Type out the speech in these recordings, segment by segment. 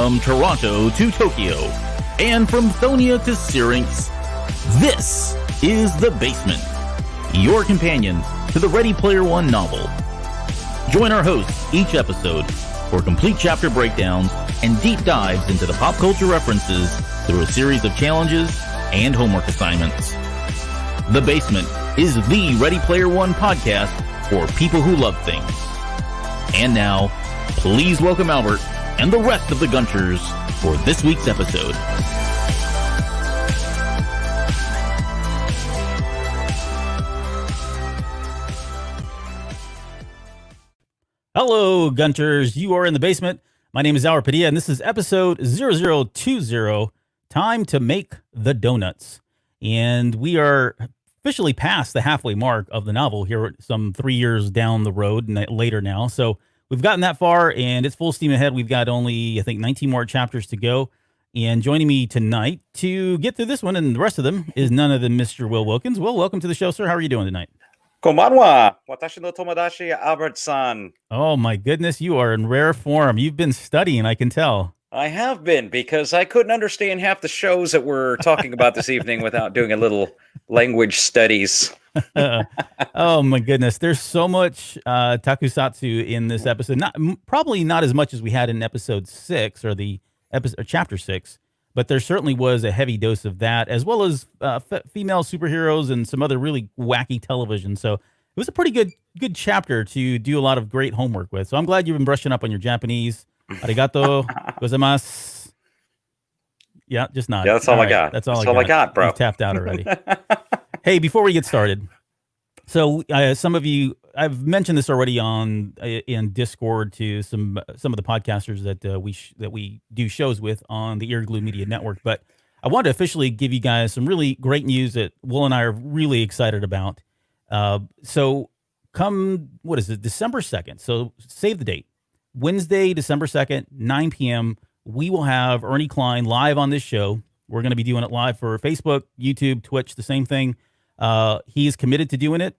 From Toronto to Tokyo, and from Thonia to Syrinx, this is The Basement, your companion to the Ready Player One novel. Join our hosts each episode for complete chapter breakdowns and deep dives into the pop culture references through a series of challenges and homework assignments. The Basement is the Ready Player One podcast for people who love things. And now, please welcome Albert and the rest of the Gunchers for this week's episode. Hello, Gunchers. You are in the basement. My name is Albert Padilla, and this is episode 0020, Time to Make the Donuts. And we are officially past the halfway mark of the novel here, some 3 years down the road and later now. So we've gotten that far, and it's full steam ahead. We've got only, I think, 19 more chapters to go. And joining me tonight to get through this one and the rest of them is none other than Mr. Will Wilkins. Will, welcome to the show, sir. How are you doing tonight? Konbanwa, watashi no tomodachi, Albert-san. Oh, my goodness. You are in rare form. You've been studying, I can tell. I have been, because I couldn't understand half the shows that we're talking about this evening without doing a little language studies. Oh, my goodness. There's so much takusatsu in this episode. Probably not as much as we had in episode 6 or the episode, or chapter 6. But there certainly was a heavy dose of that, as well as female superheroes and some other really wacky television. So it was a pretty good chapter to do a lot of great homework with. So I'm glad you've been brushing up on your Japanese. Arigato gozaimasu. Yeah, just nod. Yeah, that's all I got. That's all I got, bro. You've tapped out already. Hey, before we get started, so some of you, I've mentioned this already in Discord to some of the podcasters that we do shows with on the Earglue Media Network. But I wanted to officially give you guys some really great news that Will and I are really excited about. So come, what is it, December 2nd. So save the date. Wednesday, December 2nd, 9 p.m., we will have Ernie Klein live on this show. We're going to be doing it live for Facebook, YouTube, Twitch, the same thing. He is committed to doing it.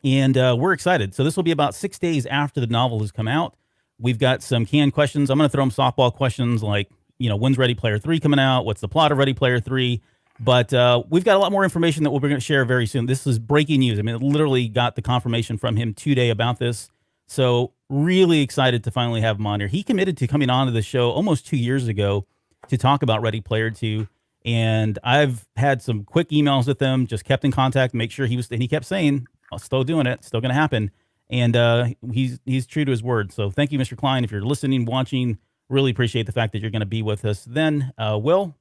And we're excited. So this will be about 6 days after the novel has come out. We've got some canned questions. I'm going to throw them softball questions like, when's Ready Player 3 coming out? What's the plot of Ready Player 3? But we've got a lot more information that we're going to share very soon. This is breaking news. I mean, it literally got the confirmation from him today about this. So really excited to finally have him on here. He committed to coming on to the show almost 2 years ago to talk about Ready Player 2. And I've had some quick emails with him, just kept in contact, make sure and he kept saying, I'm still doing it, still going to happen. And he's true to his word. So thank you, Mr. Klein. If you're listening, watching, really appreciate the fact that you're going to be with us. Then, Will,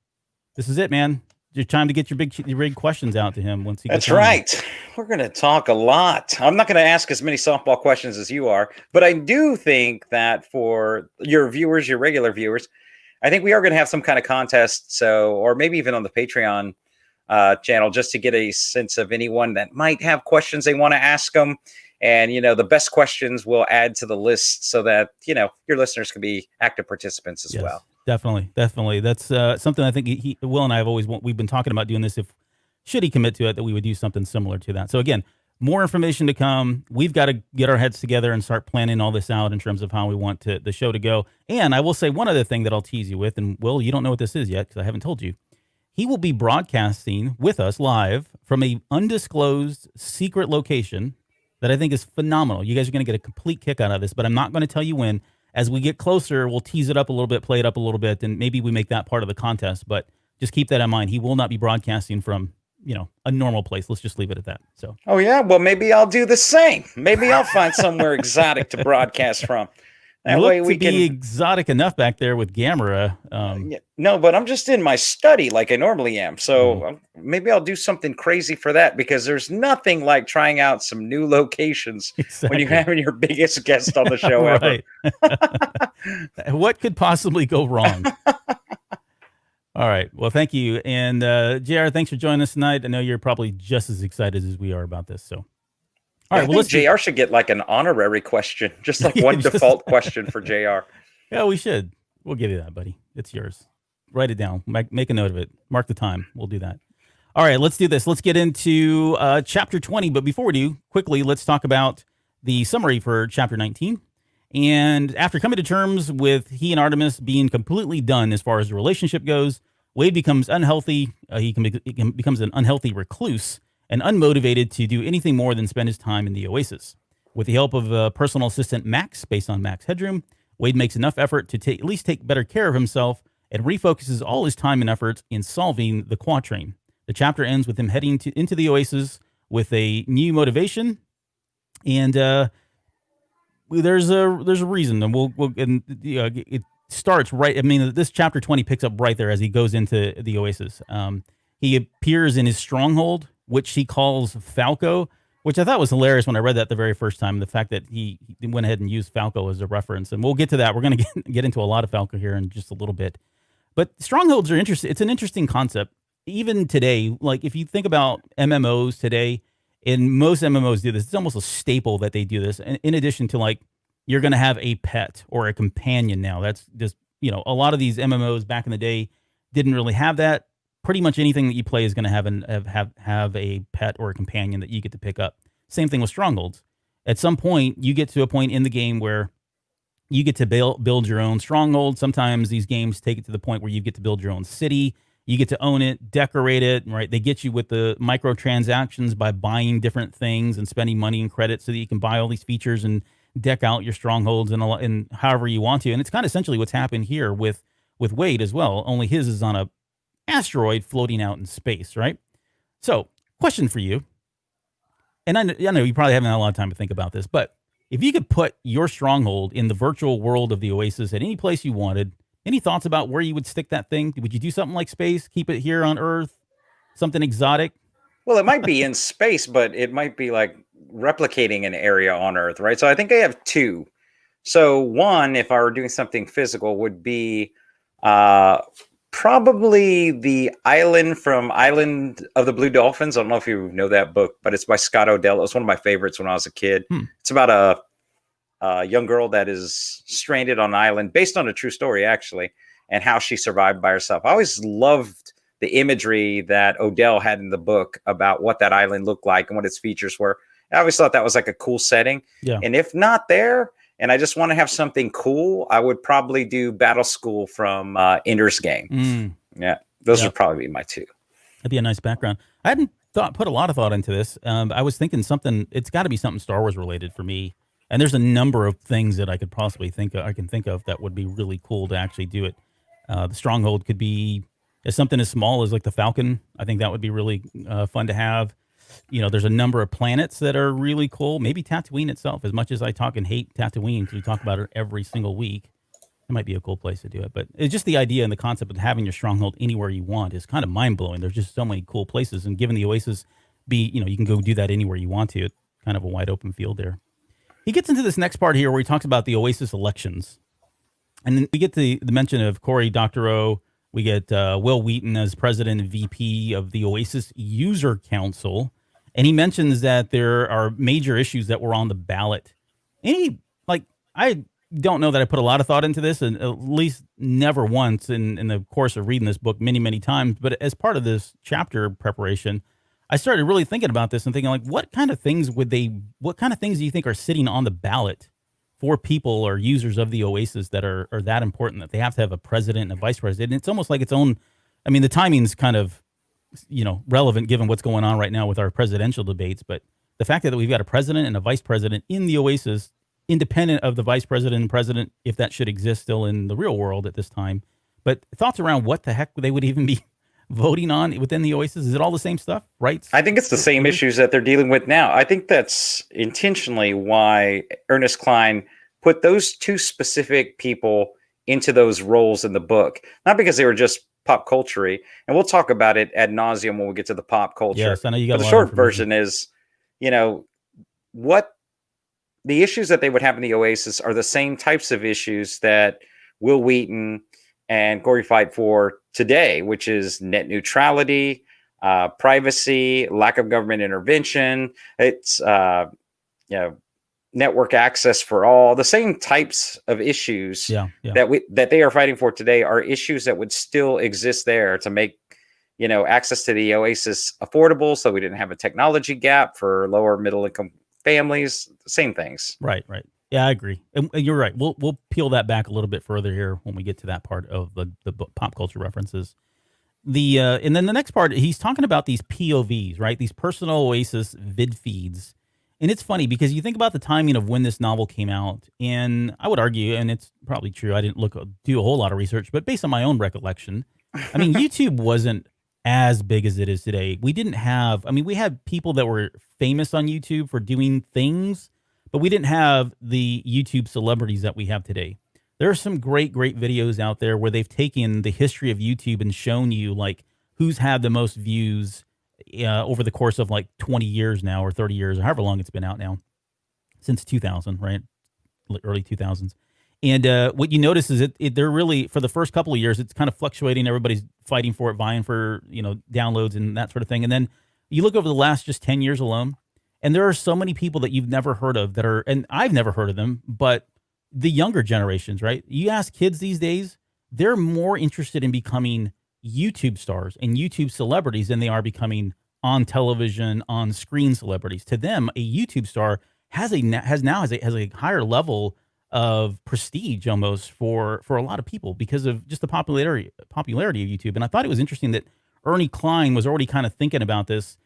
this is it, man. Your time to get your big questions out to him once he gets That's right. We're going to talk a lot. I'm not going to ask as many softball questions as you are, but I do think that for your viewers, your regular viewers, I think we are going to have some kind of contest. So, or maybe even on the Patreon channel, just to get a sense of anyone that might have questions they want to ask them. And, the best questions will add to the list so that, your listeners can be active participants as well. Definitely. That's something I think Will and I we've been talking about doing this. Should he commit to it, that we would do something similar to that. So again, more information to come. We've got to get our heads together and start planning all this out in terms of how we want the show to go. And I will say one other thing that I'll tease you with, and Will, you don't know what this is yet because I haven't told you. He will be broadcasting with us live from a undisclosed secret location that I think is phenomenal. You guys are going to get a complete kick out of this, but I'm not going to tell you when. As we get closer, we'll tease it up a little bit, play it up a little bit, and maybe we make that part of the contest. But just keep that in mind. He will not be broadcasting from, a normal place. Let's just leave it at that. So. Oh, yeah? Well, maybe I'll do the same. Maybe I'll find somewhere exotic to broadcast from. That way we can be exotic enough back there with Gamera. No, but I'm just in my study like I normally am. So maybe I'll do something crazy for that, because there's nothing like trying out some new locations when you're having your biggest guest on the show ever. What could possibly go wrong? All right. Well, thank you. And JR, thanks for joining us tonight. I know you're probably just as excited as we are about this. So. All right, well, JR should get like an honorary question, just like one default question for JR. Yeah, we should. We'll give you that, buddy. It's yours. Write it down. Make a note of it. Mark the time. We'll do that. All right, let's do this. Let's get into Chapter 20. But before we do, quickly, let's talk about the summary for Chapter 19. And after coming to terms with he and Artemis being completely done as far as the relationship goes, Wade becomes unhealthy. He becomes an unhealthy recluse and unmotivated to do anything more than spend his time in the Oasis. With the help of personal assistant Max, based on Max Headroom, Wade makes enough effort to at least take better care of himself and refocuses all his time and efforts in solving the Quatrain. The chapter ends with him heading into the Oasis with a new motivation, and there's a reason, and it starts right. I mean, this chapter 20 picks up right there as he goes into the Oasis. He appears in his stronghold, which he calls Falco, which I thought was hilarious when I read that the very first time. The fact that he went ahead and used Falco as a reference, and we'll get to that. We're going to get into a lot of Falco here in just a little bit. But strongholds are interesting. It's an interesting concept. Even today, like if you think about MMOs today, and most MMOs do this, it's almost a staple that they do this. And in addition to like, you're going to have a pet or a companion now. That's just, a lot of these MMOs back in the day didn't really have that. Pretty much anything that you play is going to have a pet or a companion that you get to pick up. Same thing with strongholds. At some point, you get to a point in the game where you get to build your own stronghold. Sometimes these games take it to the point where you get to build your own city. You get to own it, decorate it, right? They get you with the microtransactions by buying different things and spending money and credit so that you can buy all these features and deck out your strongholds and however you want to. And it's kind of essentially what's happened here with Wade as well. Only his is on a asteroid floating out in space, right? So, question for you. And I know you probably haven't had a lot of time to think about this, but if you could put your stronghold in the virtual world of the Oasis at any place you wanted, any thoughts about where you would stick that thing? Would you do something like space, keep it here on Earth, something exotic? Well, it might be in space, but it might be like replicating an area on Earth, right? So I think I have two. So one, if I were doing something physical, would be probably the island from Island of the Blue Dolphins. I don't know if you know that book, but it's by Scott Odell. It was one of my favorites when I was a kid. It's about a young girl that is stranded on an island based on a true story, actually, and how she survived by herself. I always loved the imagery that Odell had in the book about what that island looked like and what its features were. I always thought that was like a cool setting. Yeah. And if not there, and I just want to have something cool, I would probably do Battle School from Ender's Game. Yeah, those would probably be my two. That'd be a nice background. I hadn't put a lot of thought into this. I was thinking it's got to be something Star Wars related for me. And there's a number of things that I could possibly think of that would be really cool to actually do it. The Stronghold could be something as small as like the Falcon. I think that would be really fun to have. There's a number of planets that are really cool. Maybe Tatooine itself, as much as I talk and hate Tatooine because we talk about it every single week. It might be a cool place to do it. But it's just the idea and the concept of having your stronghold anywhere you want is kind of mind-blowing. There's just so many cool places. And given the Oasis you can go do that anywhere you want to. It's kind of a wide open field there. He gets into this next part here where he talks about the Oasis elections. And then we get the mention of Cory Doctorow. We get Will Wheaton as president and VP of the Oasis User Council. And he mentions that there are major issues that were on the ballot. I don't know that I put a lot of thought into this, and at least never once in the course of reading this book many, many times. But as part of this chapter preparation, I started really thinking about this and thinking, like, what kind of things do you think are sitting on the ballot for people or users of the Oasis that are that important that they have to have a president and a vice president? It's almost like its own. I mean, the timing's kind of, relevant given what's going on right now with our presidential debates. But the fact that we've got a president and a vice president in the Oasis, independent of the vice president and president, if that should exist still in the real world at this time. But thoughts around what the heck they would even be voting on within the Oasis? Is it all the same stuff, right? I think it's the same issues that they're dealing with now. I think that's intentionally why Ernest Cline put those two specific people into those roles in the book. Not because they were just pop culture-y. And we'll talk about it ad nauseum when we get to the pop culture. Yes, I know you got but the short version is, what the issues that they would have in the Oasis are the same types of issues that Will Wheaton and Cory fight for today, which is net neutrality, privacy, lack of government intervention. It's network access for all. The same types of issues that they are fighting for today are issues that would still exist there to make access to the Oasis affordable, so we didn't have a technology gap for lower middle income families. Same things. Right. Yeah, I agree. And you're right. We'll peel that back a little bit further here when we get to that part of the pop culture references. And then the next part, he's talking about these POVs, right? These personal oasis vid feeds. And it's funny because you think about the timing of when this novel came out, and I would argue, and it's probably true, I didn't do a whole lot of research, but based on my own recollection, I mean, YouTube wasn't as big as it is today. We didn't have, I mean, we had people that were famous on YouTube for doing things, but we didn't have the YouTube celebrities that we have today. There are some great videos out there where they've taken the history of YouTube and shown you like who's had the most views over the course of like 20 years now or 30 years or however long it's been out now, since 2000, right? Early 2000s. And what you notice is they're really, for the first couple of years, it's kind of fluctuating. Everybody's fighting for it, vying for, downloads and that sort of thing. And then you look over the last just 10 years alone, and there are so many people that you've never heard of that are, and I've never heard of them, but the younger generations, right? You ask kids these days, they're more interested in becoming YouTube stars and YouTube celebrities than they are becoming on television, on screen celebrities. To them, a YouTube star has a higher level of prestige almost for a lot of people because of just the popularity of YouTube. And I thought it was interesting that Ernie Klein was already kind of thinking about this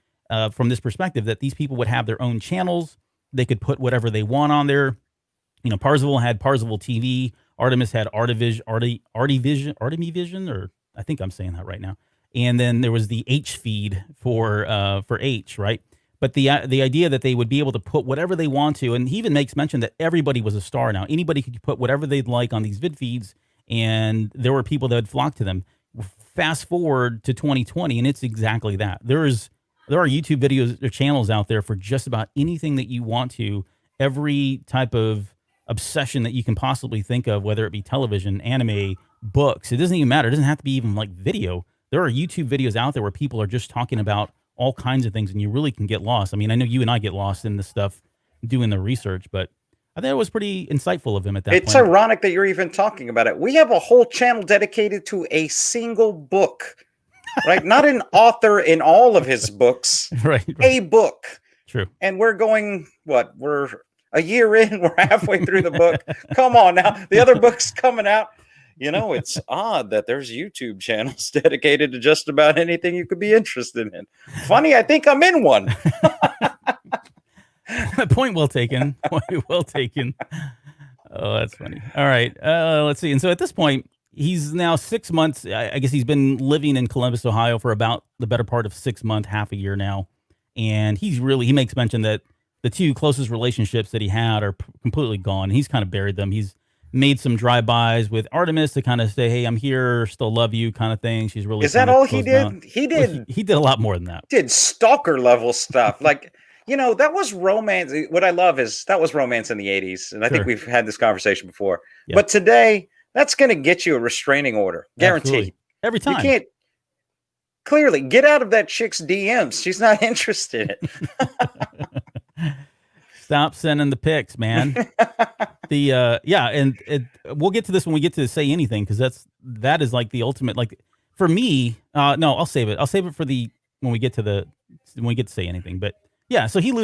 from this perspective, that these people would have their own channels. They could put whatever they want on there. Parzival had Parzival TV. Artemis had Artivision, or I think I'm saying that right now. And then there was the H feed for H, right? But the idea that they would be able to put whatever they want to, and he even makes mention that everybody was a star now. Anybody could put whatever they'd like on these vid feeds, and there were people that would flock to them. Fast forward to 2020, and it's exactly that. There are YouTube videos or channels out there for just about anything that you want to, every type of obsession that you can possibly think of, whether it be television, anime, books. It doesn't even matter. It doesn't have to be even like video. There are YouTube videos out there where people are just talking about all kinds of things, and you really can get lost. I mean, I know you and I get lost in this stuff doing the research, but I think it was pretty insightful of him at that point. It's ironic that you're even talking about it. We have a whole channel dedicated to a single book, right? Not an author in all of his books, right. A book. True. And we're going, we're a year in, we're halfway through the book. Come on now. The other book's coming out. It's odd that there's YouTube channels dedicated to just about anything you could be interested in. Funny, I think I'm in one. Point well taken. Point well taken. Oh, that's funny. All right. Let's see. And so at this point, he's now 6 months. I guess he's been living in Columbus, Ohio for about the better part of 6 months, half a year now. And he makes mention that the two closest relationships that he had are completely gone. He's kind of buried them. He's made some drive-bys with Artemis to kind of say, hey, I'm here, still love you kind of thing. She's really... Is that all he did? He did... He did a lot more than that. Did stalker level stuff. Like, that was romance. What I love is that was romance in the 80s. And I think we've had this conversation before. Yeah. But today, that's going to get you a restraining order. Guaranteed. Absolutely. Every time. You can't... Clearly, get out of that chick's DMs. She's not interested. Stop sending the pics, man. And we'll get to this when we get to say anything, because that is like the ultimate. Like for me, no, I'll save it. I'll save it for when we get to say anything. But yeah, so he's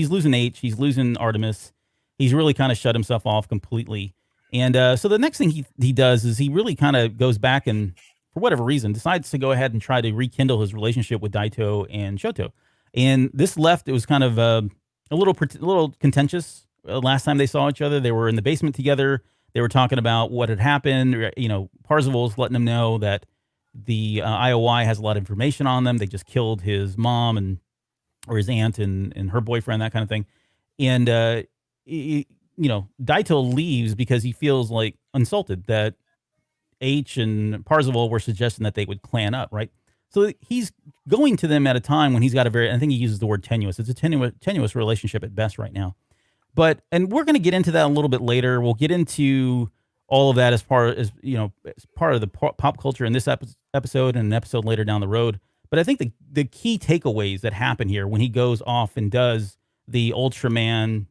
losing H, he's losing Artemis, he's really kind of shut himself off completely. And so the next thing he does is he really kind of goes back and, for whatever reason, decides to go ahead and try to rekindle his relationship with Daito and Shoto. And it was kind of a little contentious. Last time they saw each other, they were in the basement together. They were talking about what had happened. Parzival's letting them know that the IOI has a lot of information on them. They just killed his mom or his aunt and her boyfriend, that kind of thing. And Daito leaves because he feels like insulted that H and Parzival were suggesting that they would clan up, right? So he's going to them at a time when he's got I think he uses the word tenuous. It's a tenuous relationship at best right now. And we're going to get into that a little bit later. We'll get into all of that as part of the pop culture in this episode and an episode later down the road. But I think the key takeaways that happen here when he goes off and does the Ultraman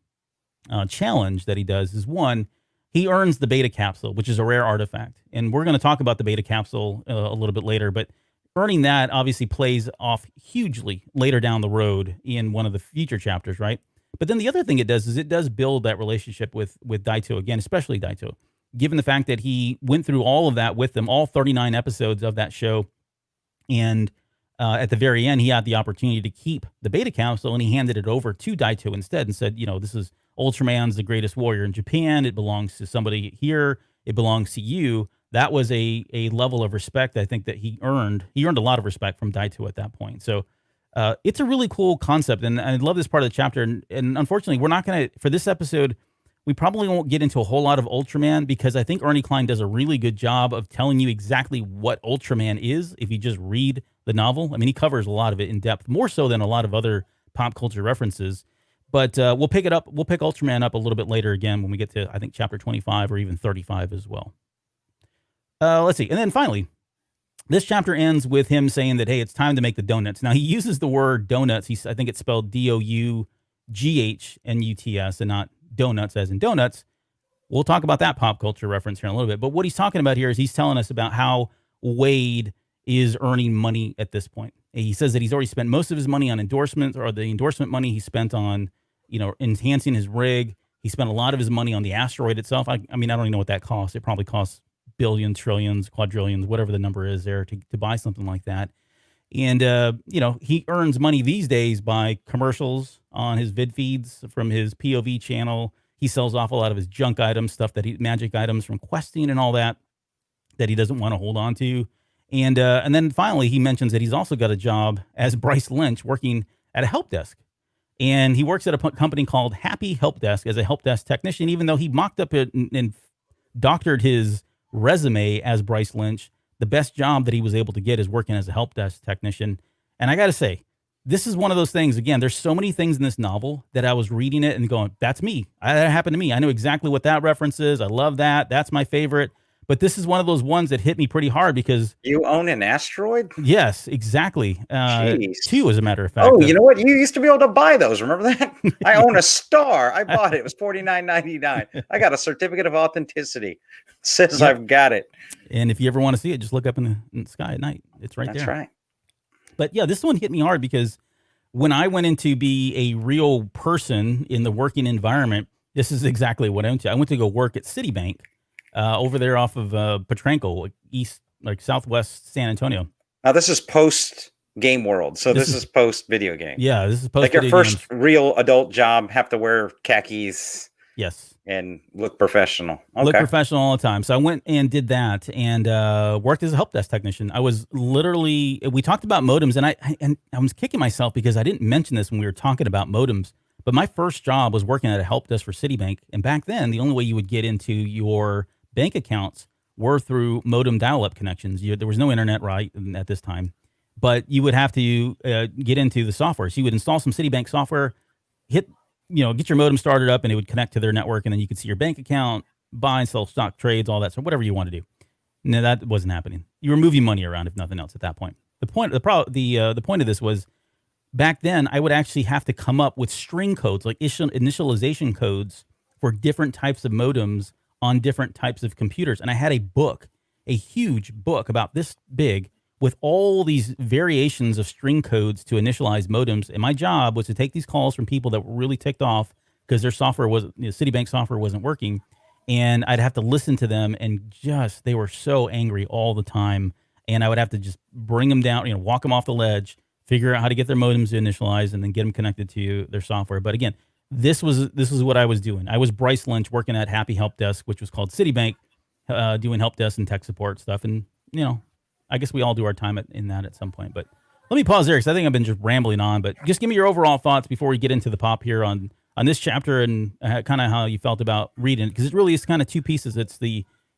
challenge that he does is, one, he earns the beta capsule, which is a rare artifact. And we're going to talk about the beta capsule a little bit later, but earning that obviously plays off hugely later down the road in one of the future chapters, right? But then the other thing it does is it does build that relationship with Daito again, especially Daito, given the fact that he went through all of that with them, all 39 episodes of that show. And at the very end, he had the opportunity to keep the Beta Council, and he handed it over to Daito instead and said, this is Ultraman's the greatest warrior in Japan. It belongs to somebody here. It belongs to you. That was a level of respect I think that he earned. He earned a lot of respect from Daito at that point. So it's a really cool concept, and I love this part of the chapter. And unfortunately, we're not going to, for this episode, we probably won't get into a whole lot of Ultraman because I think Ernie Klein does a really good job of telling you exactly what Ultraman is if you just read the novel. I mean, he covers a lot of it in depth, more so than a lot of other pop culture references. But we'll pick Ultraman up a little bit later again when we get to, I think, chapter 25 or even 35 as well. Let's see. And then finally, this chapter ends with him saying that, hey, it's time to make the donuts. Now, he uses the word donuts. I think it's spelled DOUGHNUTS and not donuts as in donuts. We'll talk about that pop culture reference here in a little bit. But what he's talking about here is he's telling us about how Wade is earning money at this point. He says that he's already spent most of his money on endorsements, or the endorsement money he spent on, enhancing his rig. He spent a lot of his money on the asteroid itself. I mean, I don't even know what that costs. It probably costs billions, trillions, quadrillions, whatever the number is there to buy something like that. And, he earns money these days by commercials on his vid feeds from his POV channel. He sells off a lot of his junk items, magic items from questing and all that he doesn't want to hold on to. And then finally, he mentions that he's also got a job as Bryce Lynch working at a help desk. And he works at a company called Happy Help Desk as a help desk technician, even though he mocked up it and doctored his resume as Bryce Lynch. The best job that he was able to get is working as a help desk technician. And I got to say, this is one of those things, again, there's so many things in this novel that I was reading it and going, that's me. That happened to me. I know exactly what that reference is. I love that. That's my favorite. But this is one of those ones that hit me pretty hard because... You own an asteroid? Yes, exactly. Two, as a matter of fact. Oh, you know what? You used to be able to buy those. Remember that? I own a star. I bought it. It was $49.99. I got a certificate of authenticity. It says yep. I've got it. And if you ever want to see it, just look up in the sky at night. It's right there. That's right. But yeah, this one hit me hard because when I went in to be a real person in the working environment, this is exactly what I went to. I went to go work at Citibank. Over there off of Petranco, southwest San Antonio. Now, this is post Game World. So this is post video game. Yeah, this is post like your first real adult job, have to wear khakis. Yes. And look professional. Okay. Look professional all the time. So I went and did that and worked as a help desk technician. I was literally, we talked about modems and I was kicking myself because I didn't mention this when we were talking about modems. But my first job was working at a help desk for Citibank. And back then, the only way you would get into your bank accounts were through modem dial-up connections. There was no internet at this time, but you would have to get into the software. So you would install some Citibank software, get your modem started up, and it would connect to their network, and then you could see your bank account, buy and sell stock trades, all that. So whatever you want to do. No, that wasn't happening. You were moving money around, if nothing else, at that point. The point of this was back then I would actually have to come up with string codes, like initialization codes for different types of modems on different types of computers. And I had a huge book about this big with all these variations of string codes to initialize modems. And my job was to take these calls from people that were really ticked off because their software Citibank software wasn't working. And I'd have to listen to them and they were so angry all the time. And I would have to just bring them down, walk them off the ledge, figure out how to get their modems to initialize and then get them connected to their software. But again, this is what I was doing. I was Bryce Lynch working at Happy Help Desk, which was called Citibank, doing help desk and tech support stuff. And, I guess we all do our time in that at some point. But let me pause there because I think I've been just rambling on. But just give me your overall thoughts before we get into the pop here on this chapter and kind of how you felt about reading it. Because it really is kind of two pieces. It's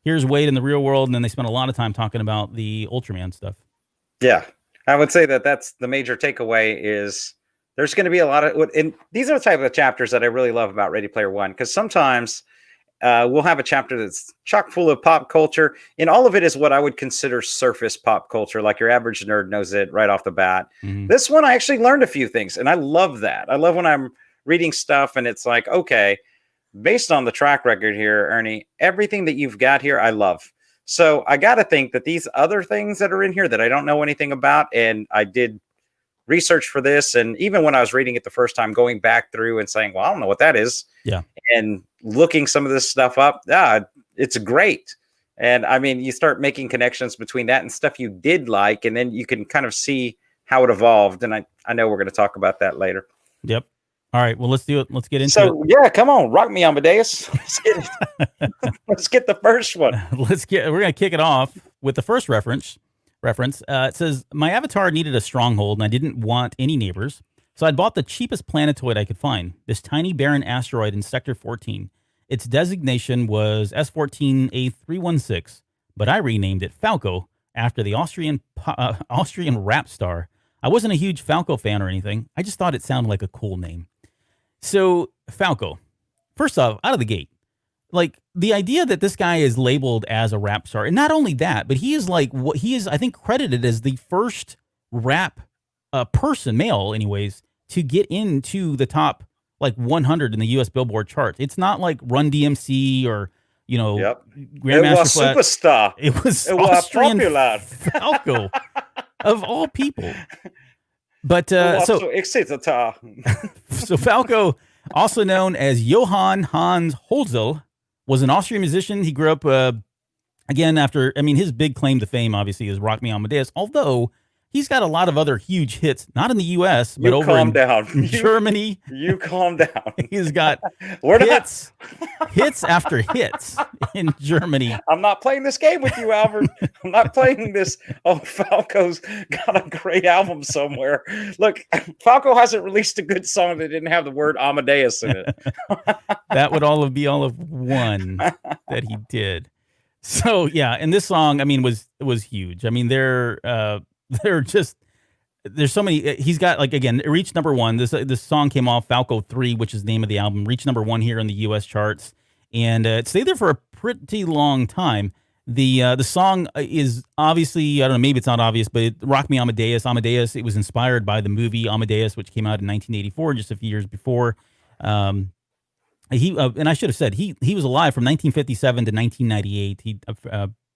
here's Wade in the real world, and then they spend a lot of time talking about the Ultraman stuff. Yeah. I would say that's the major takeaway is there's going to be a lot of, and these are the type of chapters that I really love about Ready Player One, because sometimes we'll have a chapter that's chock full of pop culture, and all of it is what I would consider surface pop culture, like your average nerd knows it right off the bat. Mm-hmm. This one, I actually learned a few things, and I love that. I love when I'm reading stuff, and it's like, okay, based on the track record here, Ernie, everything that you've got here, I love. So I got to think that these other things that are in here that I don't know anything about, and I did research for this, and even when I was reading it the first time, going back through and saying, well, I don't know what that is. Yeah. And looking some of this stuff up, it's great. And I mean, you start making connections between that and stuff you did like, and then you can kind of see how it evolved. And I know we're going to talk about that later. Yep. All right. Well, let's do it. Let's get into it. So yeah, come on, rock me, Amadeus. Let's get the first one. We're gonna kick it off with the first reference. It says, my avatar needed a stronghold and I didn't want any neighbors, so I bought the cheapest planetoid I could find, this tiny barren asteroid in Sector 14. Its designation was S14A316, but I renamed it Falco after the Austrian rap star. I wasn't a huge Falco fan or anything. I just thought it sounded like a cool name. So Falco, first off, out of the gate, like the idea that this guy is labeled as a rap star, and not only that, but he is I think credited as the first rap person, male anyways, to get into the top like 100 in the U.S. Billboard charts. It's not like Run DMC or, Grandmaster Flash. Superstar. It was Austrian popular. Falco, of all people. But so Falco, also known as Johann Hans Holzel, was an Austrian musician. He grew up his big claim to fame obviously is Rock Me Amadeus, although he's got a lot of other huge hits, not in the U.S., but over in Germany. You calm down. He's got hits after hits in Germany. I'm not playing this game with you, Albert. I'm not playing this. Oh, Falco's got a great album somewhere. Look, Falco hasn't released a good song that didn't have the word Amadeus in it. That would be all of one that he did. So yeah, and this song, I mean, was huge. I mean, there's so many. He's got, like, again, it reached number one. This song came off Falco 3, which is the name of the album, reached number one here in the U.S. charts, and it stayed there for a pretty long time. The song is obviously, I don't know, maybe it's not obvious, but Rock Me Amadeus. Amadeus, it was inspired by the movie Amadeus, which came out in 1984, just a few years before. And I should have said, he was alive from 1957 to 1998. He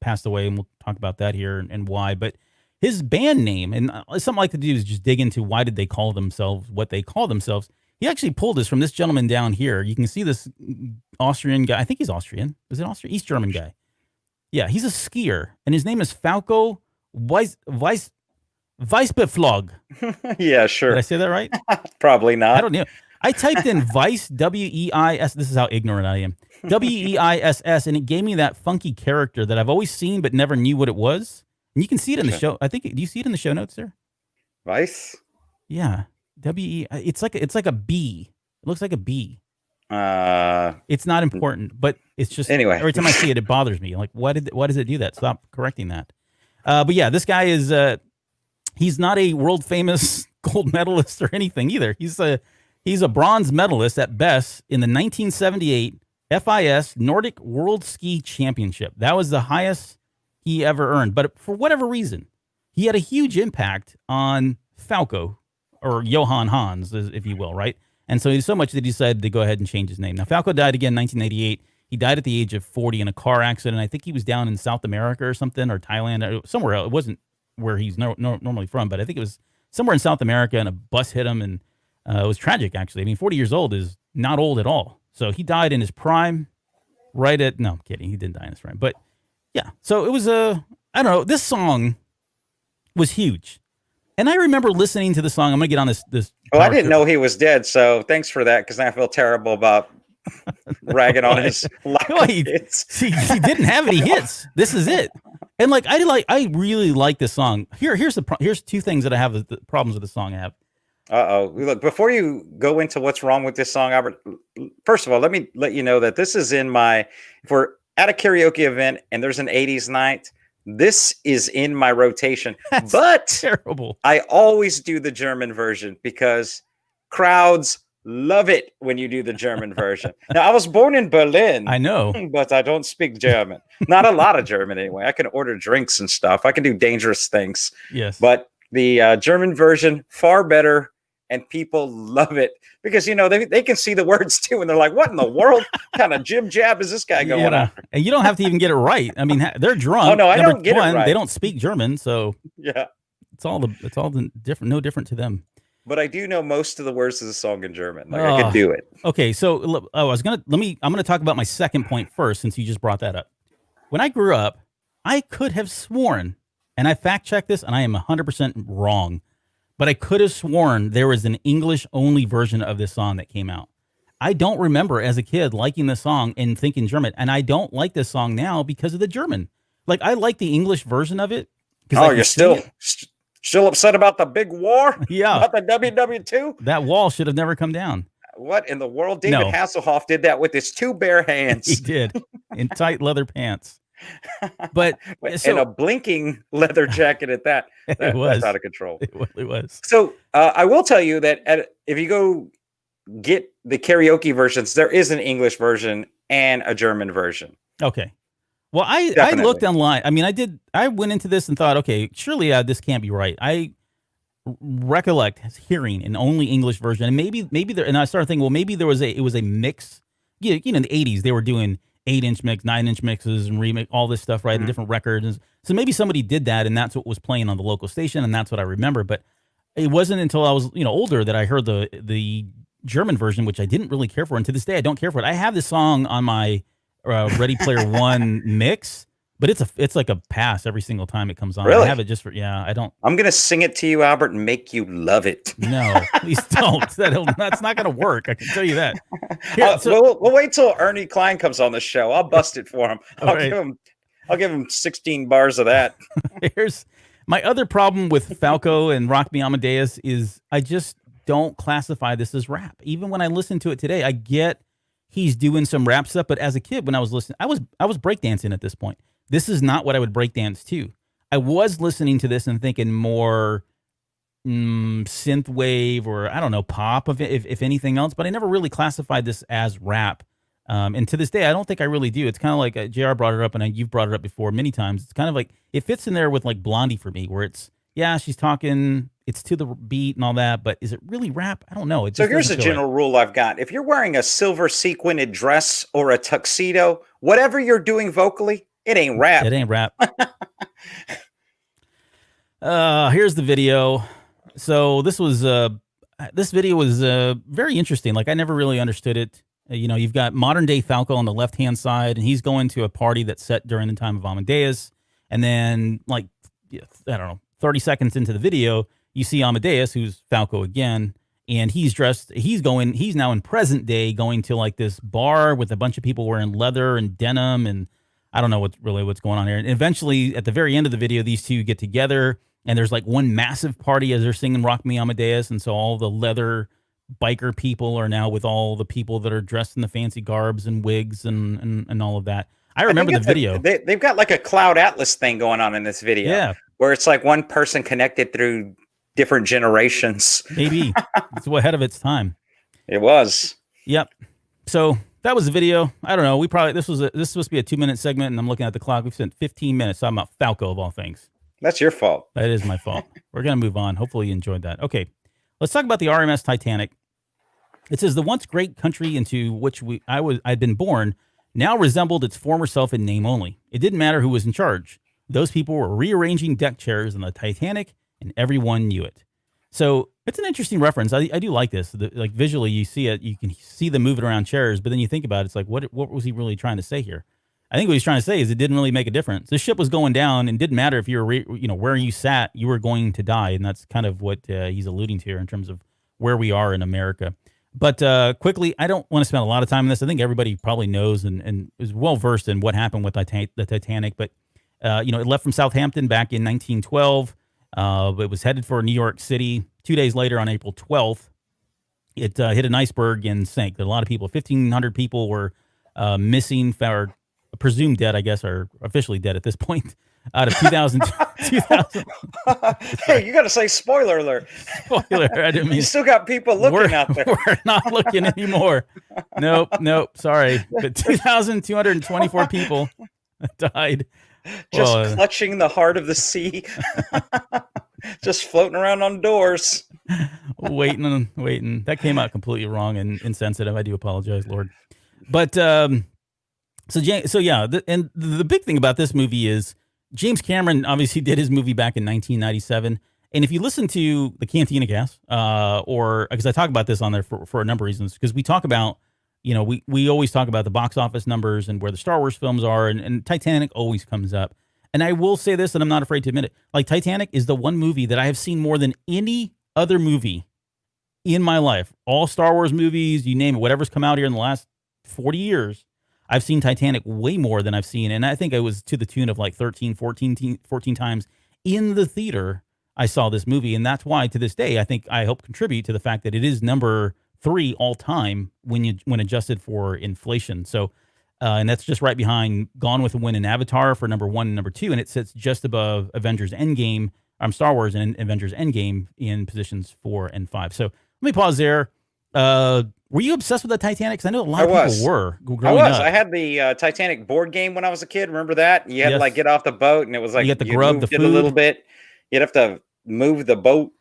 passed away, and we'll talk about that here and why. But his band name, and something I like to do is just dig into why did they call themselves what they call themselves. He actually pulled this from this gentleman down here. You can see this Austrian guy. I think he's Austrian. Is it Austrian? East German guy. Yeah, he's a skier, and his name is Falco Weisbeflog. Yeah, sure. Did I say that right? Probably not. I don't know. I typed in Weiss, W-E-I-S. This is how ignorant I am. W-E-I-S-S, and it gave me that funky character that I've always seen but never knew what it was. And you can see it in the show. I think. Do you see it in the show notes there? Weiss? Yeah. W-E. It's like a bee. It looks like a bee. It's not important, but it's just, anyway. Every time I see it, it bothers me. Like, why does it do that? Stop correcting that. But yeah, this guy is. He's not a world famous gold medalist or anything either. He's a bronze medalist at best in the 1978 FIS Nordic World Ski Championship. That was the highest he ever earned. But for whatever reason, he had a huge impact on Falco, or Johann Hans, if you will, right? And so much that he decided to go ahead and change his name. Now, Falco died again in 1988. He died at the age of 40 in a car accident. I think he was down in South America or something, or Thailand, or somewhere else. It wasn't where he's normally from, but I think it was somewhere in South America, and a bus hit him, and it was tragic, actually. I mean, 40 years old is not old at all. So he died in his prime, no, I'm kidding. He didn't die in his prime. But yeah, so it was I don't know, this song was huge. And I remember listening to the song. I'm going to get on this. Well, I didn't know he was dead, so thanks for that, because I feel terrible about ragging on his lack of hits. He didn't have any hits. This is it. And I really like this song. Here's two things that I have, the problems with the song I have. Look, before you go into what's wrong with this song, Albert, first of all, let me let you know that this is if we're at a karaoke event and there's an 80s night, this is in my rotation. But terrible. I always do the German version because crowds love it when you do the German version. Now, I was born in Berlin. I know. But I don't speak German. Not a lot of German anyway. I can order drinks and stuff. I can do dangerous things. Yes. But the German version, far better. And people love it because, they can see the words too. And they're like, what in the world kind of jib jab is this guy going on? And you don't have to even get it right. I mean, they're drunk. Oh, no, I don't get it right. They don't speak German. So yeah, it's all the different, no different to them. But I do know most of the words of the song in German. Like I could do it. Okay, so I'm gonna talk about my second point first, since you just brought that up. When I grew up, I could have sworn, and I fact checked this, and I am 100% wrong, but I could have sworn there was an English only version of this song that came out. I don't remember as a kid liking this song and thinking German, and I don't like this song now because of the German. Like, I like the English version of it. Oh, you're still upset about the big war? Yeah. About the WW2? That wall should have never come down. What in the world? David Hasselhoff did that with his two bare hands. He did, in tight leather pants. But and a blinking leather jacket at that. That's out of control. It really was. So I will tell you that if you go get the karaoke versions, there is an English version and a German version. Okay. Well, I looked online. I mean, I went into this and thought, okay, surely this can't be right. I recollect hearing an only English version, and maybe there. And I started thinking, well, maybe it was a mix. You know, in the 80s they were doing 8-inch mix, 9-inch mixes, and remake all this stuff, right? And different records. So maybe somebody did that, and that's what was playing on the local station, and that's what I remember. But it wasn't until I was older that I heard the German version, which I didn't really care for, and to this day I don't care for it. I have this song on my Ready Player One mix, but it's like a pass every single time it comes on. Really? I have it just for I don't. I'm gonna sing it to you, Albert, and make you love it. No, please don't. That's not gonna work. I can tell you that. Here, we'll wait till Ernie Klein comes on the show. I'll bust it for him. I'll give him 16 bars of that. Here's my other problem with Falco and Rock Me Amadeus is I just don't classify this as rap. Even when I listen to it today, I get he's doing some rap stuff, but as a kid when I was listening, I was breakdancing at this point. This is not what I would breakdance to. I was listening to this and thinking more synth wave or I don't know, pop if anything else, but I never really classified this as rap. And to this day, I don't think I really do. It's kind of like JR brought it up, and you've brought it up before many times. It's kind of like it fits in there with like Blondie for me, where it's she's talking, it's to the beat and all that, but is it really rap? I don't know. So here's a general rule I've got: if you're wearing a silver sequined dress or a tuxedo, whatever you're doing vocally, it ain't rap. It ain't rap. Here's the video. So this video was very interesting. Like I never really understood it. You've got modern day Falco on the left hand side, and he's going to a party that's set during the time of Amadeus. And then, like, I don't know, 30 seconds into the video, you see Amadeus, who's Falco again, and he's now in present day, going to like this bar with a bunch of people wearing leather and denim, and I don't know what's going on here. And eventually, at the very end of the video, these two get together, and there's like one massive party as they're singing Rock Me Amadeus, and so all the leather biker people are now with all the people that are dressed in the fancy garbs and wigs and all of that. I remember the video. They've got like a cloud atlas thing going on in this video. Yeah. Where it's like one person connected through different generations. Maybe. It's ahead of its time. It was. Yep. So that was the video. I don't know. This was supposed to be a 2-minute segment, and I'm looking at the clock. We've spent 15 minutes talking about Falco of all things. That's your fault. That is my fault. We're going to move on. Hopefully you enjoyed that. Okay. Let's talk about the RMS Titanic. It says the once great country into which I'd been born now resembled its former self in name only. It didn't matter who was in charge. Those people were rearranging deck chairs on the Titanic, and everyone knew it. So it's an interesting reference. I do like this. Like visually, you see it. You can see them moving around chairs, but then you think about it. It's like, what was he really trying to say here? I think what he's trying to say is it didn't really make a difference. The ship was going down, and it didn't matter if you were, where you sat, you were going to die, and that's kind of what he's alluding to here in terms of where we are in America. But quickly, I don't want to spend a lot of time on this. I think everybody probably knows and is well versed in what happened with the Titanic. But it left from Southampton back in 1912. It was headed for New York City. 2 days later, on April 12th, it hit an iceberg and sank. A lot of people, 1,500 people, were missing, or presumed dead, I guess, or officially dead at this point. Out of 2000. Hey, you got to say spoiler alert. Spoiler. I didn't mean. You still got people looking out there. We're not looking anymore. Nope. Sorry. But 2,224 people died. Just clutching the heart of the sea. Just floating around on doors. Waiting. That came out completely wrong and insensitive. I do apologize, Lord. But and the big thing about this movie is James Cameron obviously did his movie back in 1997, And if you listen to the Cantina Cast, or because I talk about this on there for a number of reasons, because we talk about, we always talk about the box office numbers and where the Star Wars films are, and Titanic always comes up. And I will say this, and I'm not afraid to admit it, like Titanic is the one movie that I have seen more than any other movie in my life. All Star Wars movies, you name it, whatever's come out here in the last 40 years, I've seen Titanic way more than I've seen. And I think I was to the tune of like 14 times in the theater I saw this movie. And that's why to this day, I think I help contribute to the fact that it is number 3 all time when adjusted for inflation. So, and that's just right behind Gone with the Wind and Avatar for number 1 and number 2. And it sits just above Avengers Endgame, Star Wars and Avengers Endgame in positions 4 and 5. So let me pause there. Were you obsessed with the Titanic? Because I know a lot of people were growing up. I had the Titanic board game when I was a kid. Remember that? You had to like get off the boat, and it was like you had to grub the food a little bit. You'd have to move the boat.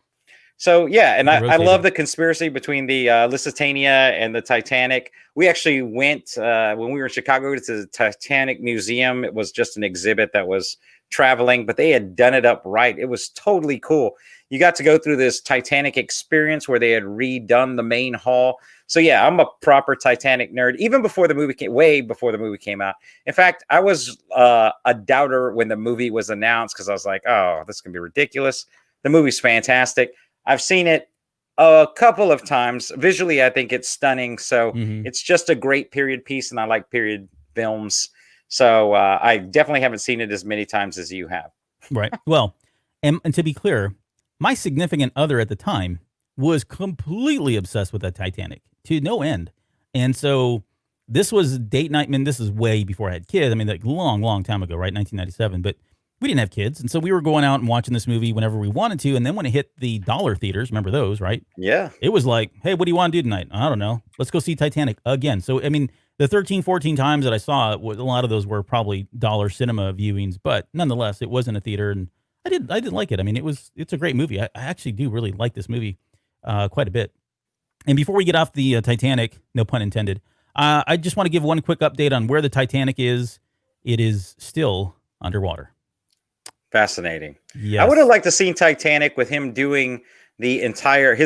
So yeah, and I love the conspiracy between the Lusitania and the Titanic. We actually went when we were in Chicago to the Titanic Museum. It was just an exhibit that was traveling, but they had done it up right. It was totally cool. You got to go through this Titanic experience where they had redone the main hall. So yeah, I'm a proper Titanic nerd, even before the movie way before the movie came out. In fact, I was a doubter when the movie was announced because I was like, oh, this is gonna be ridiculous. The movie's fantastic. I've seen it a couple of times. Visually, I think it's stunning. So it's just a great period piece, and I like period films. So I definitely haven't seen it as many times as you have. Right. Well, and to be clear, my significant other at the time was completely obsessed with that Titanic to no end. And so this was date night. I mean, this is way before I had kids. I mean, like long time ago, right? 1997. But we didn't have kids. And so we were going out and watching this movie whenever we wanted to. And then when it hit the dollar theaters, remember those, right? Yeah. It was like, hey, what do you want to do tonight? I don't know. Let's go see Titanic again. So, I mean, the 14 times that I saw it, a lot of those were probably dollar cinema viewings, but nonetheless, it was in a theater, and I did like it. I mean, it's a great movie. I actually do really like this movie quite a bit. And before we get off the Titanic, no pun intended, I just want to give one quick update on where the Titanic is. It is still underwater. Fascinating. Yes. I would have liked to see Titanic with him doing the entire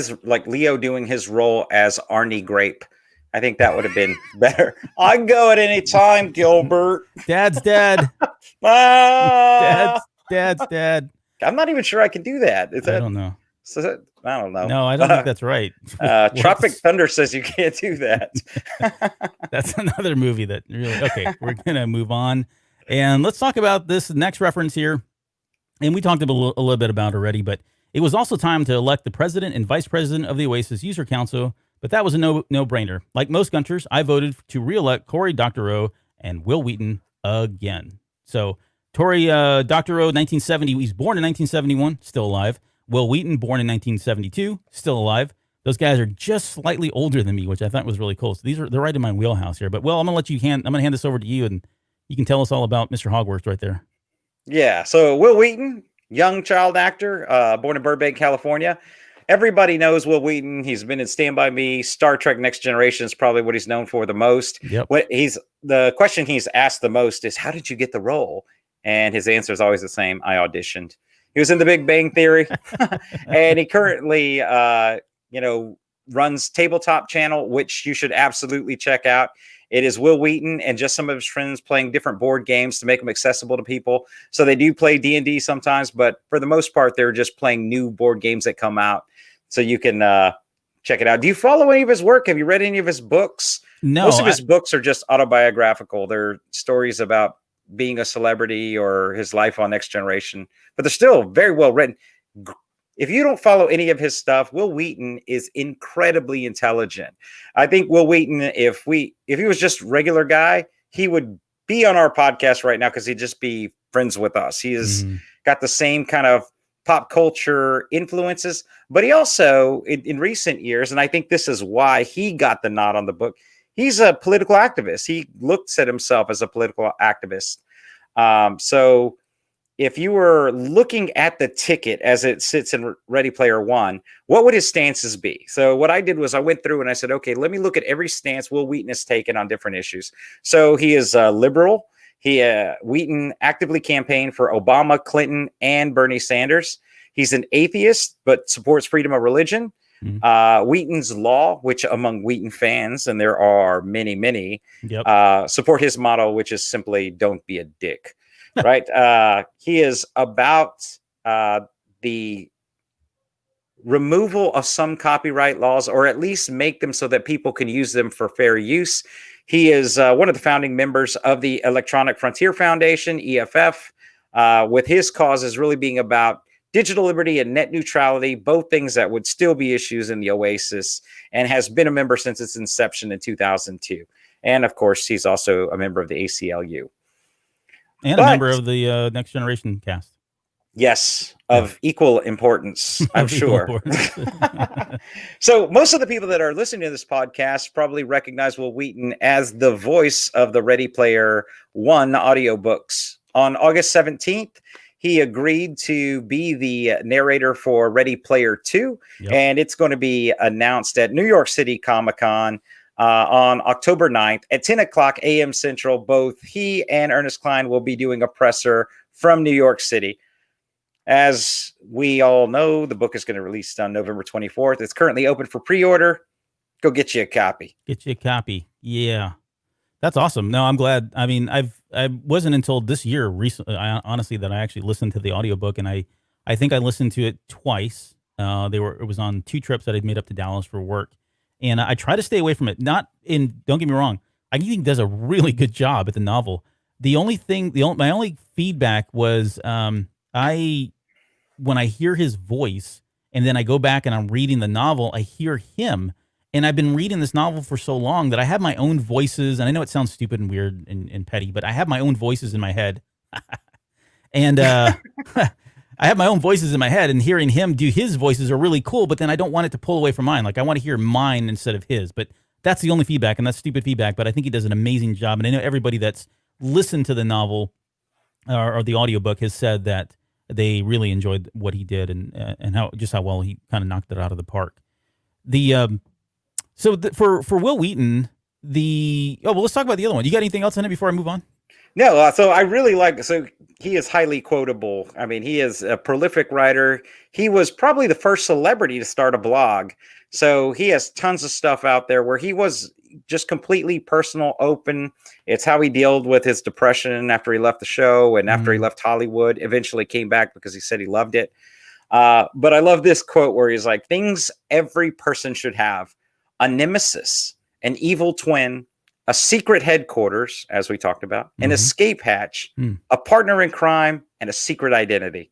Leo doing his role as Arnie Grape. I think that would have been better. I can go at any time, Gilbert. Dad's dead. Dad's dad. I'm not even sure I can do that. I don't know. I don't know. No, I don't think that's right. Tropic Thunder says you can't do that. That's another movie that really, okay, we're going to move on. And let's talk about this next reference here. And we talked a little bit about it already, but it was also time to elect the president and vice president of the Oasis User Council. But that was a no-brainer. Like most Gunters, I voted to re-elect Cory Doctorow and Wil Wheaton again. So Cory Doctorow, 1970, he's born in 1971, still alive. Wil Wheaton, born in 1972, still alive. Those guys are just slightly older than me, which I thought was really cool. So they're right in my wheelhouse here. But Will, I'm gonna hand this over to you, and you can tell us all about Mr. Hogwarts right there. Yeah. So Wil Wheaton, young child actor, born in Burbank, California. Everybody knows Wil Wheaton. He's been in Stand By Me. Star Trek Next Generation is probably what he's known for the most. Yep. The question he's asked the most is, how did you get the role? And his answer is always the same. I auditioned. He was in The Big Bang Theory. And he currently, runs Tabletop Channel, which you should absolutely check out. It is Wil Wheaton and just some of his friends playing different board games to make them accessible to people. So they do play D&D sometimes, but for the most part, they're just playing new board games that come out. So you can check it out. Do you follow any of his work? Have you read any of his books? No. Most of his books are just autobiographical. They're stories about being a celebrity or his life on Next Generation, but they're still very well written. If you don't follow any of his stuff, Wil Wheaton is incredibly intelligent. I think Wil Wheaton, if he was just regular guy, he would be on our podcast right now because he'd just be friends with us. He has got the same kind of pop culture influences, but he also, in recent years, and I think this is why he got the nod on the book, he's a political activist. He looks at himself as a political activist. So if you were looking at the ticket as it sits in Ready Player One, what would his stances be? So what I did was I went through and I said, okay, let me look at every stance Wil Wheaton has taken on different issues. So he is liberal. Wheaton actively campaigned for Obama, Clinton, and Bernie Sanders. He's an atheist, but supports freedom of religion. Wheaton's Law, which among Wheaton fans, and there are many, many, support his motto, which is simply "Don't be a dick." Right? He is about the removal of some copyright laws, or at least make them so that people can use them for fair use. He is one of the founding members of the Electronic Frontier Foundation, EFF, with his causes really being about digital liberty and net neutrality, both things that would still be issues in the Oasis, and has been a member since its inception in 2002. And of course, he's also a member of the ACLU. And a member of the Next Generation cast. Yes, of equal importance, I'm sure. So most of the people that are listening to this podcast probably recognize Will Wheaton as the voice of the Ready Player One audiobooks. On August 17th, he agreed to be the narrator for Ready Player 2, and it's going to be announced at New York City Comic-Con on October 9th at 10 o'clock a.m. Central. Both he and Ernest Cline will be doing a presser from New York City. As we all know, the book is going to release on November 24th. It's currently open for pre-order. Go get you a copy. Get you a copy. Yeah. That's awesome. No, I'm glad. I mean, I wasn't until this year recently, honestly, that I actually listened to the audiobook, and I think I listened to it twice. It was on 2 trips that I'd made up to Dallas for work. And I try to stay away from it. Don't get me wrong. I think he does a really good job at the novel. My only feedback was, when I hear his voice and then I go back and I'm reading the novel, I hear him. And I've been reading this novel for so long that I have my own voices. And I know it sounds stupid and weird and petty, but I have my own voices in my head. And I have my own voices in my head, and hearing him do his voices are really cool. But then I don't want it to pull away from mine. Like, I want to hear mine instead of his. But that's the only feedback, and that's stupid feedback. But I think he does an amazing job. And I know everybody that's listened to the novel or the audiobook has said that they really enjoyed what he did and how well he kind of knocked it out of the park. For Will Wheaton, let's talk about the other one. You got anything else on it before I move on? No, so I really he is highly quotable. I mean, he is a prolific writer. He was probably the first celebrity to start a blog. So he has tons of stuff out there where he was just completely personal, open. It's how he dealt with his depression after he left the show and after he left Hollywood, eventually came back because he said he loved it. But I love this quote where he's like, things every person should have: a nemesis, an evil twin, a secret headquarters, as we talked about, an escape hatch, a partner in crime, and a secret identity.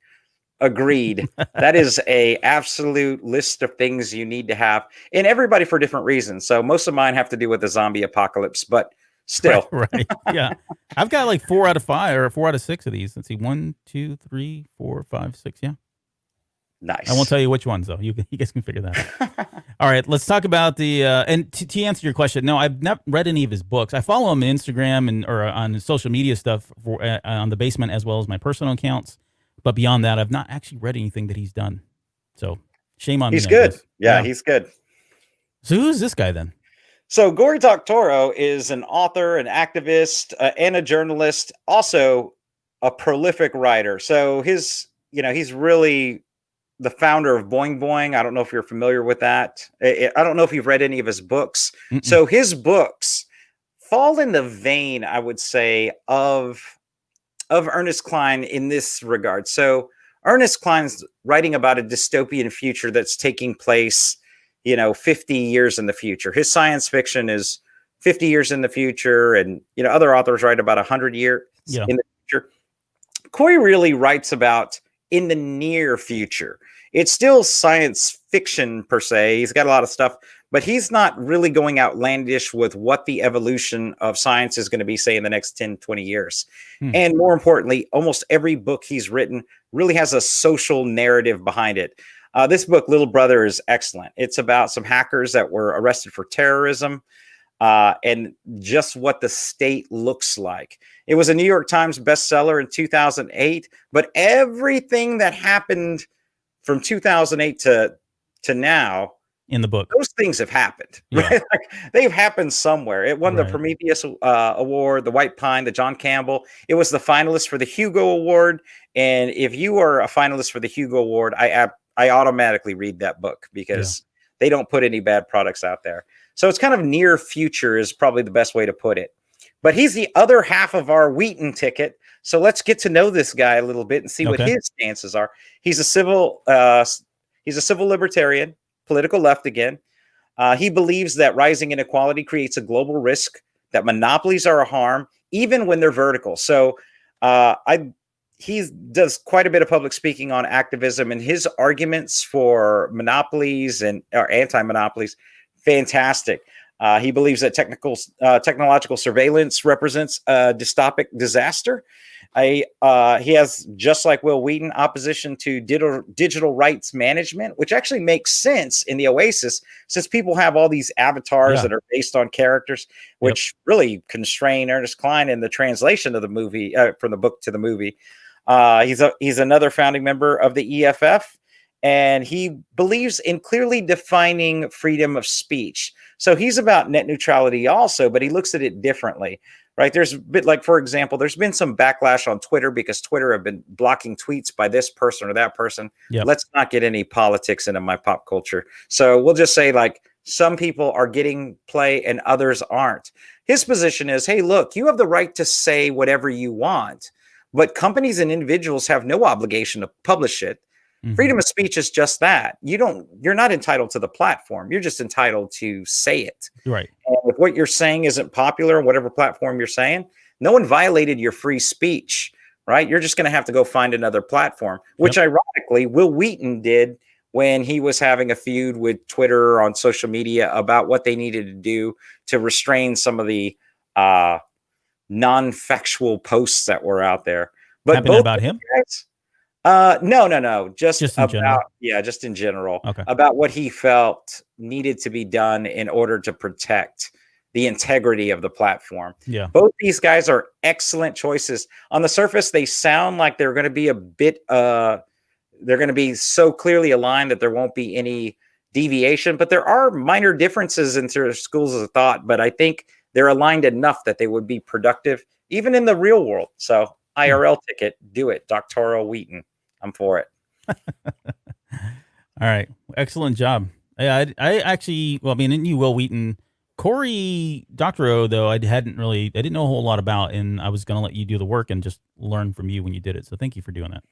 Agreed. That is a absolute list of things you need to have, and everybody for different reasons. So most of mine have to do with the zombie apocalypse, but still. Right. Yeah. I've got like 4 out of 5 or 4 out of 6 of these. Let's see. 1, 2, 3, 4, 5, 6. Yeah. Nice. I won't tell you which ones, though. You guys can figure that out. All right, let's talk about and to answer your question, no, I've not read any of his books. I follow him on Instagram or on social media stuff on the Basement, as well as my personal accounts. But beyond that, I've not actually read anything that he's done. So shame on me. He's good. Yeah, he's good. So who's this guy then? So Gory Doctorow is an author, an activist, and a journalist, also a prolific writer. So he's really the founder of Boing Boing. I don't know if you're familiar with that. I don't know if you've read any of his books. So his books fall in the vein, I would say, of Ernest Cline in this regard. So Ernest Cline's writing about a dystopian future that's taking place, 50 years in the future. His science fiction is 50 years in the future, and other authors write about 100 years in the future. Corey really writes about in the near future. It's still science fiction per se. He's got a lot of stuff, but he's not really going outlandish with what the evolution of science is going to be, say, in the next 10, 20 years. And more importantly, almost every book he's written really has a social narrative behind it. This book, Little Brother, is excellent. It's about some hackers that were arrested for terrorism and just what the state looks like. It was a New York Times bestseller in 2008, but everything that happened from 2008 to now in the book, those things have happened. Right? They've happened somewhere. It won the Prometheus Award, the White Pine, the John Campbell. It was the finalist for the Hugo Award. And if you are a finalist for the Hugo Award, I automatically read that book because they don't put any bad products out there. So it's kind of near future is probably the best way to put it. But he's the other half of our Wheaton ticket. So let's get to know this guy a little bit and see what his stances are. He's a civil libertarian, political left again. He believes that rising inequality creates a global risk, that monopolies are a harm, even when they're vertical. So he does quite a bit of public speaking on activism, and his arguments for monopolies or anti-monopolies, fantastic. He believes that technological surveillance represents a dystopic disaster. He has, just like Will Wheaton, opposition to digital rights management, which actually makes sense in the Oasis, since people have all these avatars that are based on characters, which really constrain Ernest Cline in the translation of the movie, from the book to the movie. He's another founding member of the EFF, and he believes in clearly defining freedom of speech. So he's about net neutrality also, but he looks at it differently, right? There's a bit like, for example, there's been some backlash on Twitter because Twitter have been blocking tweets by this person or that person. Let's not get any politics into my pop culture. So we'll just say, like, some people are getting play and others aren't. His position is, hey, look, you have the right to say whatever you want, but companies and individuals have no obligation to publish it. Freedom of speech is just that. You're not entitled to the platform. You're just entitled to say it. Right. And if what you're saying isn't popular on whatever platform you're saying, no one violated your free speech, right? You're just going to have to go find another platform, which ironically Will Wheaton did when he was having a feud with Twitter on social media about what they needed to do to restrain some of the non-factual posts that were out there. But both about him? Guys, no. Just in general? Just in general. Okay. About what he felt needed to be done in order to protect the integrity of the platform. Yeah. Both these guys are excellent choices. On the surface, they sound like they're going to be they're going to be so clearly aligned that there won't be any deviation, but there are minor differences in their schools of thought, but I think they're aligned enough that they would be productive even in the real world. So IRL ticket, do it. Doctoral Wheaton. I'm for it. All right. Excellent job. I actually, well, I mean, you Will Wheaton. Cory Doctorow, though, I didn't know a whole lot about, and I was going to let you do the work and just learn from you when you did it. So thank you for doing that.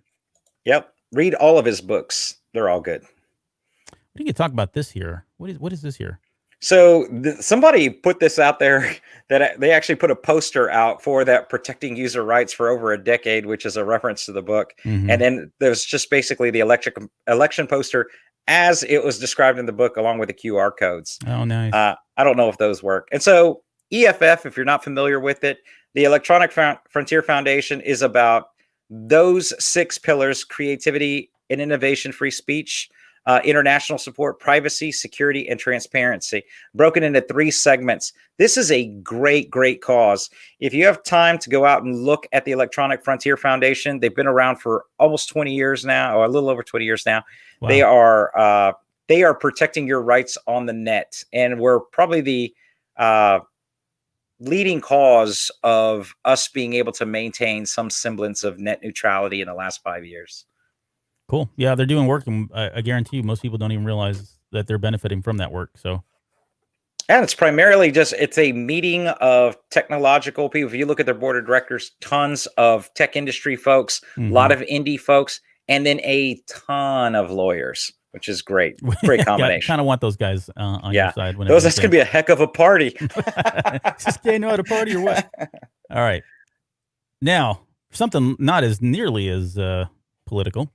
Yep. Read all of his books. They're all good. What do you talk about this here? What is this here? So somebody put this out there that they actually put a poster out for that, protecting user rights for over a decade, which is a reference to the book. And then there's just basically the election poster as it was described in the book, along with the QR codes. Oh, nice. I don't know if those work. And so EFF, if you're not familiar with it, the Electronic Frontier Foundation is about those 6 pillars: creativity and innovation, free speech, international support, privacy, security, and transparency, broken into 3 segments. This is a great, great cause. If you have time to go out and look at the Electronic Frontier Foundation, they've been around for almost 20 years now, or a little over 20 years now. Wow. They are protecting your rights on the net, and we're probably the leading cause of us being able to maintain some semblance of net neutrality in the last 5 years. Cool. Yeah, they're doing work, and I guarantee you most people don't even realize that they're benefiting from that work. So, and it's primarily it's a meeting of technological people. If you look at their board of directors, tons of tech industry folks, a lot of indie folks, and then a ton of lawyers, which is great. Great combination. Kind of want those guys on your side. That's going to be a heck of a party. Just can't know how to party or what? All right. Now, something not as nearly as political.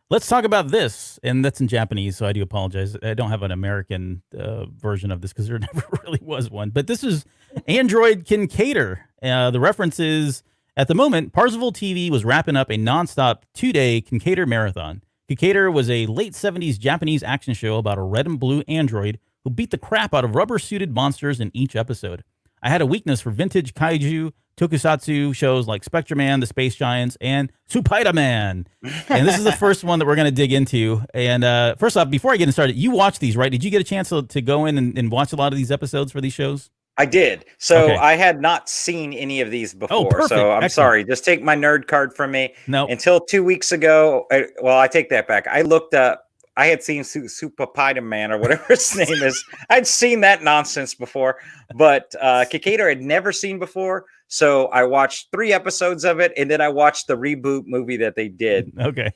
Let's talk about this, and that's in Japanese, so I do apologize. I don't have an American version of this because there never really was one. But this is Android Kikaider. The reference is, at the moment, Parzival TV was wrapping up a nonstop 2-day Kikaider marathon. Kikaider was a late 70s Japanese action show about a red and blue android who beat the crap out of rubber-suited monsters in each episode. I had a weakness for vintage kaiju tokusatsu shows like Spectreman, The Space Giants, and Supaidaman. And this is the first one that we're going to dig into. And first off, before I get started, you watch these, right? Did you get a chance to go in and watch a lot of these episodes for these shows? I did. So Okay. I had not seen any of these Oh, before. So perfect. I'm Excellent. sorry. Just take my nerd card from me. No. Until 2 weeks ago, I take that back. I looked up. I had seen Supaidaman or whatever his name is. I'd seen that nonsense before, but Kikaider had never seen before. So I watched 3 episodes of it, and then I watched the reboot movie that they did. Okay.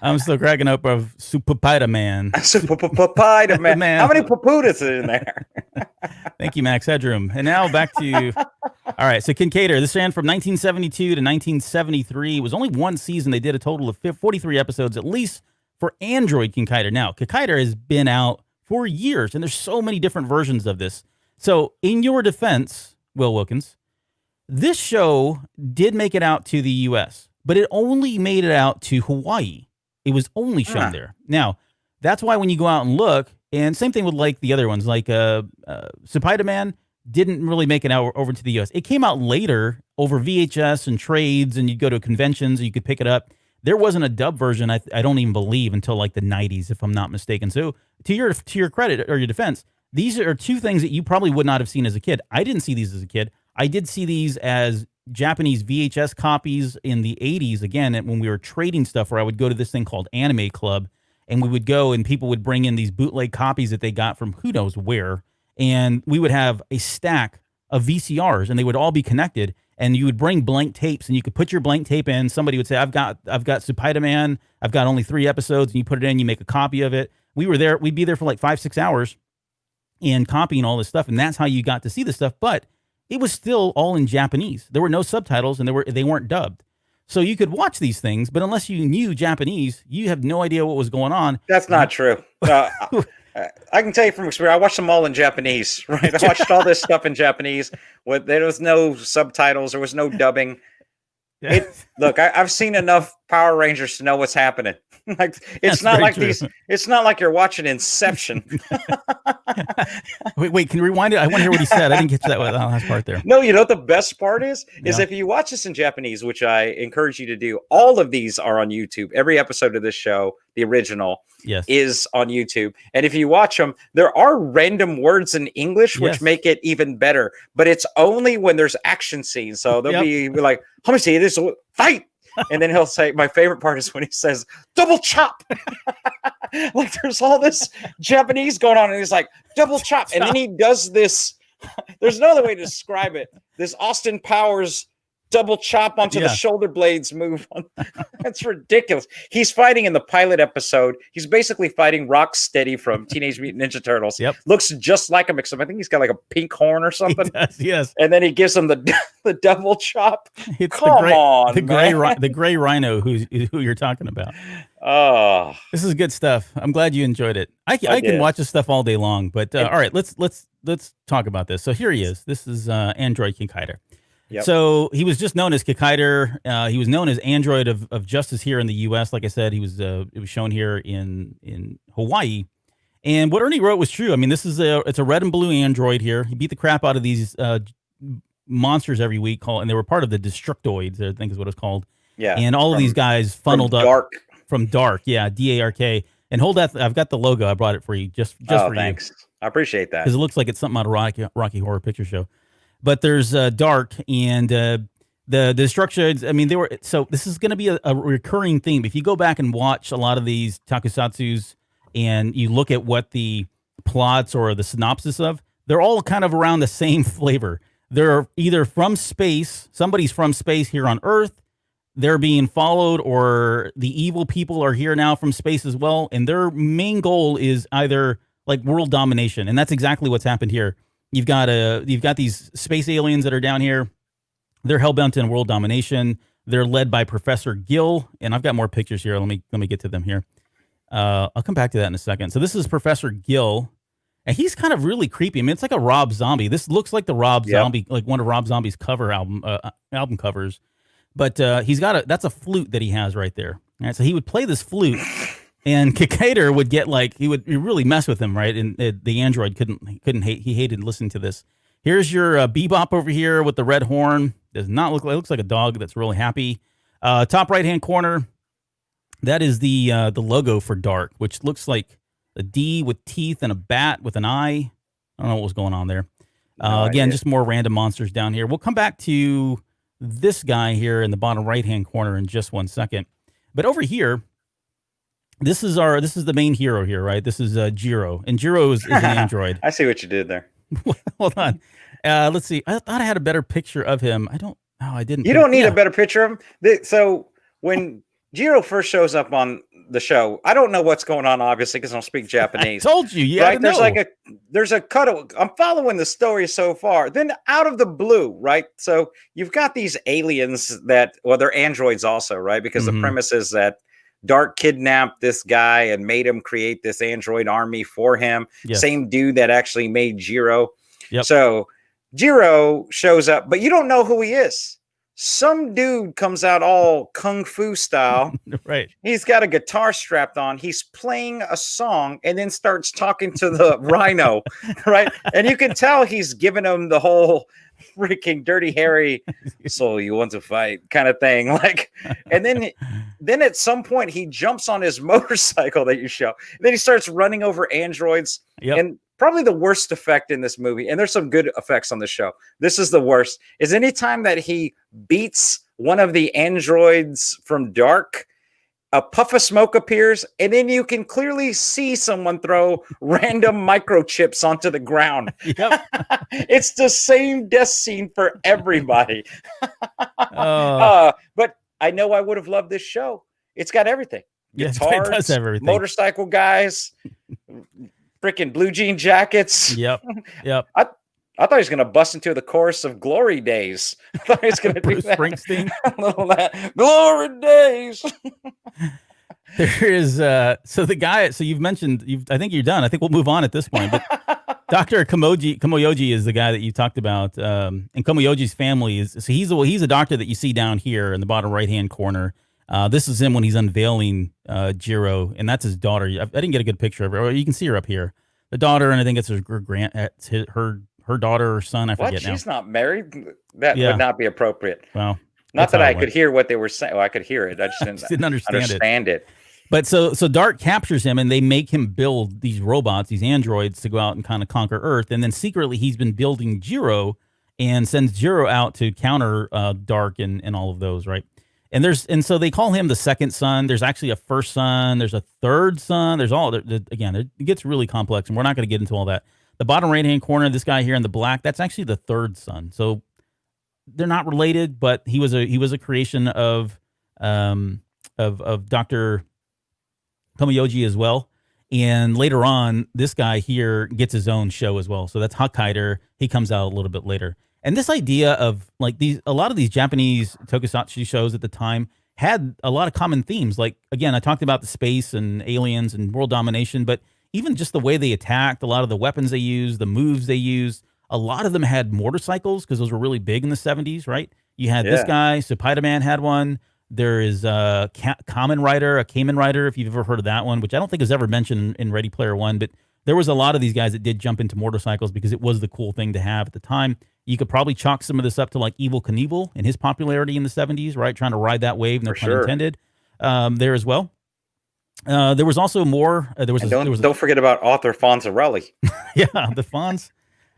I'm still cracking up of Supaidaman. Supaidaman. Man. How many papudas are in there? Thank you, Max Headroom. And now back to all right. So Kikaider, this ran from 1972 to 1973. It was only one season. They did a total of 43 episodes, at least for Android Kikaider. Now, Kikaider has been out for years, and there's so many different versions of this. So, in your defense, Will Wilkins, this show did make it out to the U.S., but it only made it out to Hawaii. It was only shown there. Now, that's why when you go out and look, and same thing with like the other ones, like Supaidaman didn't really make it out over to the U.S. It came out later over VHS and trades, and you'd go to conventions and you could pick it up. There wasn't a dub version, I don't even believe, until like the 90s, if I'm not mistaken. So to your credit or your defense, these are two things that you probably would not have seen as a kid. I didn't see these as a kid. I did see these as Japanese VHS copies in the 80s, again, when we were trading stuff, where I would go to this thing called Anime Club, and we would go and people would bring in these bootleg copies that they got from who knows where, and we would have a stack of VCRs, and they would all be connected, and you would bring blank tapes, and you could put your blank tape in. Somebody would say, I've got Supaidaman, I've got only 3 episodes, and you put it in, you make a copy of it. We'd be there for like 5-6 hours and copying all this stuff, and that's how you got to see the stuff. But it was still all in Japanese. There were no subtitles, and they weren't dubbed. So you could watch these things, but unless you knew Japanese, you have no idea what was going on. That's not true. I can tell you from experience, I watched them all in Japanese, right? I watched all this stuff in Japanese. There was no subtitles. There was no dubbing. Look, I've seen enough Power Rangers to know what's happening. Like it's not like true. It's not like you're watching Inception. wait, can you rewind it? I want to hear what he said. I didn't get to that last part there. No, you know what the best part is if you watch this in Japanese, which I encourage you to do. All of these are on YouTube. Every episode of this show, the original, is on YouTube. And if you watch them, there are random words in English which make it even better. But it's only when there's action scenes. So they'll be like, "How much this fight?" And then he'll say, my favorite part is when he says, "Double chop." Like there's all this Japanese going on, and he's like, "Double chop." And then he does this. There's no other way to describe it. This Austin Powers double chop onto the shoulder blades move. That's ridiculous. He's fighting in the pilot episode. He's basically fighting Rocksteady from Teenage Mutant Ninja Turtles. Looks just like him, except I think he's got like a pink horn or something. He does, yes. And then he gives him the double chop. It's Come on, the gray rhino who you're talking about. Oh, this is good stuff. I'm glad you enjoyed it. I can watch this stuff all day long, but all right, let's talk about this. So here he is. This is Android Kikaider. So he was just known as Kikaider. He was known as Android of Justice here in the U.S. Like I said, it was shown here in Hawaii. And what Ernie wrote was true. I mean, it's a red and blue Android here. He beat the crap out of these monsters every week, and they were part of the Destructoids, I think is what it's called. Yeah. And all of these guys funneled up from Dark. Yeah, DARK. And hold that. I've got the logo. I brought it for you just for thanks. you. I appreciate that. Because it looks like it's something out of Rocky Horror Picture Show. But there's Dark and the Destructoids. I mean, this is going to be a recurring theme. If you go back and watch a lot of these tokusatsus and you look at what the plots or the synopsis of, they're all kind of around the same flavor. They're either from space, somebody's from space here on Earth, they're being followed, or the evil people are here now from space as well, and their main goal is either like world domination, and that's exactly what's happened here. You've got these space aliens that are down here. They're hellbent in world domination. They're led by Professor Gill, and I've got more pictures here. Let me get to them here. I'll come back to that in a second. So this is Professor Gill, and he's kind of really creepy. I mean, it's like a Rob Zombie. This looks like the Rob Zombie, like one of Rob Zombie's cover album covers. But that's a flute that he has right there. All right, so he would play this flute. And Kikaider would get he would really mess with him, right? And the android he hated listening to this. Here's your Bebop over here with the red horn. Does not look like, looks like a dog that's really happy. Top right hand corner, that is the logo for Dark, which looks like a D with teeth and a bat with an eye. I don't know what was going on there. No Again, idea. just more random monsters down here. We'll come back to this guy here in the bottom right-hand corner in just one second. But over here, this is the main hero here, right? This is Jiro, and Jiro is an android. I see what you did there. Hold on, let's see. I thought I had a better picture of him. I don't. Oh, I didn't. You don't need a better picture of him. So when Jiro first shows up on the show, I don't know what's going on, obviously, because I don't speak Japanese. I told you, yeah. Right? There's a cut. I'm following the story so far. Then out of the blue, right? So you've got these aliens they're androids also, right? Because the premise is that Dark kidnapped this guy and made him create this android army for him. Yes. Same dude that actually made Jiro. Yep. So Jiro shows up, but you don't know who he is. Some dude comes out all kung fu style. Right. He's got a guitar strapped on. He's playing a song and then starts talking to the rhino, right? And you can tell he's giving him the whole freaking Dirty Harry, so you want to fight kind of thing. Like, and then at some point he jumps on his motorcycle that you show. And then he starts running over androids. Yep. And probably the worst effect in this movie, and there's some good effects on the show. This is the worst, is anytime that he beats one of the androids from Dark, a puff of smoke appears, and then you can clearly see someone throw random microchips onto the ground. Yep. It's the same death scene for everybody. But I know I would have loved this show. It's got everything. Yes, Guitars, it does have everything. Motorcycle guys, freaking blue jean jackets. Yep. I thought he was going to bust into the chorus of Glory Days. I thought he was going to do that. Springsteen. Glory Days. There is so the guy. So you've mentioned. I think you're done. I think we'll move on at this point. But Dr. Komoyoji is the guy that you talked about, and Komoyoji's family is. So he's a doctor that you see down here in the bottom right hand corner. This is him when he's unveiling Jiro, and that's his daughter. I didn't get a good picture of her. You can see her up here. The daughter, and I think it's her daughter or son. I forget now. She's not married? That would not be appropriate. Well, not that I could hear what they were saying. Well, I could hear it. I just didn't understand it. But so Dark captures him, and they make him build these robots, these androids, to go out and kind of conquer Earth. And then secretly, he's been building Jiro and sends Jiro out to counter Dark and all of those, right? And so they call him the second son. There's actually a first son. There's a third son. There's again, it gets really complex, and we're not going to get into all that. The bottom right-hand corner, this guy here in the black, that's actually the third son. So they're not related, but he was a creation of Dr. Komoyoji as well. And later on, this guy here gets his own show as well. So that's Kikaider. He comes out a little bit later. And this idea of like a lot of these Japanese tokusatsu shows at the time had a lot of common themes. Like, again, I talked about the space and aliens and world domination, but even just the way they attacked, a lot of the weapons they used, the moves they used, a lot of them had motorcycles because those were really big in the 70s, right? You had this guy, Supaidaman had one. There is a Kamen Rider, if you've ever heard of that one, which I don't think is ever mentioned in Ready Player One, but there was a lot of these guys that did jump into motorcycles because it was the cool thing to have at the time. You could probably chalk some of this up to like Evel Knievel and his popularity in the 70s, right? Trying to ride that wave, no pun intended, there as well. There was also more. Don't forget about author Fonzarelli. Yeah, the Fonz.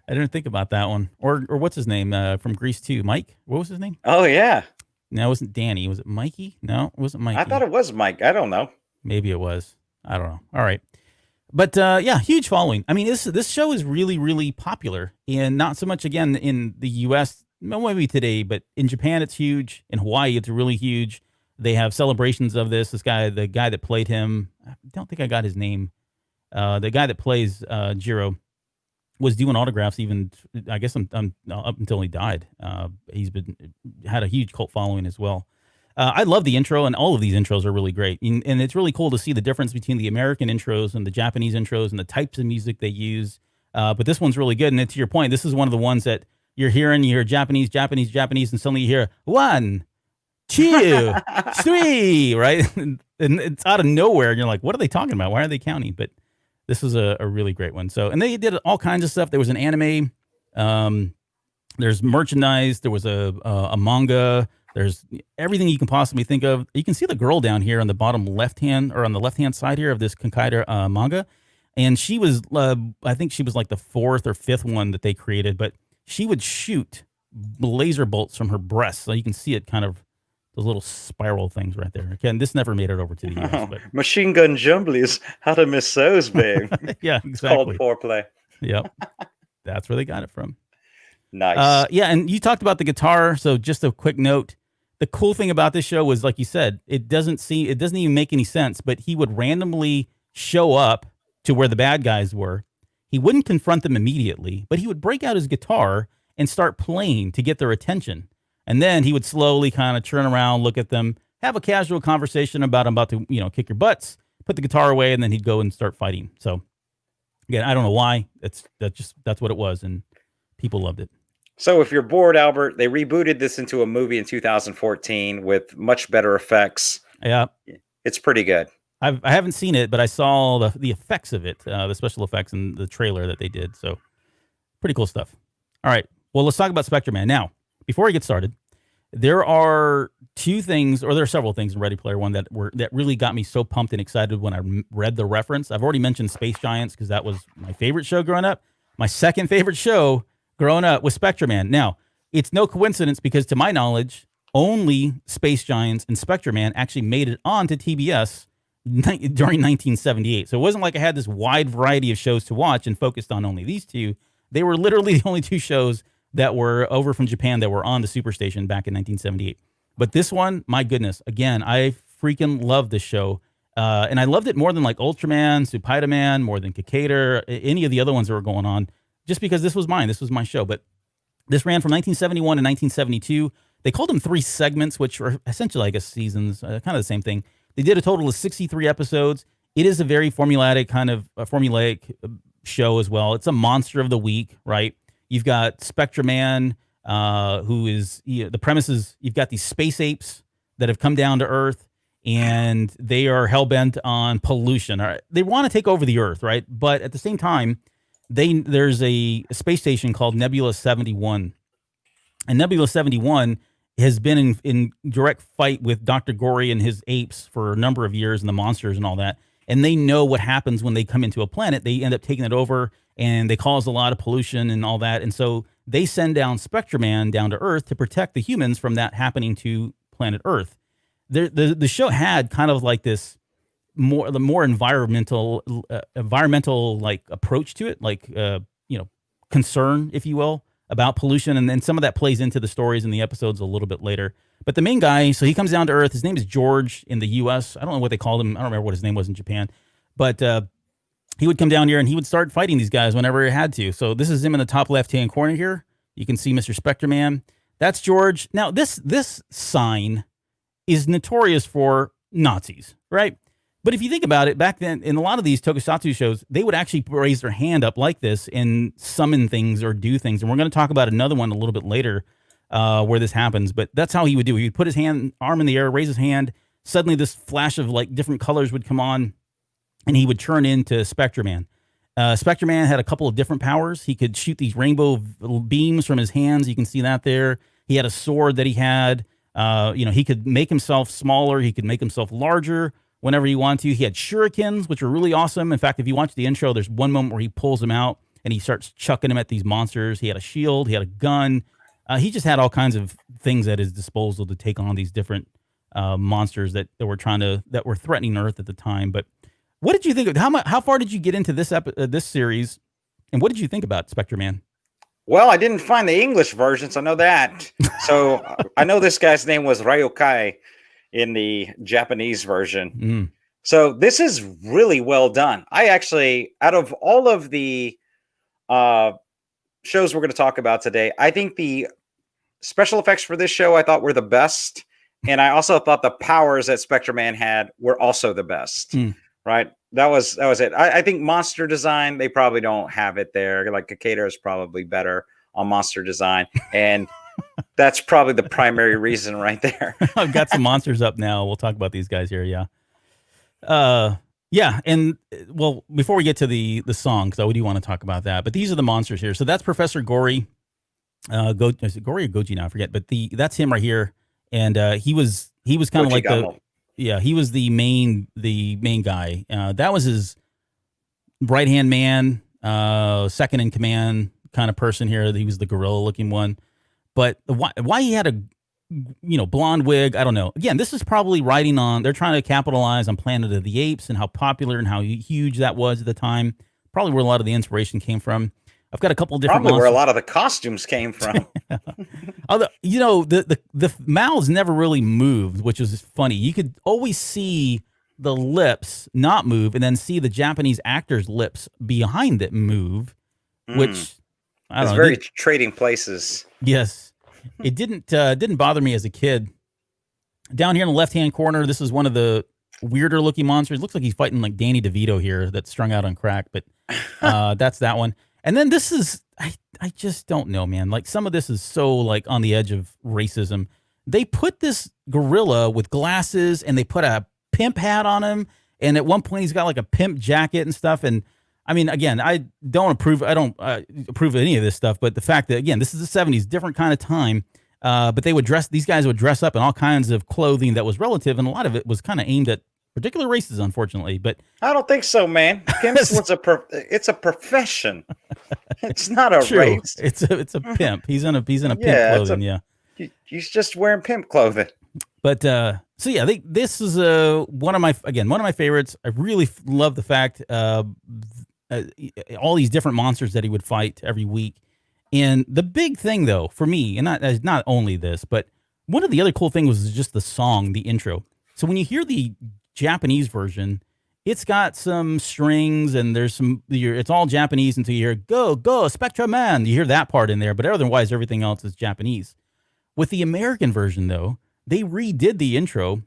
I didn't think about that one. Or what's his name from Grease 2? Mike? What was his name? Oh, yeah. No, it wasn't Danny. Was it Mikey? No, it wasn't Mikey. I thought it was Mike. I don't know. Maybe it was. I don't know. All right. But yeah, huge following. I mean, this show is really, really popular, and not so much, again, in the U.S., maybe today, but in Japan, it's huge. In Hawaii, it's really huge. They have celebrations of this. This guy, the guy that played him, I don't think I got his name. The guy that plays Jiro was doing autographs even, I guess, up until he died. He's had a huge cult following as well. I love the intro, and all of these intros are really great. And it's really cool to see the difference between the American intros and the Japanese intros and the types of music they use. But this one's really good. And to your point, this is one of the ones that you hear Japanese, and suddenly you hear 1, 2, 3, right? And it's out of nowhere. And you're like, what are they talking about? Why are they counting? But this was a really great one. So, and they did all kinds of stuff. There was an anime. There's merchandise. There was a manga. There's everything you can possibly think of. You can see the girl down here on the bottom left-hand, or on the left-hand side here of this Kikaider manga. And she was, I think she was like the 4th or 5th one that they created. But she would shoot laser bolts from her breast. So you can see it kind of, those little spiral things right there. Again, this never made it over to the US. But Machine gun jumblies. How to miss those, babe? yeah, It's called exactly. foreplay. Yep. That's where they got it from. Nice. Yeah, and you talked about the guitar. So just a quick note. The cool thing about this show was, like you said, it doesn't even make any sense, but he would randomly show up to where the bad guys were. He wouldn't confront them immediately, but he would break out his guitar and start playing to get their attention. And then he would slowly kind of turn around, look at them, have a casual conversation about I'm about to, kick your butts, put the guitar away, and then he'd go and start fighting. So again, I don't know why. That's what it was, and people loved it. So if you're bored, Albert, they rebooted this into a movie in 2014 with much better effects. Yeah. It's pretty good. I haven't seen it, but I saw the effects of it, the special effects and the trailer that they did. So pretty cool stuff. All right. Well, let's talk about Spectreman. Now, before we get started, there are several things in Ready Player One that really got me so pumped and excited when I read the reference. I've already mentioned Space Giants because that was my favorite show growing up. My second favorite show growing up was Spectreman. Now, it's no coincidence because, to my knowledge, only Space Giants and Spectreman actually made it onto TBS during 1978. So it wasn't like I had this wide variety of shows to watch and focused on only these two. They were literally the only two shows that were over from Japan that were on the Superstation back in 1978. But this one, my goodness, again, I freaking love this show. And I loved it more than like Ultraman, Supaidaman, more than Kikaider, any of the other ones that were going on, just because this was mine. This was my show. But this ran from 1971 to 1972. They called them 3 segments, which were essentially, I guess, seasons, kind of the same thing. They did a total of 63 episodes. It is a very formulaic show as well. It's a monster of the week, right? You've got Spectreman, who is, the premise is you've got these space apes that have come down to Earth, and they are hell-bent on pollution. All right? They want to take over the Earth, right? But at the same time, there's a space station called Nebula 71. And Nebula 71 has been in direct fight with Dr. Gory and his apes for a number of years, and the monsters and all that. And they know what happens when they come into a planet. They end up taking it over, and they cause a lot of pollution and all that. And so they send down Spectreman down to Earth to protect the humans from that happening to planet Earth. The show had kind of like this the more environmental like approach to it, like concern, if you will, about pollution, and then some of that plays into the stories and the episodes a little bit later. But the main guy, so he comes down to Earth. His name is George in the U.S. I don't know what they called him. I don't remember what his name was in Japan. But he would come down here and he would start fighting these guys whenever he had to. So this is him in the top left-hand corner here. You can see Mr. Spectreman. That's George. Now, this sign is notorious for Nazis, right? But if you think about it, back then, in a lot of these tokusatsu shows, they would actually raise their hand up like this and summon things or do things. And we're going to talk about another one a little bit later where this happens. But that's how he would do it. He would put his arm in the air, raise his hand. Suddenly this flash of like different colors would come on, and he would turn into Spectreman. Spectreman had a couple of different powers. He could shoot these rainbow beams from his hands. You can see that there. He had a sword that he had. He could make himself smaller. He could make himself larger whenever he wanted to. He had shurikens, which were really awesome. In fact, if you watch the intro, there's one moment where he pulls them out and he starts chucking them at these monsters. He had a shield. He had a gun. He just had all kinds of things at his disposal to take on these different monsters that were threatening Earth at the time. But what did you think of how far did you get into this series, and what did you think about Spectreman? Well, I didn't find the English versions. I know that. So I know this guy's name was Ryokai in the Japanese version. So this is really well done. I actually, out of all of the shows we're going to talk about today, I think the special effects for this show I thought were the best. And I also thought the powers that Spectreman had were also the best. Right? That was it. I think monster design, they probably don't have it there. Like Kikaider is probably better on monster design. And that's probably the primary reason right there. I've got some monsters up now. We'll talk about these guys here. Yeah. Yeah. And well, before we get to the song, because I do want to talk about that, but these are the monsters here. So that's Professor Gory. Is it Gory or Goji now? I forget, but that's him right here. And he was kind of like he was the main guy. That was his right-hand man, second in command, kind of person here. He was the gorilla-looking one. But why he had a blonde wig, I don't know. Again, this is probably riding on. They're trying to capitalize on Planet of the Apes and how popular and how huge that was at the time. Probably where a lot of the inspiration came from. I've got a couple of different. Probably where a lot of the costumes came from. Although the mouths never really moved, which is funny. You could always see the lips not move, and then see the Japanese actors' lips behind it move, which I don't know. Very trading places. Yes, it didn't bother me as a kid. Down here in the left-hand corner, this is one of the weirder looking monsters. Looks like he's fighting like Danny DeVito here, that's strung out on crack, but that's that one. And then this is, I just don't know, man. Like some of this is so like on the edge of racism. They put this gorilla with glasses and they put a pimp hat on him. And at one point he's got like a pimp jacket and stuff. And I mean, again, I don't approve of any of this stuff. But the fact that, again, this is the 70s, different kind of time. But these guys would dress up in all kinds of clothing that was relative. And a lot of it was kind of aimed at particular races, unfortunately. But I don't think so, man. Pimps it's a profession. It's not a race. It's a pimp. He's in a pimp clothing. Yeah, he's just wearing pimp clothing. But so yeah, this is one of my favorites. I really love the fact all these different monsters that he would fight every week. And the big thing though for me, and not only this, but one of the other cool things was just the song, the intro. So when you hear the Japanese version, it's got some strings and it's all Japanese until you hear go Spectreman. You hear that part in there, but otherwise everything else is Japanese. With the American version though, they redid the intro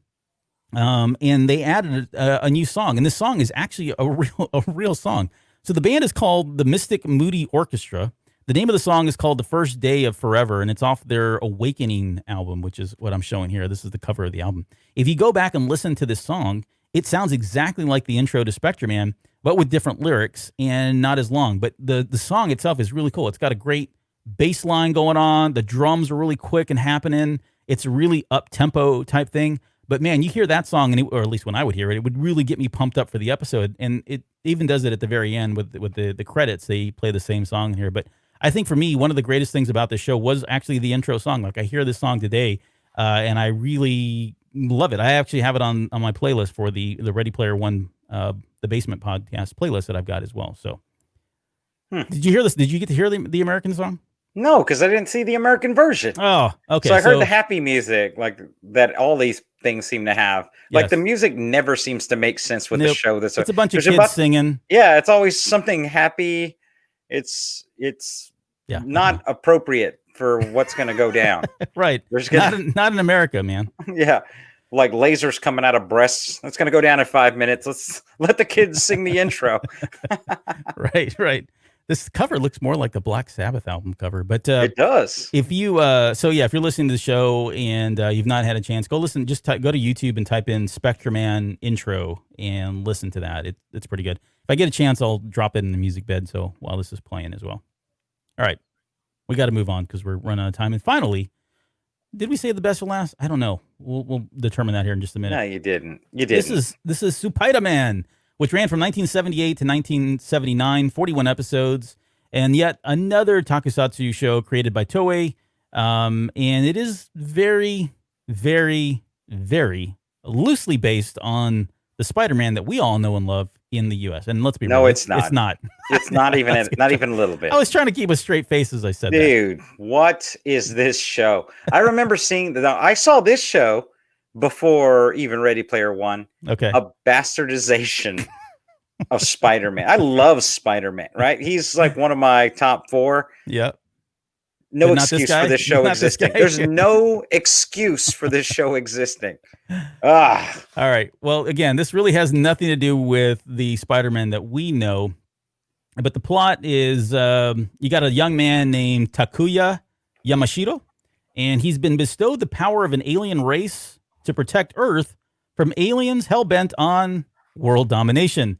and they added a new song, and this song is actually a real song. So the band is called the Mystic Moody Orchestra. The name of the song is called The First Day of Forever, and it's off their Awakening album, which is what I'm showing here. This is the cover of the album. If you go back and listen to this song, it sounds exactly like the intro to Spectreman, but with different lyrics and not as long. But the song itself is really cool. It's got a great bass line going on. The drums are really quick and happening. It's a really up-tempo type thing. But man, you hear that song, or at least when I would hear it, it would really get me pumped up for the episode. And it even does it at the very end with the credits. They play the same song here. But I think for me, one of the greatest things about this show was actually the intro song. Like I hear this song today, and I really love it. I actually have it on my playlist for the Ready Player One, the Basement podcast playlist that I've got as well. So, Did you hear this? Did you get to hear the American song? No, because I didn't see the American version. Oh, okay. So I heard the happy music, like that. All these things seem to have, like the music never seems to make sense with the show. It's a bunch of kids singing. Yeah, it's always something happy. It's not appropriate for what's going to go down. Right. Not in America, man. Yeah. Like lasers coming out of breasts. That's going to go down in 5 minutes. Let's let the kids sing the intro. Right. This cover looks more like the Black Sabbath album cover, but it does. If you, if you're listening to the show and you've not had a chance, go listen. Just go to YouTube and type in Spectreman intro and listen to that. It's pretty good. If I get a chance, I'll drop it in the music bed. So while this is playing as well. All right, we got to move on because we're running out of time. And finally, did we say the best for last? I don't know. We'll determine that here in just a minute. No, you didn't. You didn't. This is Supaidaman, which ran from 1978 to 1979, 41 episodes, and yet another tokusatsu show created by Toei. And it is very, very, very loosely based on the Spider-Man that we all know and love in the U.S. And let's be real, it's not. It's not. It's not even not even a little bit. I was trying to keep a straight face as I said that. Dude, what is this show? I remember seeing I saw this show before even Ready Player One. Okay. A bastardization of Spider-Man. I love Spider-Man, right? He's like one of my top 4. Yeah. No excuse for this show existing. There's no excuse for this show existing. All right. Well, again, this really has nothing to do with the Spider-Man that we know. But the plot is you got a young man named Takuya Yamashiro, and he's been bestowed the power of an alien race to protect Earth from aliens hell-bent on world domination.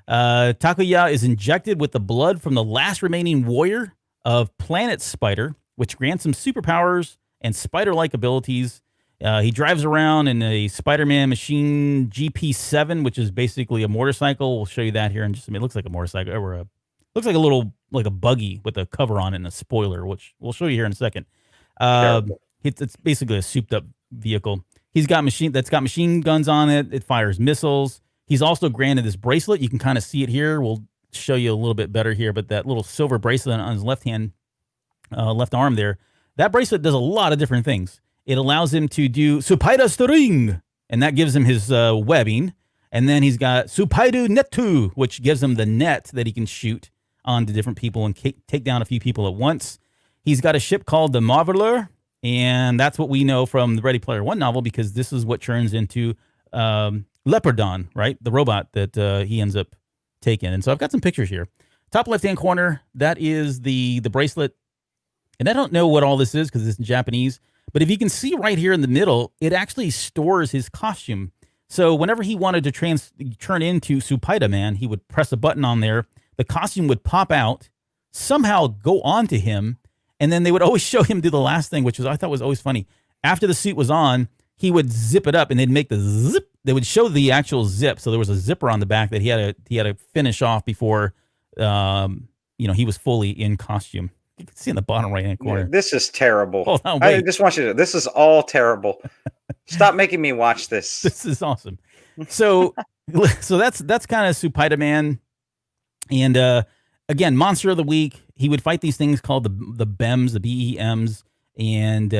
Takuya is injected with the blood from the last remaining warrior of Planet Spider, which grants him superpowers and spider-like abilities. He drives around in a Spider-Man machine GP7, which is basically a motorcycle. We'll show you that here in just a minute. It looks like a motorcycle, or looks like a little like a buggy with a cover on it and a spoiler, which we'll show you here in a second. It's basically a souped up vehicle. That's got machine guns on it. It fires missiles. He's also granted this bracelet. You can kind of see it here. We'll show you a little bit better here, but that little silver bracelet on his left arm there, that bracelet does a lot of different things. It allows him to do Supaidaman, and that gives him his webbing. And then he's got Supaidaman, which gives him the net that he can shoot onto different people and take down a few people at once. He's got a ship called the Marveler, and that's what we know from the Ready Player One novel, because this is what turns into Leopardon, right? The robot that he ends up taking. And so I've got some pictures here. Top left-hand corner, that is the bracelet. And I don't know what all this is because it's in Japanese. But if you can see right here in the middle, it actually stores his costume. So whenever he wanted to turn into Supaidaman, he would press a button on there. The costume would pop out, somehow go onto him, and then they would always show him do the last thing, which I thought was always funny. After the suit was on, he would zip it up, and they'd make the zip. They would show the actual zip. So there was a zipper on the back that he had to finish off before he was fully in costume. You can see in the bottom right-hand corner. This is terrible. Hold on, I just want you to. This is all terrible. Stop making me watch this. This is awesome. So that's kind of Supaidaman. And again, Monster of the Week. He would fight these things called the BEMs, the BEMs, and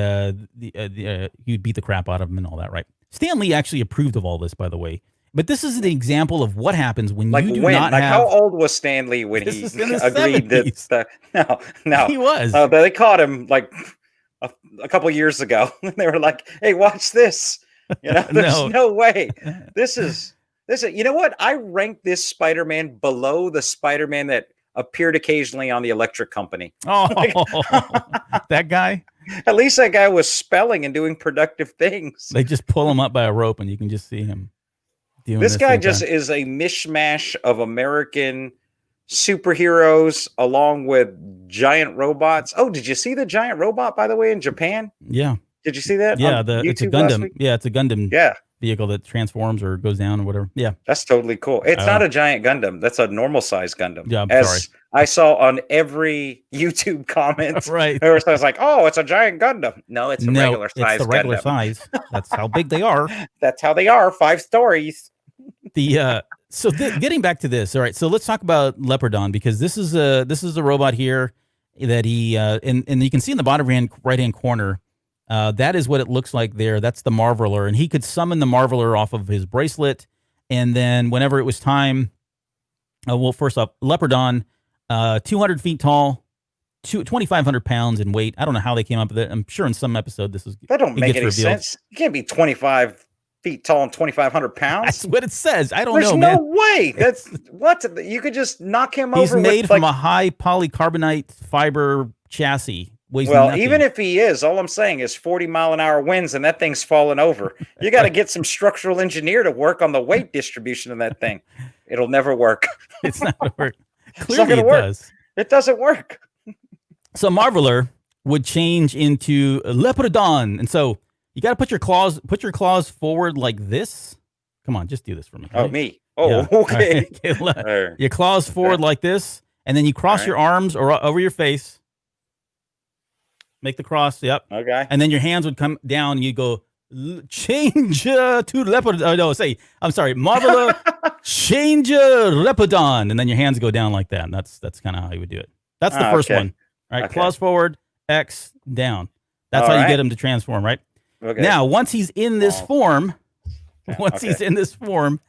he'd beat the crap out of them and all that, right? Stan Lee actually approved of all this, by the way. But this is an example of what happens when you do not have... How old was Stan Lee when he agreed 70s. that... No. He was. They caught him like a couple years ago. They were like, hey, watch this. There's no way. This is... You know what? I rank this Spider-Man below the Spider-Man that appeared occasionally on the Electric Company. Oh, that guy? At least that guy was spelling and doing productive things. They just pull him up by a rope and you can just see him. This guy just is a mishmash of American superheroes along with giant robots. Oh, did you see the giant robot, by the way, in Japan? Yeah. Did you see that? Yeah, it's a Gundam. Yeah, it's a Gundam vehicle that transforms or goes down or whatever. Yeah. That's totally cool. It's not a giant Gundam. That's a normal size Gundam. Yeah, I'm sorry. I saw on every YouTube comment. Right. I was like, oh, it's a giant Gundam. No, it's a regular size Gundam. It's the regular size. That's how big they are. That's how they are. 5 stories. Getting back to this. All right. So let's talk about Leopardon, because this is a robot here that he and you can see in the bottom right-hand corner, that is what it looks like there. That's the Marveler, and he could summon the Marveler off of his bracelet. And then whenever it was time, first off, Leopardon, 200 feet tall, 2,500 pounds in weight. I don't know how they came up with it. I'm sure in some episode that don't make any sense. You can't be 25 feet tall and 2,500 pounds. That's what it says. I don't know, man. There's no way. That's what you could just knock him over. He's made from a high polycarbonate fiber chassis. Well, even if he is, all I'm saying is 40-mile-an-hour winds and that thing's falling over. You got to get some structural engineer to work on the weight distribution of that thing. It'll never work. It's not going to work. Clearly it does. It doesn't work. So Marveler would change into Leopardon, and so you got to put your claws forward like this. Come on, just do this for me. Oh, me. Oh, yeah. Okay. Okay. Your claws forward like this, and then you cross your arms over your face. Make the cross. Yep. Okay. And then your hands would come down. And you go change to leopard. Oh no, I'm sorry, Marveler change Leopardon, and then your hands go down like that. And that's kind of how you would do it. That's the first one. All right. Okay. Claws forward, X down. That's how you get him to transform, right? Okay. Now, once he's in this form, he's in this form,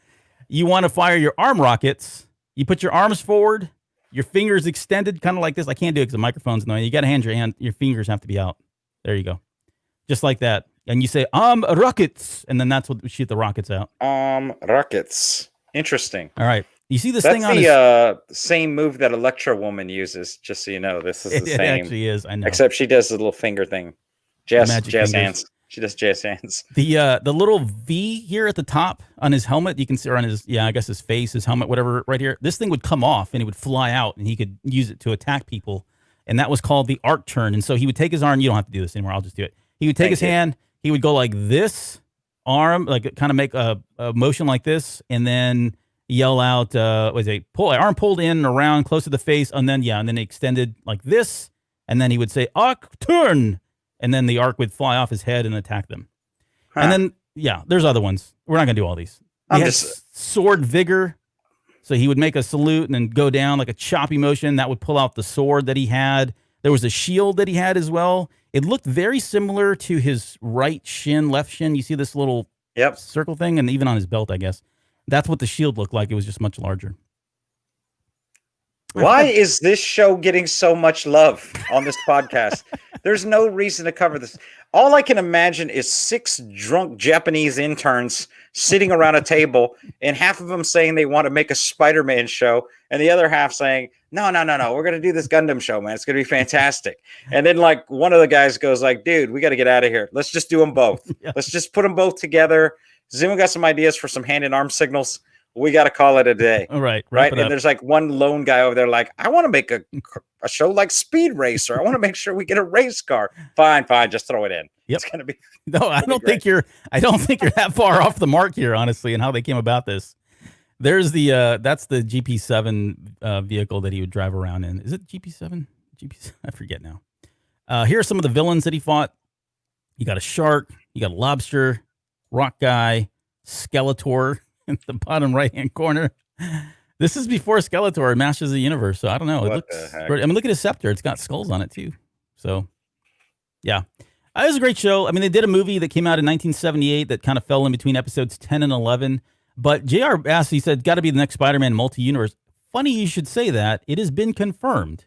you want to fire your arm rockets. You put your arms forward. Your fingers extended, kind of like this. I can't do it because the microphone's annoying. You got to your fingers have to be out. There you go. Just like that. And you say, rockets. And then that's what we shoot the rockets out. Rockets. Interesting. All right. You see this that's thing on the same move that Electro Woman uses, just so you know. This is the same. It actually is, I know. Except she does the little finger thing. Jazz hands. She does jazz hands. The little V here at the top on his helmet, you can see, or on his, I guess his face, his helmet, whatever, right here. This thing would come off and it would fly out and he could use it to attack people. And that was called the arc turn. And so he would take his arm. You don't have to do this anymore. I'll just do it. He would take his hand. He would go like this arm, like kind of make a motion like this. And then yell out, was a arm pulled in and around close to the face, and then extended like this, and then he would say arc turn, and then the arc would fly off his head and attack them. Huh. And then there's other ones. We're not gonna do all these. He had sword vigor, so he would make a salute and then go down like a choppy motion that would pull out the sword that he had. There was a shield that he had as well. It looked very similar to his right shin, left shin. You see this little circle thing, and even on his belt, I guess. That's what the shield looked like. It was just much larger. Why is this show getting so much love on this podcast? There's no reason to cover this. All I can imagine is 6 drunk Japanese interns sitting around a table, and half of them saying they want to make a Spider-Man show, and the other half saying, no, we're going to do this Gundam show, man. It's going to be fantastic. And then like one of the guys goes like, dude, we got to get out of here. Let's just do them both. Let's just put them both together. Zima got some ideas for some hand and arm signals. We got to call it a day. All right. And there's like one lone guy over there like, I want to make a show like Speed Racer. I want to make sure we get a race car. Fine. Just throw it in. Yep. It's going to be. No, I don't think you're that far off the mark here, honestly, and how they came about this. There's that's the GP7 vehicle that he would drive around in. Is it GP7? I forget now. Here are some of the villains that he fought. You got a shark. You got a lobster, rock guy, Skeletor in the bottom right-hand corner. This is before Skeletor Masters of the Universe, so I don't know. Look at his scepter. It's got skulls on it, too. So, yeah. It was a great show. I mean, they did a movie that came out in 1978 that kind of fell in between episodes 10 and 11. But JR asked, he said, got to be the next Spider-Man multi-universe. Funny you should say that. It has been confirmed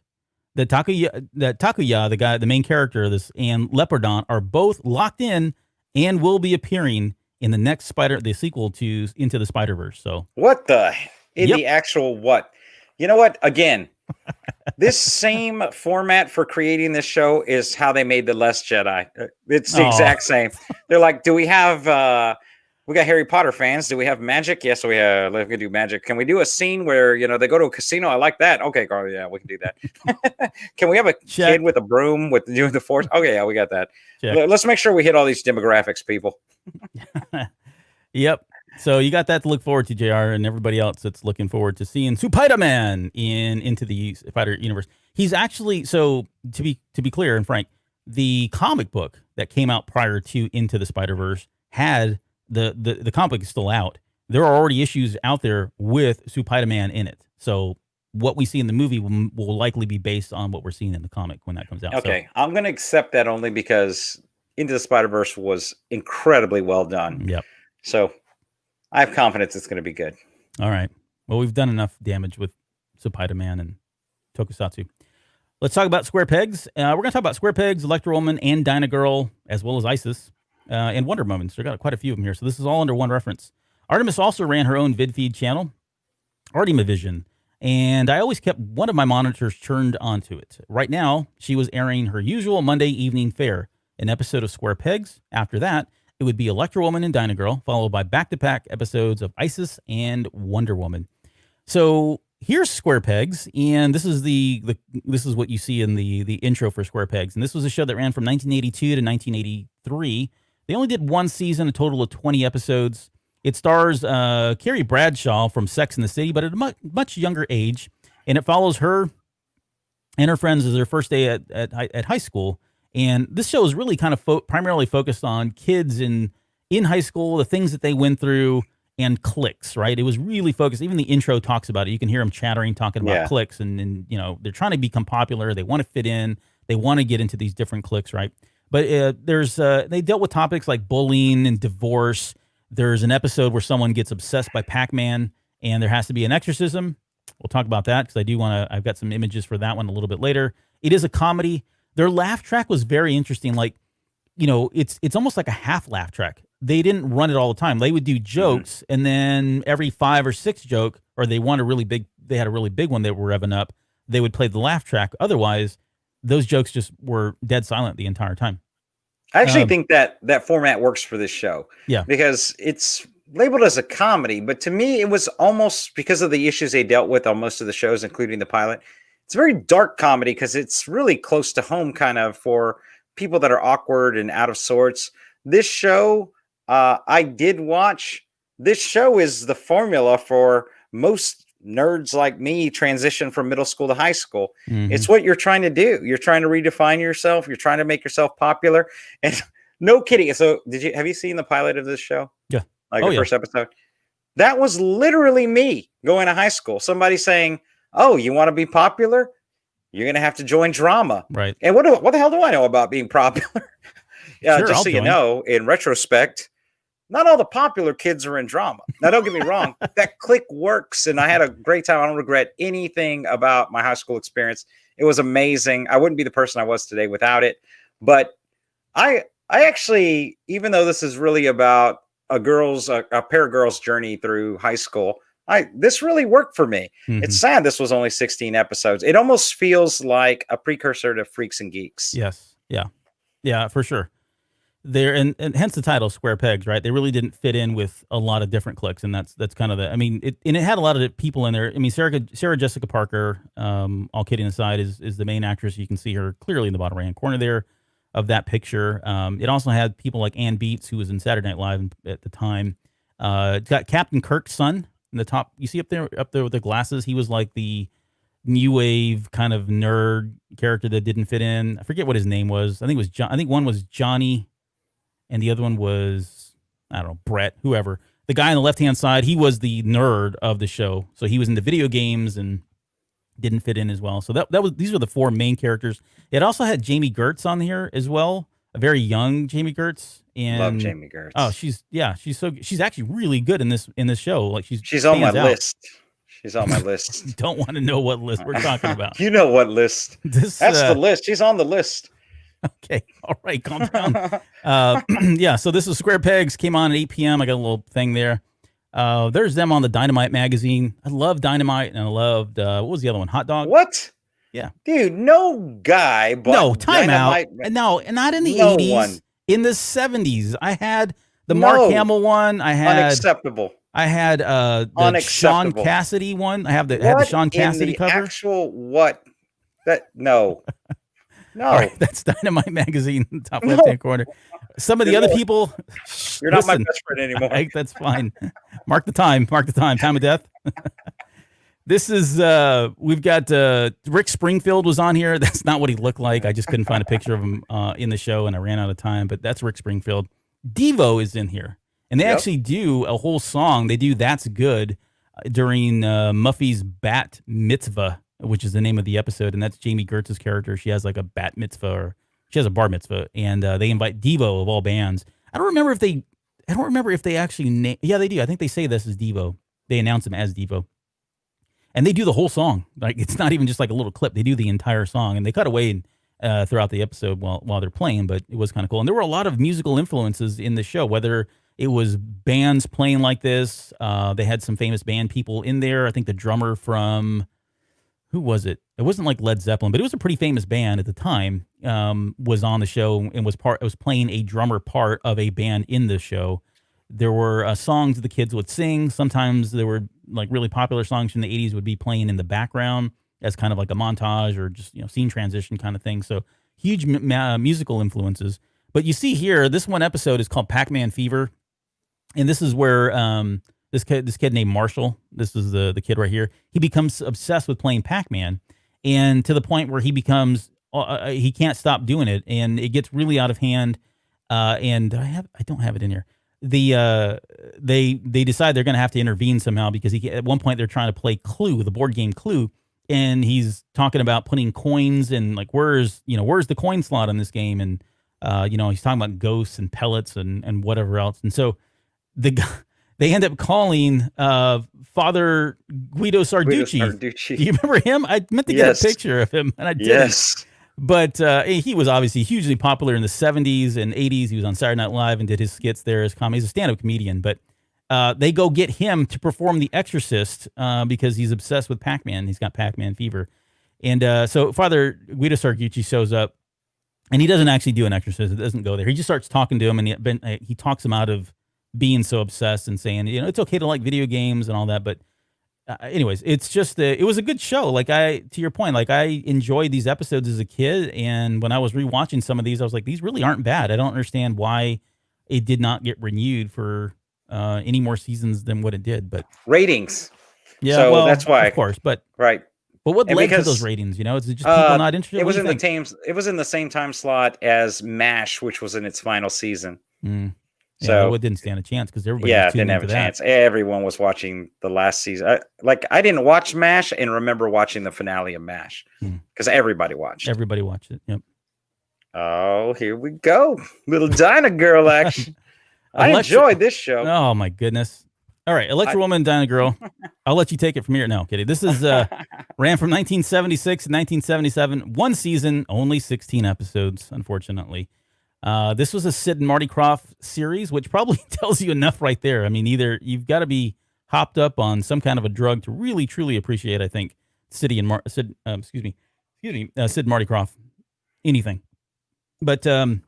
that Takuya, the main character of this, and Leopardon are both locked in and will be appearing in the next the sequel to Into the Spider-Verse. So what the the actual what? You know what? Again, this same format for creating this show is how they made The Last Jedi. It's the exact same. They're like, do we have we got Harry Potter fans? Do we have magic? Yes, we have. Let's do magic. Can we do a scene where they go to a casino? I like that. Okay, Carl. Yeah, we can do that. Can we have a kid with a broom with doing the Force? Okay, yeah, we got that. Let's make sure we hit all these demographics, people. Yep. So you got that to look forward to, JR, and everybody else that's looking forward to seeing Supaidaman Into the Spider Universe. He's actually, so to be clear and frank, the comic book that came out prior to Into the Spider-Verse had the comic book is still out. There are already issues out there with Supaidaman in it. So what we see in the movie will likely be based on what we're seeing in the comic when that comes out. Okay, so I'm going to accept that only because Into the Spider-Verse was incredibly well done. Yep. So I have confidence it's going to be good. All right. Well, we've done enough damage with Supaidaman and Tokusatsu. Let's talk about Square Pegs. We're going to talk about Square Pegs, Electro Woman, and Dyna Girl, as well as Isis, and Wonder Woman. So we've got quite a few of them here. So this is all under one reference. Artemis also ran her own VidFeed channel, Artemavision, and I always kept one of my monitors turned onto it. Right now, she was airing her usual Monday evening fare, an episode of Square Pegs. After that, it would be Electro Woman and Dyna Girl, followed by back-to-back episodes of Isis and Wonder Woman. So here's Square Pegs, and this is this is what you see in the intro for Square Pegs. And this was a show that ran from 1982 to 1983. They only did one season, a total of 20 episodes. It stars Carrie Bradshaw from Sex and the City, but at a much younger age, and it follows her and her friends as their first day at high school. And this show is really kind of primarily focused on kids in high school, the things that they went through, and cliques, right? It was really focused. Even the intro talks about it. You can hear them chattering, talking about cliques, and they're trying to become popular. They want to fit in. They want to get into these different cliques, right? But they dealt with topics like bullying and divorce. There's an episode where someone gets obsessed by Pac-Man, and there has to be an exorcism. We'll talk about that because I've got some images for that one a little bit later. It is a comedy. Their laugh track was very interesting. Like, it's almost like a half laugh track. They didn't run it all the time. They would do jokes, and then every 5 or 6 joke, or they had a really big one they were revving up, they would play the laugh track. Otherwise, those jokes just were dead silent the entire time. I actually think that format works for this show. Yeah. Because it's labeled as a comedy, but to me, it was almost because of the issues they dealt with on most of the shows, including the pilot. It's a very dark comedy because it's really close to home kind of for people that are awkward and out of sorts. This show, I did watch. This show is the formula for most nerds like me transition from middle school to high school. Mhm. It's what you're trying to do. You're trying to redefine yourself. You're trying to make yourself popular. And no kidding. So have you seen the pilot of this show? Yeah. Like Oh, the yeah. first episode? That was literally me going to high school. Somebody saying, "Oh, you want to be popular? You're going to have to join drama." Right. And what the hell do I know about being popular? Yeah, Sure, just I'll so you join. know, in retrospect, not all the popular kids are in drama. Now, don't get me wrong, that clique works, and I had a great time. I don't regret anything about my high school experience. It was amazing. I wouldn't be the person I was today without it. But I actually, even though this is really about a pair of girls' journey through high school, this really worked for me. Mhm. It's sad this was only 16 episodes. It almost feels like a precursor to Freaks and Geeks. Yes. Yeah. Yeah, for sure. There and hence the title Square Pegs, right? They really didn't fit in with a lot of different cliques, and that's kind of the. I mean, it had a lot of people in there. I mean, Sarah Jessica Parker. All kidding aside, is the main actress. You can see her clearly in the bottom right hand corner there of that picture. It also had people like Ann Beats, who was in Saturday Night Live at the time. It's got Captain Kirk's son in the top. You see up there with the glasses. He was like the new wave kind of nerd character that didn't fit in. I forget what his name was. I think it was John. I think one was Johnny, and the other one was, I don't know, Brett, whoever. The guy on the left-hand side, he was the nerd of the show. So he was into video games and didn't fit in as well. So these were the four main characters. It also had Jamie Gertz on here as well, a very young Jamie Gertz. And Love Jamie Gertz. Oh, she's actually really good in this show. Like she's on my list. She's on my list. Don't want to know what list we're talking about. You know what list. That's the list. She's on the list. Okay. All right. Calm down. Yeah. So this is Square Pegs. Came on at 8 p.m. I got a little thing there. There's them on the Dynamite magazine. I love Dynamite, and I loved, what was the other one? Hot Dog? What? Yeah. Dude, no guy but No, time Dynamite. out. No, not in the No 80s. one. In the 70s. I had the Mark Hamill one. I had unacceptable. I had the Sean Cassidy one. I had the Sean Cassidy cover. Actual what? That no. No. All right, that's Dynamite magazine, top left-hand corner. Some of the other people. You're not my best friend anymore. That's fine. Mark the time. Time of death. This is we've got Rick Springfield was on here. That's not what he looked like. I just couldn't find a picture of him in the show, and I ran out of time. But that's Rick Springfield. Devo is in here, and they actually do a whole song. They do "That's Good" during Muffy's Bat Mitzvah, which is the name of the episode, and that's Jamie Gertz's character. She has like a bat mitzvah, or she has a bar mitzvah, and they invite Devo of all bands. I don't remember if they actually yeah, they do. I think they say this is Devo. They announce him as Devo. And they do the whole song. Like, it's not even just like a little clip. They do the entire song, and they cut away throughout the episode while they're playing, but it was kind of cool. And there were a lot of musical influences in the show, whether it was bands playing like this. They had some famous band people in there. I think the drummer from, who was it? It wasn't like Led Zeppelin, but it was a pretty famous band at the time, was on the show and was playing a drummer part of a band in the show. There were songs the kids would sing. Sometimes there were like really popular songs from the 80s would be playing in the background as kind of like a montage or just, scene transition kind of thing. So huge musical influences. But you see here, this one episode is called Pac-Man Fever. And this is where this kid named Marshall, this is the kid right here, he becomes obsessed with playing Pac-Man, and to the point where he becomes, he can't stop doing it, and it gets really out of hand. And I don't have it in here. They decide they're going to have to intervene somehow, because at one point they're trying to play Clue, the board game Clue, and he's talking about putting coins and like where's the coin slot on this game, and he's talking about ghosts and pellets and whatever else, and so they end up calling Father Guido Sarducci. Do you remember him? I meant to get a picture of him, and I didn't. Yes. But he was obviously hugely popular in the 70s and 80s. He was on Saturday Night Live and did his skits there as comedy. He's a stand-up comedian. But they go get him to perform The Exorcist because he's obsessed with Pac-Man. He's got Pac-Man fever. And so Father Guido Sarducci shows up, and he doesn't actually do an exorcist. It doesn't go there. He just starts talking to him, and he talks him out of being so obsessed and saying, it's okay to like video games and all that, but anyways, it's just it was a good show. Like to your point, like I enjoyed these episodes as a kid, and when I was rewatching some of these, I was like, these really aren't bad. I don't understand why it did not get renewed for any more seasons than what it did. But ratings, Yeah, So well, that's why, of course, but right? what And led to those because ratings? Is it just people not interested? it What was do you in the think? same time slot as MASH, which was in its final season. Mm. Yeah, So it didn't stand a chance because everybody was yeah, it tuned didn't have a into that. chance. Everyone was watching the last season. I didn't watch MASH and remember watching the finale of MASH because everybody watched. Everybody watched it. Yep. Oh, here we go. Little Dinah Girl action. I Electra. enjoyed this show. Oh my goodness. All right, Electra Woman, Dinah Girl. I'll let you take it from here. No, kidding. This is ran from 1976 to 1977. One season, only 16 episodes, unfortunately. This was a Sid and Marty Krofft series, which probably tells you enough right there. I mean, either you've got to be hopped up on some kind of a drug to really truly appreciate, I think, Sid and Marty Krofft. Anything. But the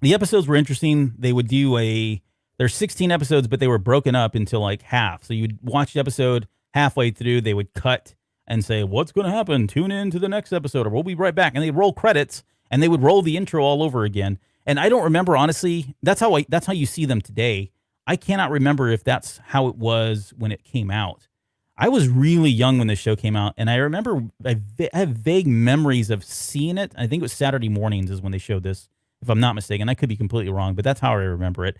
episodes were interesting. They would do there's 16 episodes, but they were broken up into like half. So you'd watch the episode halfway through, they would cut and say, what's going to happen? Tune in to the next episode or we'll be right back. And they'd roll credits and they would roll the intro all over again. And I don't remember, honestly, that's how you see them today. I cannot remember if that's how it was when it came out. I was really young when this show came out, and I remember I have vague memories of seeing it. I think it was Saturday mornings is when they showed this, if I'm not mistaken. I could be completely wrong, but that's how I remember it.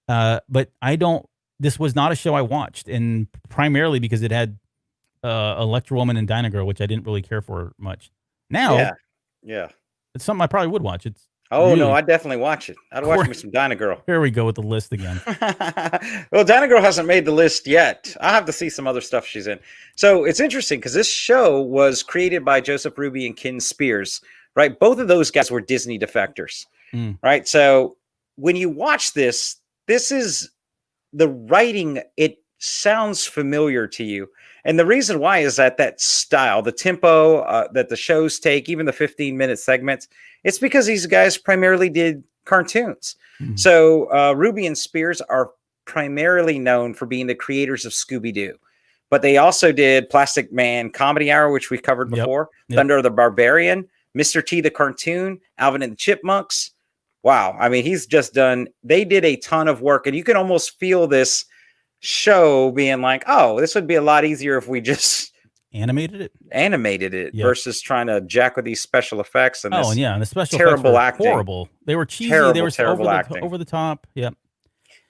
But this was not a show I watched, and primarily because it had Electra Woman and Dinah Girl, which I didn't really care for much. Now, yeah, it's something I probably would watch. It's no, I'd definitely watch it. I'd watch me some Dinah Girl. Here we go with the list again. Well, Dinah Girl hasn't made the list yet. I have to see some other stuff she's in. So it's interesting because this show was created by Joseph Ruby and Ken Spears, right? Both of those guys were Disney defectors, right? So when you watch this is the writing. It sounds familiar to you. And the reason why is that style, the tempo that the shows take, even the 15-minute segments, it's because these guys primarily did cartoons. So Ruby and Spears are primarily known for being the creators of Scooby-Doo. But they also did Plastic Man Comedy Hour, which we covered before, Thunder the Barbarian, Mr. T the Cartoon, Alvin and the Chipmunks. Wow. I mean, they did a ton of work, and you can almost feel this show being like, oh, this would be a lot easier if we just animated it versus trying to jack with these special effects and the special terrible effects were acting. Horrible. They were cheesy. They were over the top. Yep.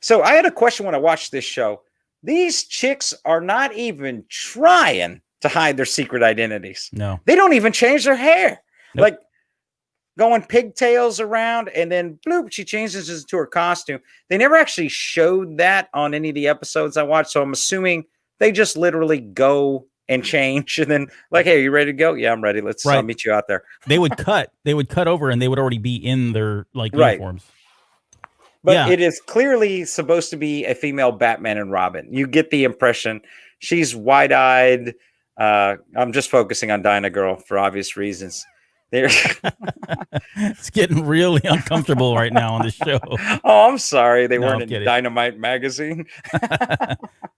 So I had a question when I watched this show. These chicks are not even trying to hide their secret identities. No. They don't even change their hair. Nope. Like going pigtails around, and then bloop, she changes into her costume. They never actually showed that on any of the episodes I watched, so I'm assuming they just literally go and change, and then like, hey, are you ready to go? Yeah, I'm ready. Let's meet you out there. They would cut over, and they would already be in their uniforms. But it is clearly supposed to be a female Batman and Robin. You get the impression she's wide-eyed. I'm just focusing on Dinah Girl for obvious reasons. It's getting really uncomfortable right now on the show. Oh, I'm sorry. They weren't in Dynamite magazine.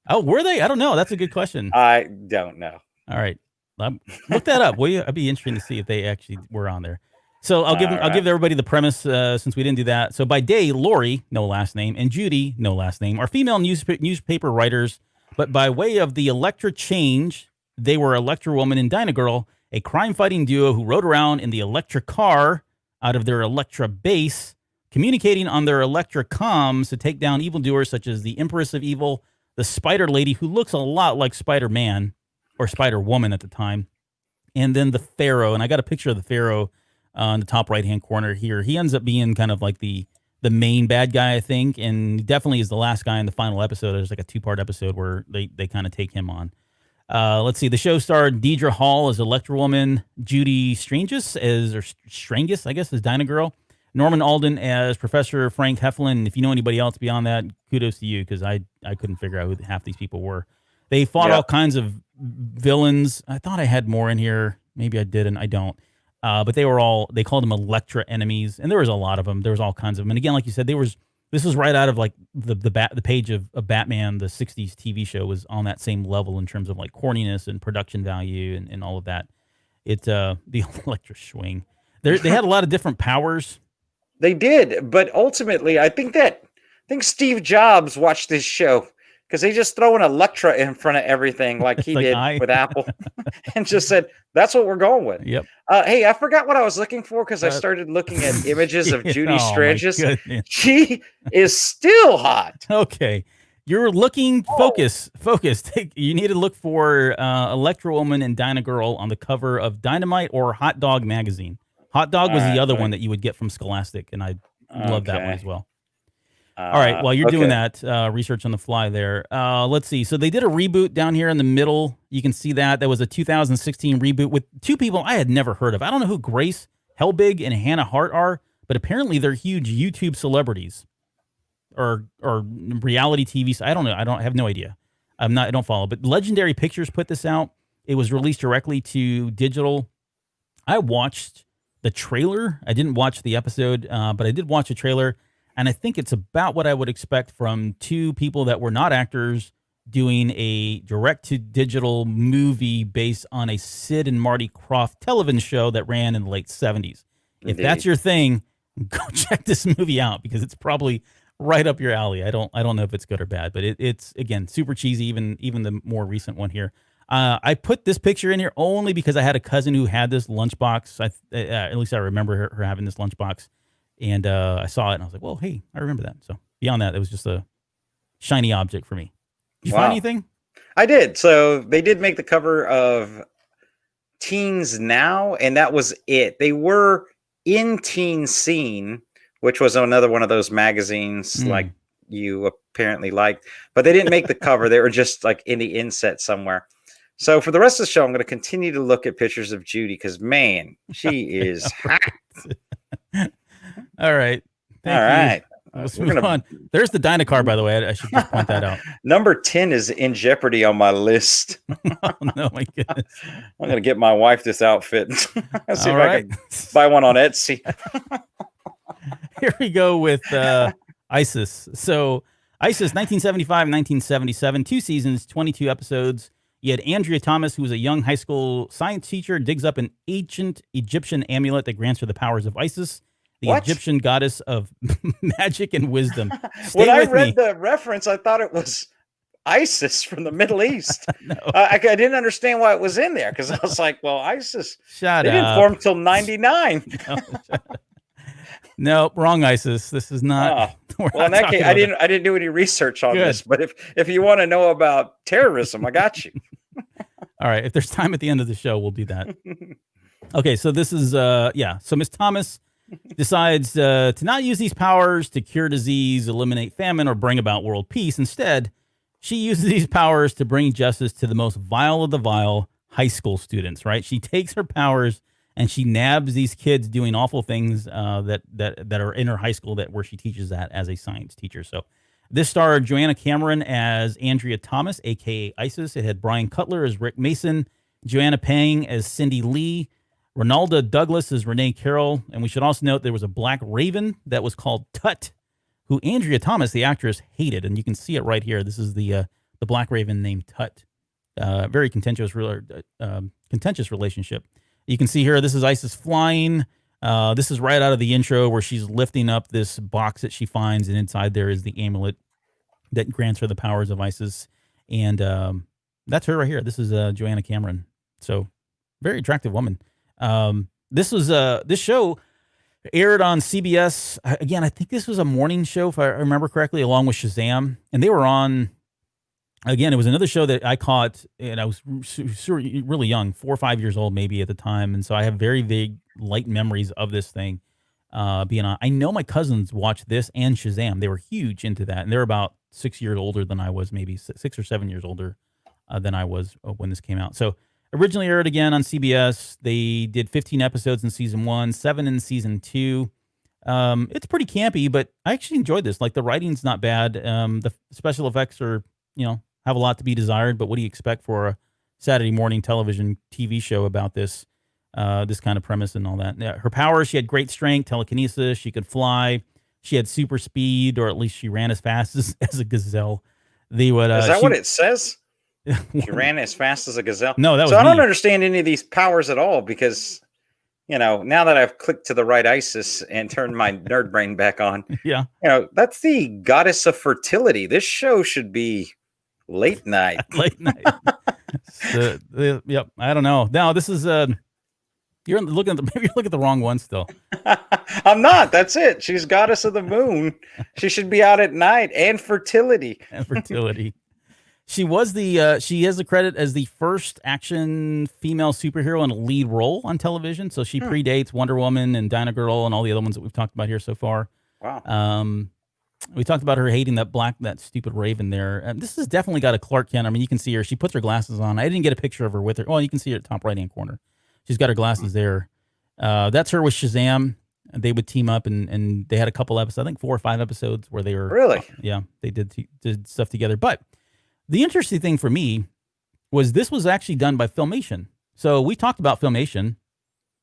Oh, were they? I don't know. That's a good question. I don't know. All right. Look that up, will you? I'd be interested to see if they actually were on there. So I'll give everybody the premise since we didn't do that. So by day, Lori, no last name, and Judy, no last name, are female newspaper writers, but by way of the Electra change, they were Electra Woman and Dinah Girl, a crime-fighting duo who rode around in the Electra car out of their Electra base, communicating on their Electra comms to take down evildoers such as the Empress of Evil, the Spider Lady, who looks a lot like Spider-Man, or Spider-Woman at the time, and then the Pharaoh. And I got a picture of the Pharaoh in the top right-hand corner here. He ends up being kind of like the main bad guy, I think, and definitely is the last guy in the final episode. There's like a 2-part episode where they kind of take him on. Let's see. The show starred Deidre Hall as Electra Woman, Judy Strangus as Dinah Girl, Norman Alden as Professor Frank Heflin. If you know anybody else beyond that, kudos to you, because I couldn't figure out who half these people were. They fought all kinds of villains. I thought I had more in here. Maybe I didn't. I don't. But they called them Electra enemies, and there was a lot of them. There was all kinds of them. And again, like you said, this was right out of like the page of Batman. The 60s TV show was on that same level in terms of like corniness and production value and all of that. It's the Electra swing. They had a lot of different powers. They did, but ultimately, I think Steve Jobs watched this show because they just throw an Electra in front of everything like he like did with Apple and just said, that's what we're going with. Yep. Hey, I forgot what I was looking for because I started looking at images of Judy Strangis. She is still hot. Okay. You're looking, focus. You need to look for Electra Woman and Dyna Girl on the cover of Dynamite or Hot Dog magazine. Hot Dog was the other one that you would get from Scholastic, and I love that one as well. All right, while you're doing that research on the fly there, let's see. So they did a reboot down here in the middle. You can see that. That was a 2016 reboot with two people I had never heard of. I don't know who Grace Helbig and Hannah Hart are, but apparently they're huge YouTube celebrities or reality TV. I don't know. I have no idea. I don't follow. But Legendary Pictures put this out. It was released directly to digital. I watched the trailer. I didn't watch the episode, but I did watch the trailer. And I think it's about what I would expect from two people that were not actors doing a direct-to-digital movie based on a Sid and Marty Krofft television show that ran in the late 70s. If that's your thing, go check this movie out because it's probably right up your alley. I don't know if it's good or bad, but it's again super cheesy. Even the more recent one here. I put this picture in here only because I had a cousin who had this lunchbox. At least I remember her having this lunchbox. And I saw it, and I was like, well, hey, I remember that. So beyond that, it was just a shiny object for me. Did you find anything? I did. So they did make the cover of Teens Now, and that was it. They were in Teen Scene, which was another one of those magazines like you apparently liked. But they didn't make the cover. They were just like in the inset somewhere. So for the rest of the show, I'm going to continue to look at pictures of Judy because, man, she is hot. All right. All right. Let's move on. There's the Dynacar, by the way. I should just point that out. Number 10 is in jeopardy on my list. Oh, no, my goodness. I'm going to get my wife this outfit. See if I can buy one on Etsy. Here we go with ISIS. So ISIS, 1975, 1977, 2 seasons, 22 episodes. You had Andrea Thomas, who was a young high school science teacher, digs up an ancient Egyptian amulet that grants her the powers of Isis, the Egyptian goddess of magic and wisdom. When I read the reference, I thought it was ISIS from the Middle East. No. I didn't understand why it was in there because I was like, well, ISIS. Shut they up. didn't form until 99. No, wrong ISIS. This is not. Well, in that case, I didn't do any research on this. But if you want to know about terrorism, I got you. All right. If there's time at the end of the show, we'll do that. Okay. So this is So Miss Thomas decides to not use these powers to cure disease, eliminate famine, or bring about world peace. Instead, she uses these powers to bring justice to the most vile of the vile high school students. Right? She takes her powers and she nabs these kids doing awful things that are in her high school where she teaches that as a science teacher. So this starred Joanna Cameron as Andrea Thomas, a.k.a. Isis. It had Brian Cutler as Rick Mason, Joanna Pang as Cindy Lee, Ronalda Douglas as Renee Carroll. And we should also note there was a black raven that was called Tut, who Andrea Thomas, the actress, hated. And you can see it right here. This is the black raven named Tut. Very contentious relationship. You can see here, this is Isis flying. This is right out of the intro where she's lifting up this box that she finds, and inside there is the amulet that grants her the powers of Isis. And that's her right here. This is Joanna Cameron. So very attractive woman. This show aired on CBS. Again, I think this was a morning show, if I remember correctly, along with Shazam. And they were on... Again, it was another show that I caught, and I was really young, 4 or 5 years old maybe at the time, and so I have very vague, light memories of this thing being on. I know my cousins watched this and Shazam. They were huge into that, and they're about 6 years older than I was, maybe 6 or 7 years older than I was when this came out. So originally aired again on CBS. They did 15 episodes in season 1, 7 in season 2. It's pretty campy, but I actually enjoyed this. Like, the writing's not bad. The special effects are, have a lot to be desired, but what do you expect for a Saturday morning television TV show about this kind of premise and all that? Yeah, her powers, she had great strength, telekinesis, she could fly, she had super speed, or at least she ran as fast as a gazelle. Is that what it says? She ran as fast as a gazelle? No, that was I don't understand any of these powers at all because, now that I've clicked to the right ISIS and turned my nerd brain back on, yeah, that's the goddess of fertility. This show should be Late night. Late night. So, yep. I don't know. Now this is you're looking at maybe you're looking at the wrong one still. I'm not. That's it. She's goddess of the moon. She should be out at night and fertility. And fertility. She was she has the credit as the first action female superhero in a lead role on television. So she predates Wonder Woman and Dinah Girl and all the other ones that we've talked about here so far. Wow. We talked about her hating that stupid Raven there. This has definitely got a Clark Kent. I mean, you can see her. She puts her glasses on. I didn't get a picture of her with her. Well, you can see her at the top right-hand corner. She's got her glasses there. That's her with Shazam. They would team up, and they had a couple episodes, I think 4 or 5 episodes where they were... Really? Yeah, they did stuff together. But the interesting thing for me was this was actually done by Filmation. So we talked about Filmation,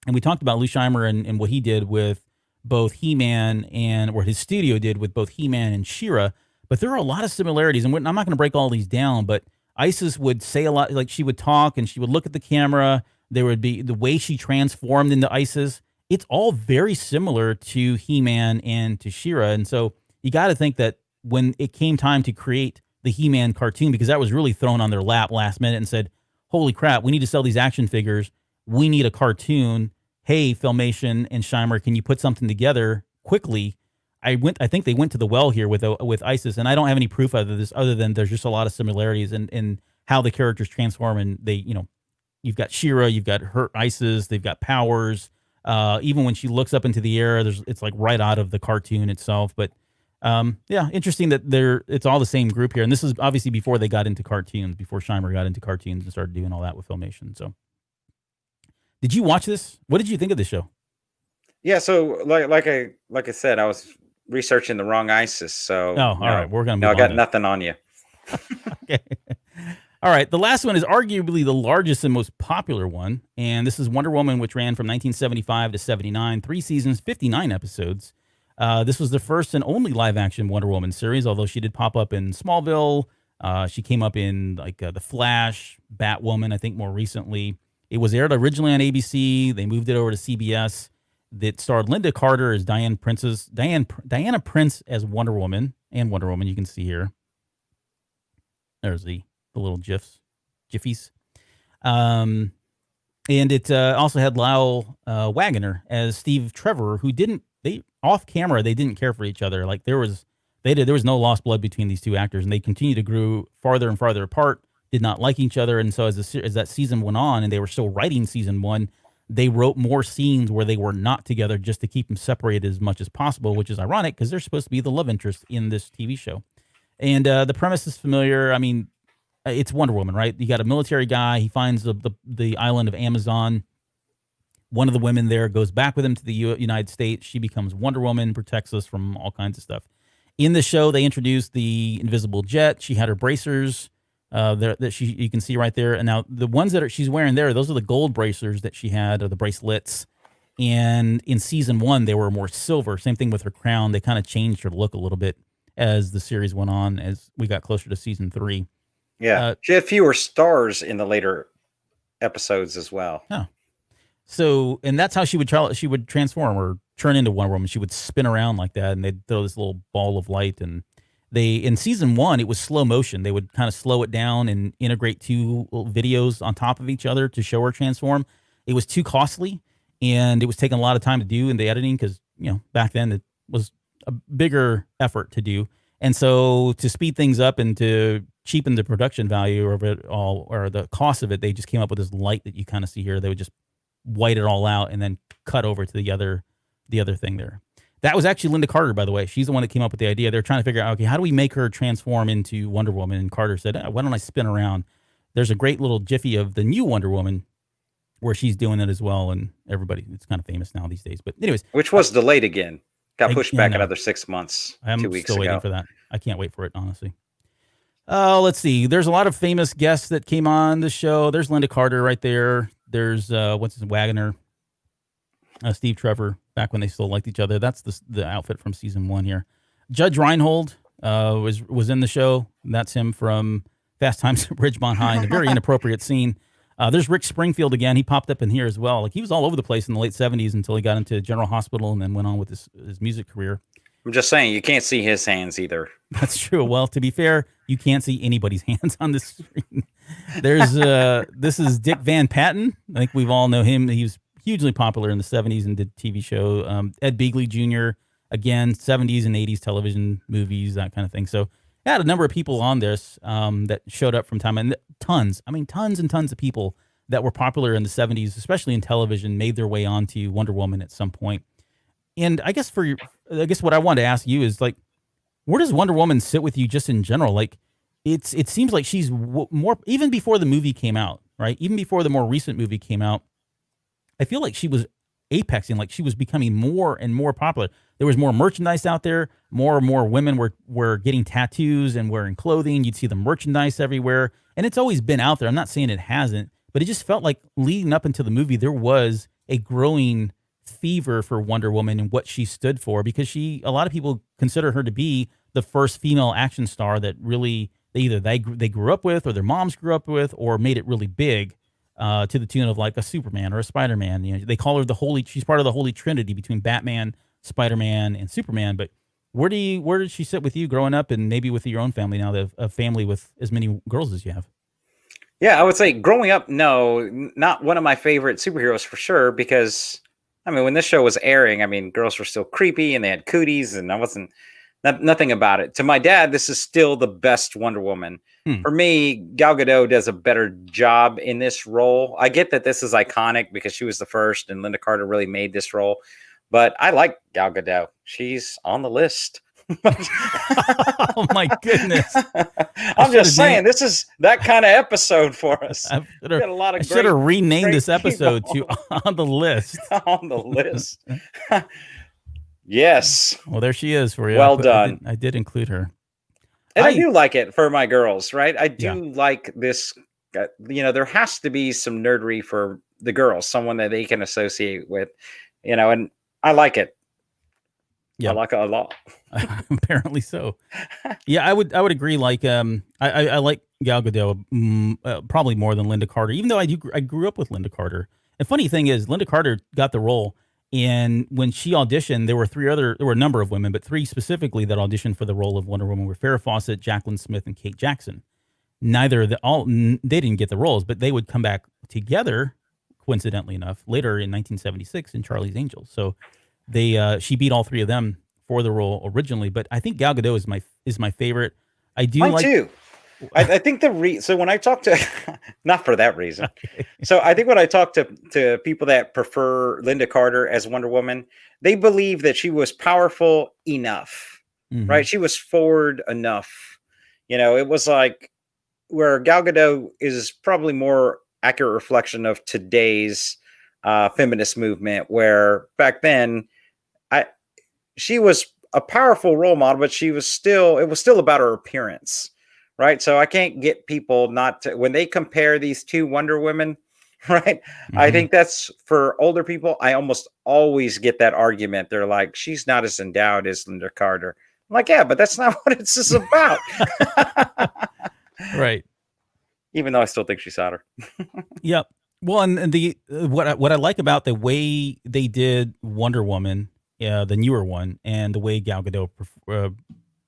and we talked about Lou Scheimer and what he did with both He-Man and what his studio did with both He-Man and She-Ra. But there are a lot of similarities, and I'm not going to break all these down, but Isis would say a lot, like she would talk and she would look at the camera. There would be the way she transformed into Isis. It's all very similar to He-Man and to She-Ra. And so you got to think that when it came time to create the He-Man cartoon, because that was really thrown on their lap last minute and said, holy crap, we need to sell these action figures. We need a cartoon. Hey, Filmation and Scheimer, can you put something together quickly? I think they went to the well here with Isis, and I don't have any proof of this other than there's just a lot of similarities in how the characters transform. And they, you've got She-Ra, you've got her Isis, they've got powers. Even when she looks up into the air, it's like right out of the cartoon itself. But yeah, interesting that it's all the same group here. And this is obviously before they got into cartoons, before Scheimer got into cartoons and started doing all that with Filmation. So did you watch this? What did you think of the show? Yeah, so like I said, I was researching the wrong Isis. So all right, we're gonna move I got on nothing on you. Okay. All right, the last one is arguably the largest and most popular one, and this is Wonder Woman, which ran from 1975 to 79, 3 seasons, 59 episodes. This was the first and only live-action Wonder Woman series, although she did pop up in Smallville. She came up in The Flash, Batwoman, I think more recently. It was aired originally on ABC. They moved it over to CBS. That starred Linda Carter as Diana Prince as Wonder Woman, and Wonder Woman you can see here. There's the little jiffies. And it also had Lyle Waggoner as Steve Trevor, who off camera, they didn't care for each other. Like there was no lost blood between these two actors, and they continued to grow farther and farther apart, did not like each other. And so as that season went on and they were still writing season 1, they wrote more scenes where they were not together just to keep them separated as much as possible, which is ironic because they're supposed to be the love interest in this TV show. And the premise is familiar. I mean, it's Wonder Woman, right? You got a military guy. He finds the island of Amazon. One of the women there goes back with him to the United States. She becomes Wonder Woman, protects us from all kinds of stuff. In the show, they introduced the invisible jet. She had her bracers that you can see right there. And now the ones that she's wearing there, those are the gold bracers that she had, or the bracelets. And in season 1, they were more silver. Same thing with her crown. They kind of changed her look a little bit as the series went on, as we got closer to season 3. Yeah, she had fewer stars in the later episodes as well. Oh. So, and that's how she would transform or turn into Wonder Woman. She would spin around like that, and they'd throw this little ball of light. And in season 1, it was slow motion. They would kind of slow it down and integrate 2 videos on top of each other to show her transform. It was too costly, and it was taking a lot of time to do in the editing because, back then it was a bigger effort to do. And so to speed things up and to cheapen the production value of it all, or the cost of it, they just came up with this light that you kind of see here. They would just white it all out and then cut over to the other thing there. That was actually Linda Carter, by the way. She's the one that came up with the idea. They're trying to figure out, okay, how do we make her transform into Wonder Woman? And Carter said, why don't I spin around? There's a great little jiffy of the new Wonder Woman where she's doing it as well. And it's kind of famous now these days. But anyways. Which was delayed again. Got pushed back another 6 months, 2 weeks ago. I'm still waiting for that. I can't wait for it, honestly. Let's see. There's a lot of famous guests that came on the show. There's Linda Carter right there. There's, Waggoner. Steve Trevor, back when they still liked each other. That's the outfit from season 1 here. Judge Reinhold was in the show. That's him from Fast Times at Ridgemont High in a very inappropriate scene. There's Rick Springfield again. He popped up in here as well. Like he was all over the place in the late 70s until he got into General Hospital and then went on with his music career. I'm just saying you can't see his hands either. That's true. Well, to be fair, you can't see anybody's hands on the screen. There's this is Dick Van Patten. I think we've all know him. He was hugely popular in the 70s and did TV show. Ed Begley Jr. again, 70s and 80s television movies, that kind of thing. So I had a number of people on this that showed up from time, and tons and tons of people that were popular in the 70s, especially in television, made their way onto Wonder Woman at some point. And I guess what I wanted to ask you is like, where does Wonder Woman sit with you just in general? Like, it seems like she's more, even before the movie came out, right? Even before the more recent movie came out, I feel like she was apexing, like she was becoming more and more popular. There was more merchandise out there. More and more women were getting tattoos and wearing clothing. You'd see the merchandise everywhere. And it's always been out there. I'm not saying it hasn't, but it just felt like leading up into the movie, there was a growing fever for Wonder Woman and what she stood for, because a lot of people consider her to be the first female action star that really they grew up with, or their moms grew up with, or made it really big, to the tune of like a Superman or a Spider-Man. You know, they call her she's part of the holy trinity between Batman, Spider-Man, and Superman. But where did she sit with you growing up, and maybe with your own family now, that a family with as many girls as you have? Yeah, I would say growing up, no, not one of my favorite superheroes for sure, because I mean, when this show was airing, I mean, girls were still creepy and they had cooties, and I wasn't nothing about it. To my dad, this is still the best Wonder Woman. Hmm. For me, Gal Gadot does a better job in this role. I get that this is iconic because she was the first and Linda Carter really made this role, but I like Gal Gadot. She's on the list. Oh my goodness! I'm just saying, this is that kind of episode for us. I should have renamed this episode to On the List. On the list. Yes. Well, there she is for you. Well done. I did include her. And I do like it for my girls, right? I do like this. There has to be some nerdery for the girls, someone that they can associate with, and I like it. Yeah, I like it a lot. Apparently so. Yeah, I would agree. Like, I like Gal Gadot probably more than Linda Carter, even though I grew up with Linda Carter. And funny thing is, Linda Carter got the role, and when she auditioned, there were a number of women, but three specifically that auditioned for the role of Wonder Woman were Farrah Fawcett, Jacqueline Smith, and Kate Jackson. They didn't get the roles, but they would come back together, coincidentally enough, later in 1976 in Charlie's Angels. So she beat all three of them for the role originally, but I think Gal Gadot is my favorite. I do Mine like too. I think so when I talk to not for that reason. Okay. So I think when I talk to people that prefer Linda Carter as Wonder Woman, they believe that she was powerful enough, right? She was forward enough. It was like where Gal Gadot is probably more accurate reflection of today's feminist movement, where back then she was a powerful role model, but it was still about her appearance, right? So I can't get people not to, when they compare these two Wonder Women, right? I think that's for older people. I almost always get that argument. They're like, she's not as endowed as Linda Carter. I'm like, yeah, but that's not what this is about. Right. Even though I still think she's hotter. Yep. Well, and what I like about the way they did Wonder Woman, the newer one, and the way Gal Gadot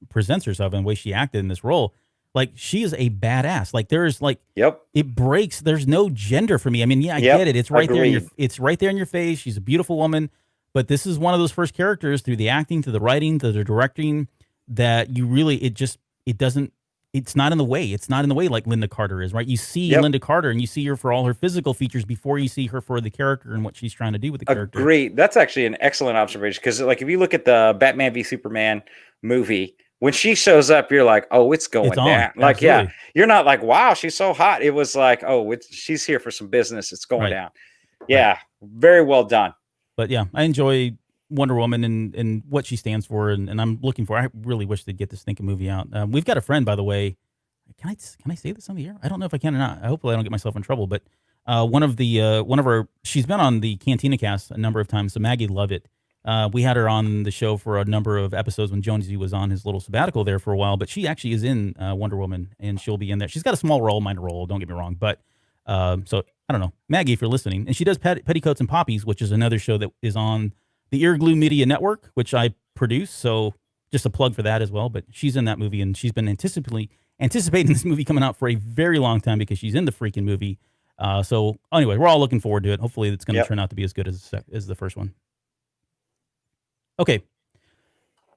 presents herself and the way she acted in this role, like, she is a badass. Like, there's like, it breaks. There's no gender for me. I mean, yeah, I get it. It's right there. It's right there in your face. She's a beautiful woman, but this is one of those first characters, through the acting, to the writing, to the directing, that you really, it's not in the way. It's not in the way like Linda Carter is, right? You see Linda Carter and you see her for all her physical features before you see her for the character and what she's trying to do with the character. Great. That's actually an excellent observation, because like if you look at the Batman v Superman movie, when she shows up, you're like, oh, it's going down. Like, yeah, you're not like, wow, she's so hot. It was like, oh, she's here for some business. It's going down. Yeah, very well done. But yeah, I enjoy Wonder Woman and what she stands for, and I'm looking for. I really wish they'd get this stinking movie out. We've got a friend, by the way. Can I say this on the air? I don't know if I can or not. Hopefully, I don't get myself in trouble. But one of our, she's been on the Cantina Cast a number of times. So Maggie Lovett, we had her on the show for a number of episodes when Jonesy was on his little sabbatical there for a while. But she actually is in Wonder Woman, and she'll be in there. She's got a small role, minor role. Don't get me wrong, but so I don't know, Maggie, if you're listening, and she does Petticoats and Poppies, which is another show that is on the Ear Glue Media Network, which I produce. So just a plug for that as well. But she's in that movie, and she's been anticipating this movie coming out for a very long time because she's in the freaking movie. So anyway, we're all looking forward to it. Hopefully, it's going to turn out to be as good as the first one. Okay,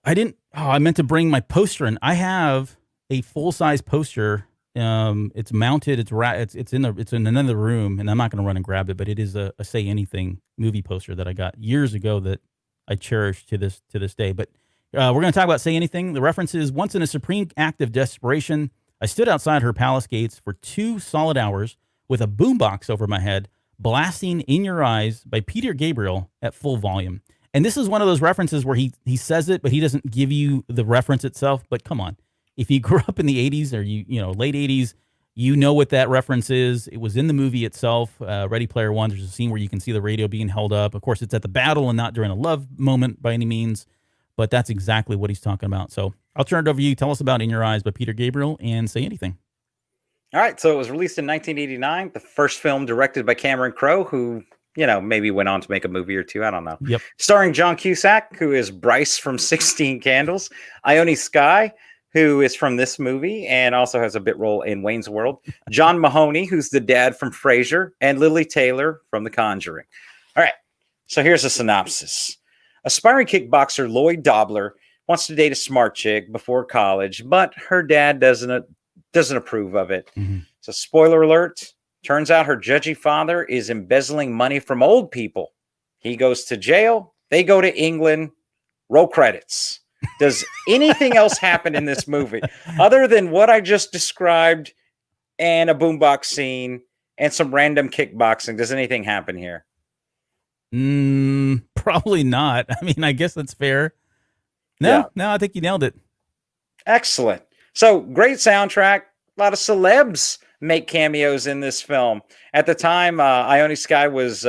I meant to bring my poster in. I have a full size poster. It's mounted. It's in another room, and I'm not going to run and grab it. But it is a Say Anything movie poster that I got years ago that I cherish to this day. But we're going to talk about Say Anything. The reference is: once in a supreme act of desperation, I stood outside her palace gates for 2 solid hours with a boombox over my head, blasting "In Your Eyes" by Peter Gabriel at full volume. And this is one of those references where he says it, but he doesn't give you the reference itself. But come on, if you grew up in the 80s or you know late 80s, you know what that reference is. It was in the movie itself, Ready Player One. There's a scene where you can see the radio being held up. Of course, it's at the battle and not during a love moment by any means, but that's exactly what he's talking about. So I'll turn it over to you. Tell us about In Your Eyes by Peter Gabriel and Say Anything. All right, so it was released in 1989, the first film directed by Cameron Crowe, who, maybe went on to make a movie or two. I don't know. Yep. Starring John Cusack, who is Bryce from 16 Candles, Ione Skye, who is from this movie and also has a bit role in Wayne's World, John Mahoney, who's the dad from Frasier, and Lily Taylor from The Conjuring. All right, so here's a synopsis. Aspiring kickboxer Lloyd Dobler wants to date a smart chick before college, but her dad doesn't approve of it. Mm-hmm. So spoiler alert, turns out her judgy father is embezzling money from old people. He goes to jail. They go to England. Roll credits. Does anything else happen in this movie other than what I just described and a boombox scene and some random kickboxing? Does anything happen here? Probably not. I mean, I guess that's fair. No, I think you nailed it. Excellent. So great soundtrack. A lot of celebs make cameos in this film. At the time, Ione Skye was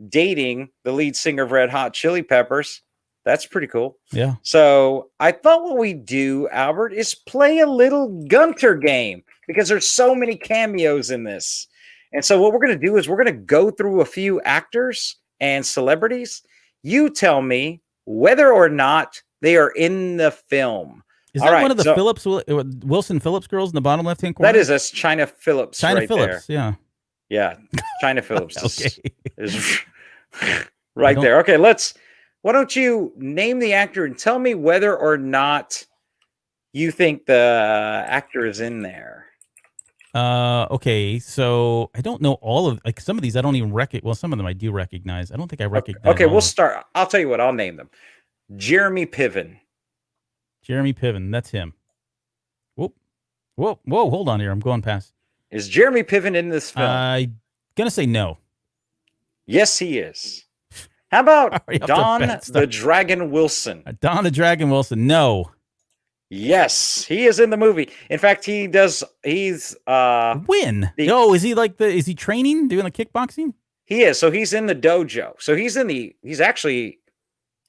dating the lead singer of Red Hot Chili Peppers. That's pretty cool. Yeah. So I thought what we do, Albert, is play a little Gunter game because there's so many cameos in this. And so what we're going to do is we're going to go through a few actors and celebrities. You tell me whether or not they are in the film. Is that one of the Wilson Phillips girls in the bottom left-hand corner? That's China Phillips. China Phillips, there. Yeah. China Phillips is right there. Okay, why don't you name the actor and tell me whether or not you think the actor is in there? Okay, so I don't know all of some of these. I don't even recognize. Well, some of them I do recognize. I don't think I recognize. Okay, we'll start. I'll tell you what. I'll name them. Jeremy Piven. Jeremy Piven. That's him. Whoa! Hold on here. I'm going past. Is Jeremy Piven in this film? I'm gonna say no. Yes, he is. How about Don the Dragon Wilson? Don the Dragon Wilson. No. Yes, he is in the movie. In fact, he's when? Is he training, doing the kickboxing? He is. So he's in the dojo. So he's actually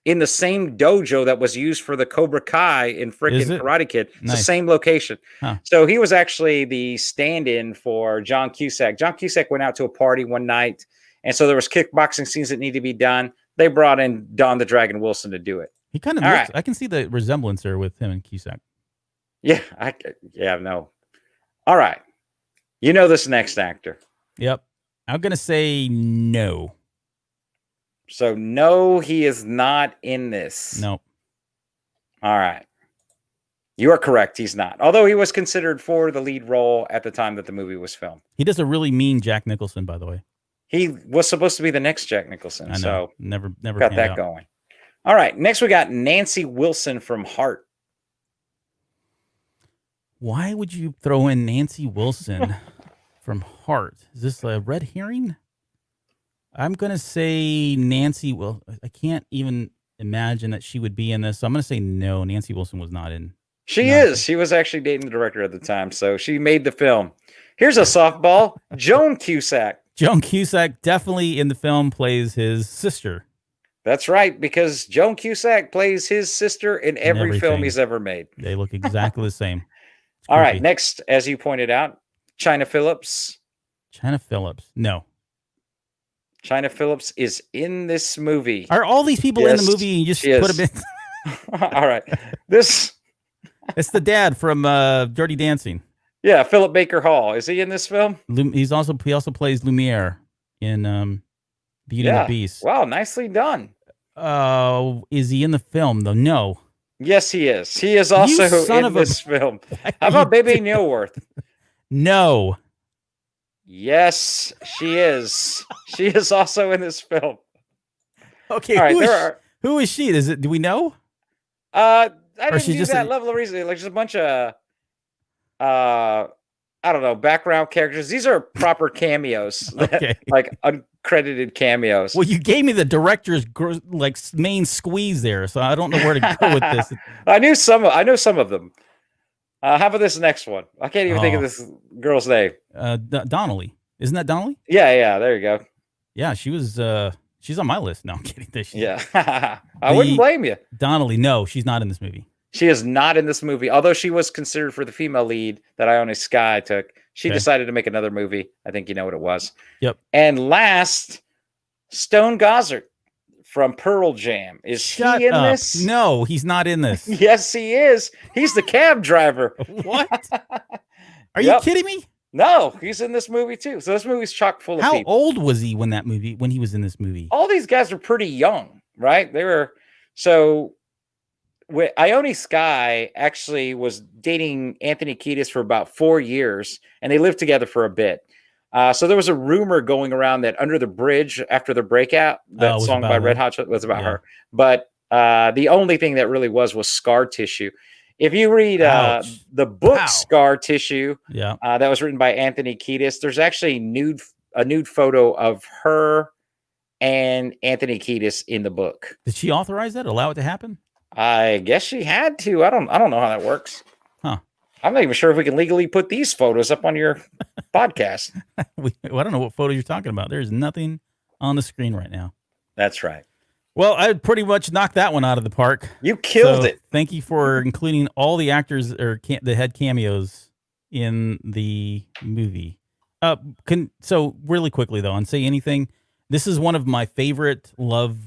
in the same dojo that was used for the Cobra Kai in frickin' Karate Kid. It's the same location. Huh. So he was actually the stand-in for John Cusack. John Cusack went out to a party one night, and so there was kickboxing scenes that need to be done. They brought in Don the Dragon Wilson to do it. He kind of looks, right. I can see the resemblance there with him and Cusack. Yeah, no. All right. You know this next actor. Yep. I'm going to say no. So no, he is not in this. No. All right. You are correct. He's not. Although he was considered for the lead role at the time that the movie was filmed. He does a really mean Jack Nicholson, by the way. He was supposed to be the next Jack Nicholson. I know. So never got that going. All right. Next, we got Nancy Wilson from Heart. Why would you throw in Nancy Wilson from Heart? Is this a red herring? I'm going to say Nancy. Well, I can't even imagine that she would be in this. So I'm going to say no. Nancy Wilson was not in. She is. She was actually dating the director at the time. So she made the film. Here's a softball. Joan Cusack. Joan Cusack definitely in the film plays his sister. That's right, because Joan Cusack plays his sister in every film he's ever made. They look exactly the same. All right, next, as you pointed out, China Phillips. China Phillips, no. China Phillips is in this movie. Are all these people in the movie? You just put them in? All right. This, It's the dad from Dirty Dancing. yeah, Philip Baker Hall. Is he in this film? He also plays Lumiere in Beauty and the Yeah. Beast. Wow, nicely done. Is he in the film though? No. Yes, he is. He is You also son in of a- this film. Why How are you about Baby doing- Neilworth? No. Yes, she is. She is also in this film. Okay. All right, who is she? Do we know? I Or didn't she's do just that a- level of reasoning. Like just a bunch of I don't know, background characters. These are proper cameos. Okay. Like uncredited cameos. Well, you gave me the director's main squeeze there, so I don't know where to go with this. I know some of them. How about this next one? I can't even think of this girl's name. Donnelly. Isn't that Donnelly? Yeah, there you go. Yeah, she was. She's on my list. No, I'm kidding. Yeah. I wouldn't blame you. Donnelly. No, she's not in this movie. She is not in this movie, although she was considered for the female lead that Ione Skye took. She decided to make another movie. I think you know what it was. Yep. And last, Stone Gossard from Pearl Jam. Is he in this? No, he's not in this. Yes, he is. He's the cab driver. What? Are you kidding me? No, he's in this movie too. So this movie's chock full of people. How old was he when he was in this movie? All these guys are pretty young, right? They were so. Ione Skye actually was dating Anthony Kiedis for about 4 years, and they lived together for a bit. So there was a rumor going around that Under the Bridge, after the breakout, that song by Red Hot was about her. But the only thing that really was Scar Tissue. If you read the book Scar Tissue, that was written by Anthony Kiedis, there's actually a nude photo of her and Anthony Kiedis in the book. Did she authorize that? Allow it to happen? I guess she had to. I don't know how that works. Huh. I'm not even sure if we can legally put these photos up on your podcast. I don't know what photo you're talking about. There's nothing on the screen right now. That's right. Well, I pretty much knocked that one out of the park. You killed it. Thank you for including all the actors or the head cameos in the movie. So really quickly though, on Say Anything, this is one of my favorite love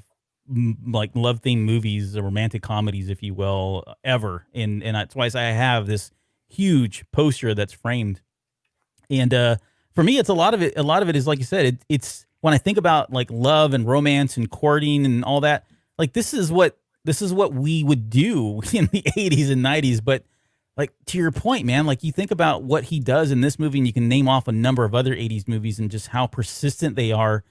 theme movies or romantic comedies, if you will, ever. And that's why I have this huge poster that's framed. And for me, it's a lot of it is, like you said, it's when I think about like love and romance and courting and all that, like this is what we would do in the 80s and 90s. But like, to your point, man, like you think about what he does in this movie and you can name off a number of other 80s movies and just how persistent they are.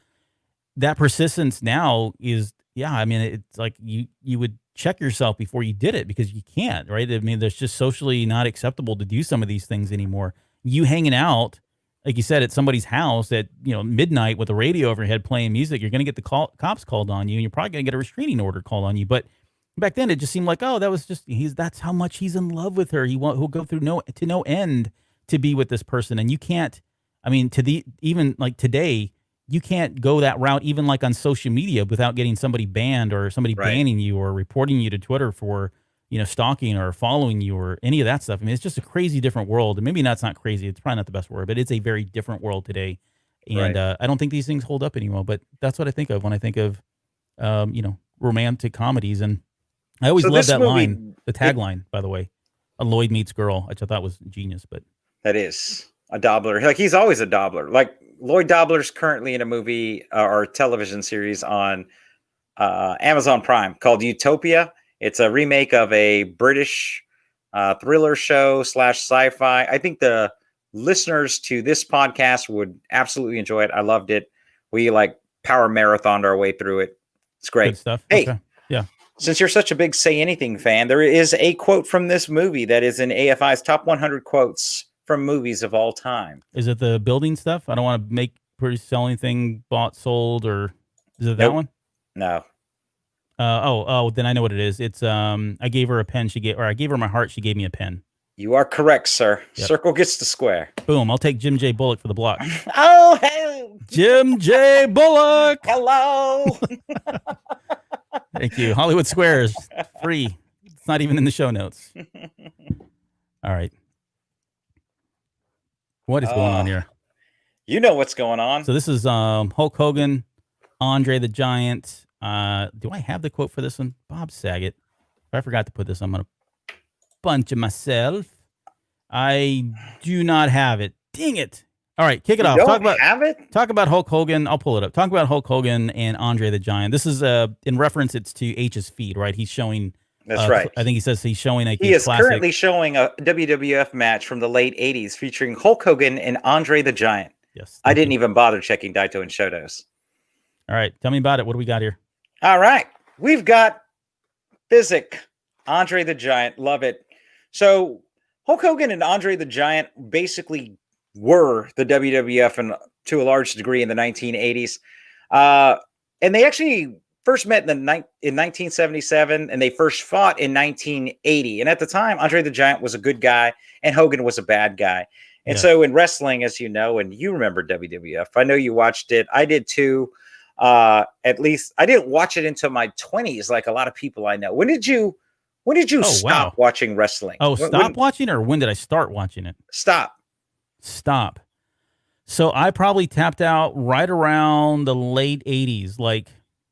That persistence now is, I mean, it's like you would check yourself before you did it because you can't, right? I mean, there's just socially not acceptable to do some of these things anymore. You hanging out, like you said, at somebody's house at midnight with a radio overhead playing music, you're going to get the cops called on you, and you're probably going to get a restraining order called on you. But back then, it just seemed like, oh, that was just that's how much he's in love with her. He'll go through no end to be with this person, and you can't. I mean, even like today, you can't go that route, even like on social media, without getting somebody banned or somebody banning you or reporting you to Twitter for, stalking or following you or any of that stuff. I mean, it's just a crazy different world. And maybe that's not crazy. It's probably not the best word, but it's a very different world today. And I don't think these things hold up anymore, but that's what I think of when I think of, romantic comedies. And I always love that line, the tagline, by the way, a Lloyd meets girl, which I thought was genius, but that is a Dobler. Like he's always a Dobler. Like Lloyd Dobler's currently in a movie or television series on Amazon Prime called Utopia. It's a remake of a British thriller show / sci-fi. I think the listeners to this podcast would absolutely enjoy it. I loved it. We power marathoned our way through it. It's great. Good stuff. Hey, okay. Yeah. Since you're such a big Say Anything fan, there is a quote from this movie that is in AFI's top 100 quotes from movies of all time. Is it the building stuff? I don't want to sell anything bought, sold, or is it that one? No. Then I know what it is. It's I gave her a pen. I gave her my heart. She gave me a pen. You are correct, sir. Yep. Circle gets the square. Boom. I'll take Jim J. Bullock for the block. Oh, hey. Jim J. Bullock. Hello. Thank you. Hollywood Squares. Free. It's not even in the show notes. All right. What is going on here? You know what's going on. So this is Hulk Hogan, Andre the Giant. Do I have the quote for this one? Bob Saget. I forgot to put this, I'm going to bunch it myself. I do not have it. Dang it. All right, kick it You off. don't have it? Talk about Hulk Hogan. I'll pull it up. Talk about Hulk Hogan and Andre the Giant. This is in reference. It's to H's feed, right? He's showing. That's right. I think he says he's showing like he is classic. currently showing a WWF match from the late '80s featuring Hulk Hogan and Andre the Giant. Yes, I didn't even bother checking Daito and Shotos. All right, tell me about it. What do we got here? All right, we've got Physic, Andre the Giant. Love it. So Hulk Hogan and Andre the Giant basically were the WWF and to a large degree in the 1980s. And they actually first met in 1977, and they first fought in 1980. And at the time, Andre the Giant was a good guy, and Hogan was a bad guy. And so in wrestling, as you know, and you remember WWF, I know you watched it. I did too. At least I didn't watch it until my 20s, like a lot of people I know. When did you stop watching wrestling? Oh, stop watching, or when did I start watching it? Stop. So I probably tapped out right around the late 80s, like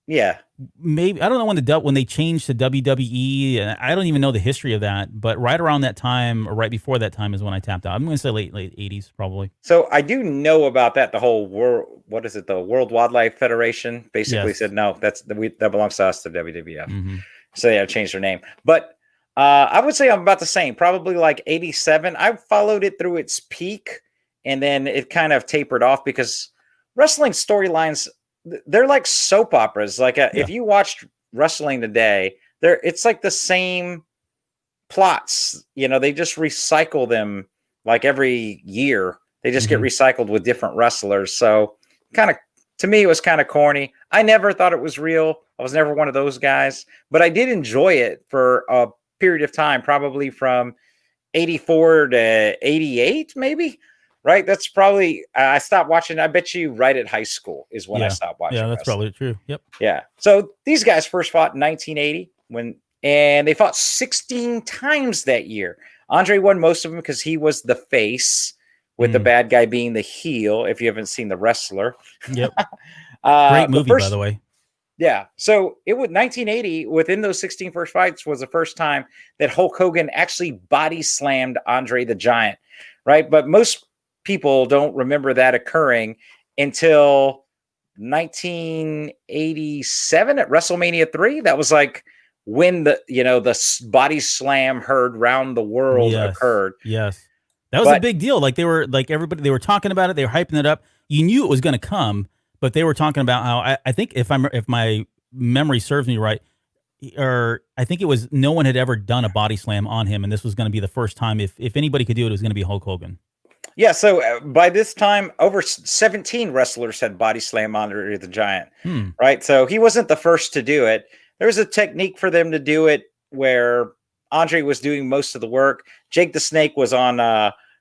maybe I don't know when they changed to WWE, and I don't even know the history of that, but right around that time or right before that time is when I tapped out. I'm going to say late 80s probably. So I do know about that. The whole the World Wildlife Federation basically said no, that belongs to us, to WWF. Mm-hmm. So they have changed their name. But I would say I'm about the same, probably like 87. I followed it through its peak, and then it kind of tapered off because wrestling storylines, they're like soap operas. Like if you watched wrestling today, it's like the same plots. You know, they just recycle them like every year. They just get recycled with different wrestlers. So to me, it was kind of corny. I never thought it was real. I was never one of those guys, but I did enjoy it for a period of time, probably from 84 to 88, maybe. Right? That's probably, I stopped watching, I bet you right at high school is when I stopped watching. Yeah, that's probably true. Yep. Yeah. So these guys first fought in 1980 and they fought 16 times that year. Andre won most of them because he was the face, with the bad guy being the heel, if you haven't seen The Wrestler. Yep. Great movie, by the way. Yeah. So it was 1980, within those 16 first fights, was the first time that Hulk Hogan actually body slammed Andre the Giant. Right. But most people don't remember that occurring until 1987 at WrestleMania 3. That was like when the body slam heard round the world occurred. Yes. That was a big deal. Like they were they were talking about it. They were hyping it up. You knew it was going to come, but they were talking about how I think if my memory serves me right, or I think it was no one had ever done a body slam on him, and this was going to be the first time. If anybody could do it, it was going to be Hulk Hogan. Yeah, so by this time, over 17 wrestlers had body slam Andre the Giant, right? So he wasn't the first to do it. There was a technique for them to do it where Andre was doing most of the work. Jake the Snake was on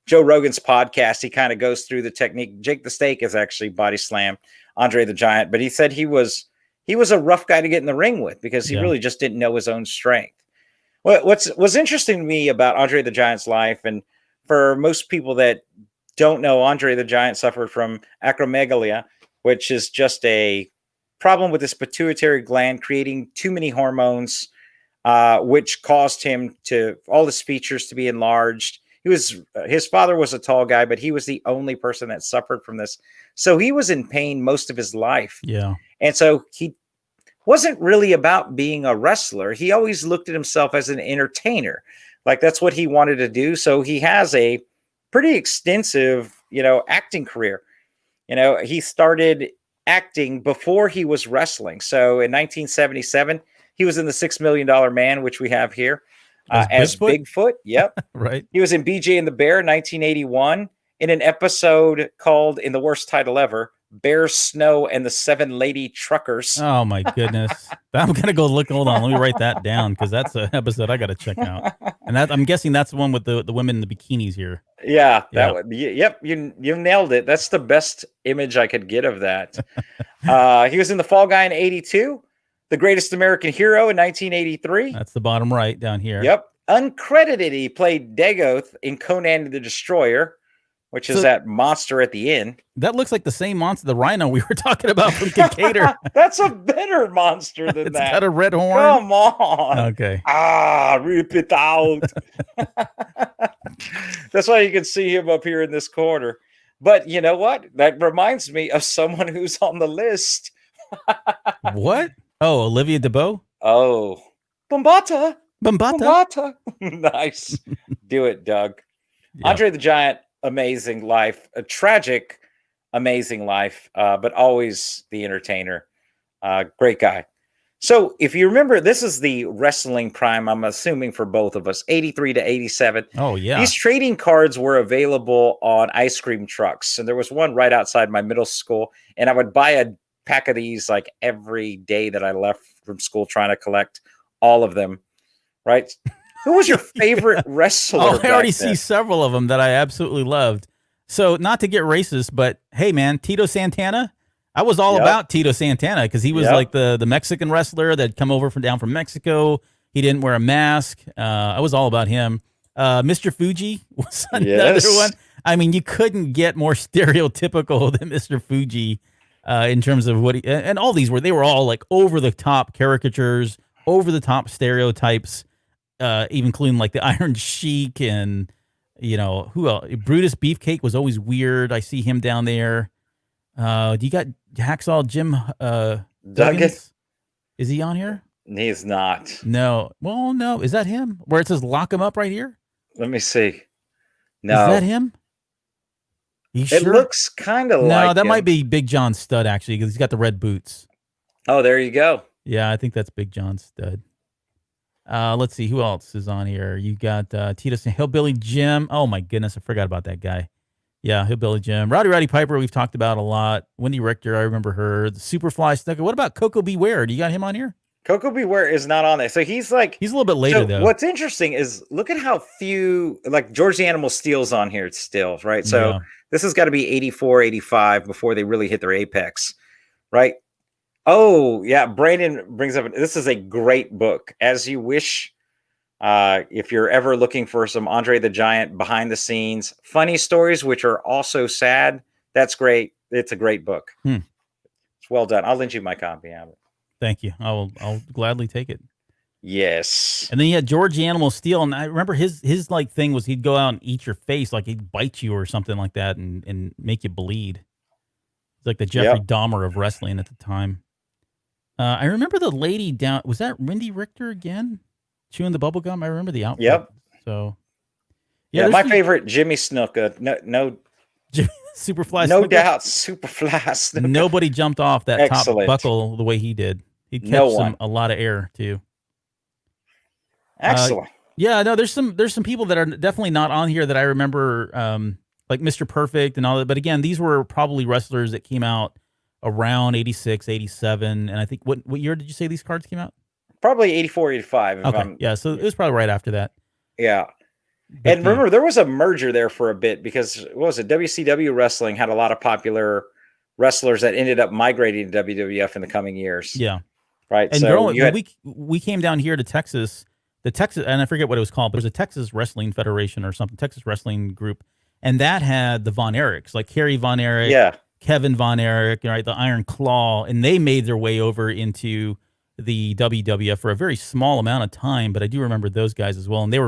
Joe Rogan's podcast. He kind of goes through the technique. Jake the Snake is actually body slam Andre the Giant, but he said he was a rough guy to get in the ring with because he really just didn't know his own strength. What's interesting to me about Andre the Giant's life, and for most people that don't know, Andre the Giant suffered from acromegaly, which is just a problem with his pituitary gland creating too many hormones, which caused him to all his features to be enlarged. His father was a tall guy, but he was the only person that suffered from this. So he was in pain most of his life. Yeah. And so he wasn't really about being a wrestler. He always looked at himself as an entertainer. Like that's what he wanted to do. So he has a pretty extensive, acting career. He started acting before he was wrestling. So in 1977, he was in The $6 Million Man, which we have here. As Bigfoot. Yep. Right. He was in BJ and the Bear in 1981 in an episode called, in the worst title ever, Bear Snow and the Seven Lady Truckers. Oh my goodness. I'm going to go look. Hold on. Let me write that down because that's an episode I got to check out. And I'm guessing that's the one with the women in the bikinis here. Yeah. Yep. You nailed it. That's the best image I could get of that. He was in The Fall Guy in 82. The Greatest American Hero in 1983. That's the bottom right down here. Yep. Uncredited, he played Dagoth in Conan the Destroyer. which is that monster at the end. That looks like the same monster, the rhino we were talking about from Kikaider. That's a better monster than It's that. got a red horn. Come on. Okay. Rip it out. That's why you can see him up here in this corner. But you know what? That reminds me of someone who's on the list. What? Oh, Olivia DeBow? Oh, Bombata. Bombata. Nice. Do it, Doug. Yeah. Andre the Giant, amazing life. A tragic, amazing life, but always the entertainer. Great guy. So if you remember, this is the wrestling prime, I'm assuming, for both of us, 83 to 87. Oh, yeah. These trading cards were available on ice cream trucks. And there was one right outside my middle school. And I would buy a pack of these like every day that I left from school, trying to collect all of them. Right? Who was your favorite wrestler? Oh, I already then? see several of them that I absolutely loved. So not to get racist, but hey, man, Tito Santana. I was all about Tito Santana because he was like the Mexican wrestler that come over down from Mexico. He didn't wear a mask. I was all about him. Mr. Fuji was another one. I mean, you couldn't get more stereotypical than Mr. Fuji in terms of what and all these they were all like over the top caricatures, over the top stereotypes, even including like the Iron Sheik and who else? Brutus Beefcake was always weird. I see him down there. Do you got Hacksaw Jim Duggins? Is he on here? He's not. No. Well, no. Is that him? Where it says lock him up right here? Let me see. No. Is that him? It looks kind of like No, that him. might be Big John Studd, actually, because he's got the red boots. Oh, there you go. Yeah, I think that's Big John Studd. Let's see. Who else is on here? You got Tito Hillbilly Jim. Oh, my goodness. I forgot about that guy. Yeah, Hillbilly Jim. Roddy Piper, we've talked about a lot. Wendy Richter, I remember her. The Superfly Snuka. What about Coco Beware? Do you got him on here? Coco Beware is not on there. So he's a little bit later, though. What's interesting is look at how few, like George the Animal Steel's on here still, right? So this has got to be 84, 85 before they really hit their apex, right? Oh, yeah. Brandon brings up, this is a great book. As You Wish. If you're ever looking for some Andre the Giant behind the scenes, funny stories, which are also sad, that's great. It's a great book. It's well done. I'll lend you my copy of it. Thank you. I'll gladly take it. Yes. And then you had George the Animal Steel, and I remember his like thing was he'd go out and eat your face, like he'd bite you or something like that, and make you bleed. It's like the Jeffrey Dahmer of wrestling at the time. I remember the lady down. Was that Wendy Richter again? Chewing the bubble gum. I remember the outfit. Yep. So, yeah, my favorite, Jimmy Snuka. No, Superfly. No Snuka. doubt, Superfly Snuka. Nobody jumped off that top buckle the way he did. He kept a lot of air too. Excellent. Yeah, no, there's some people that are definitely not on here that I remember, like Mr. Perfect and all that. But again, these were probably wrestlers that came out around 86, 87, and I think what year did you say these cards came out? Probably 84, 85. Okay. Yeah, so it was probably right after that. Yeah. And remember, there was a merger there for a bit because, what was it? WCW wrestling had a lot of popular wrestlers that ended up migrating to WWF in the coming years. Yeah. Right. And so we came down here to Texas, and I forget what it was called, but it was a Texas Wrestling Federation or something, Texas Wrestling Group. And that had the Von Erichs, like Kerry Von Erich, Kevin Von Erich, right, the Iron Claw, and they made their way over into the WWF for a very small amount of time, but I do remember those guys as well. And they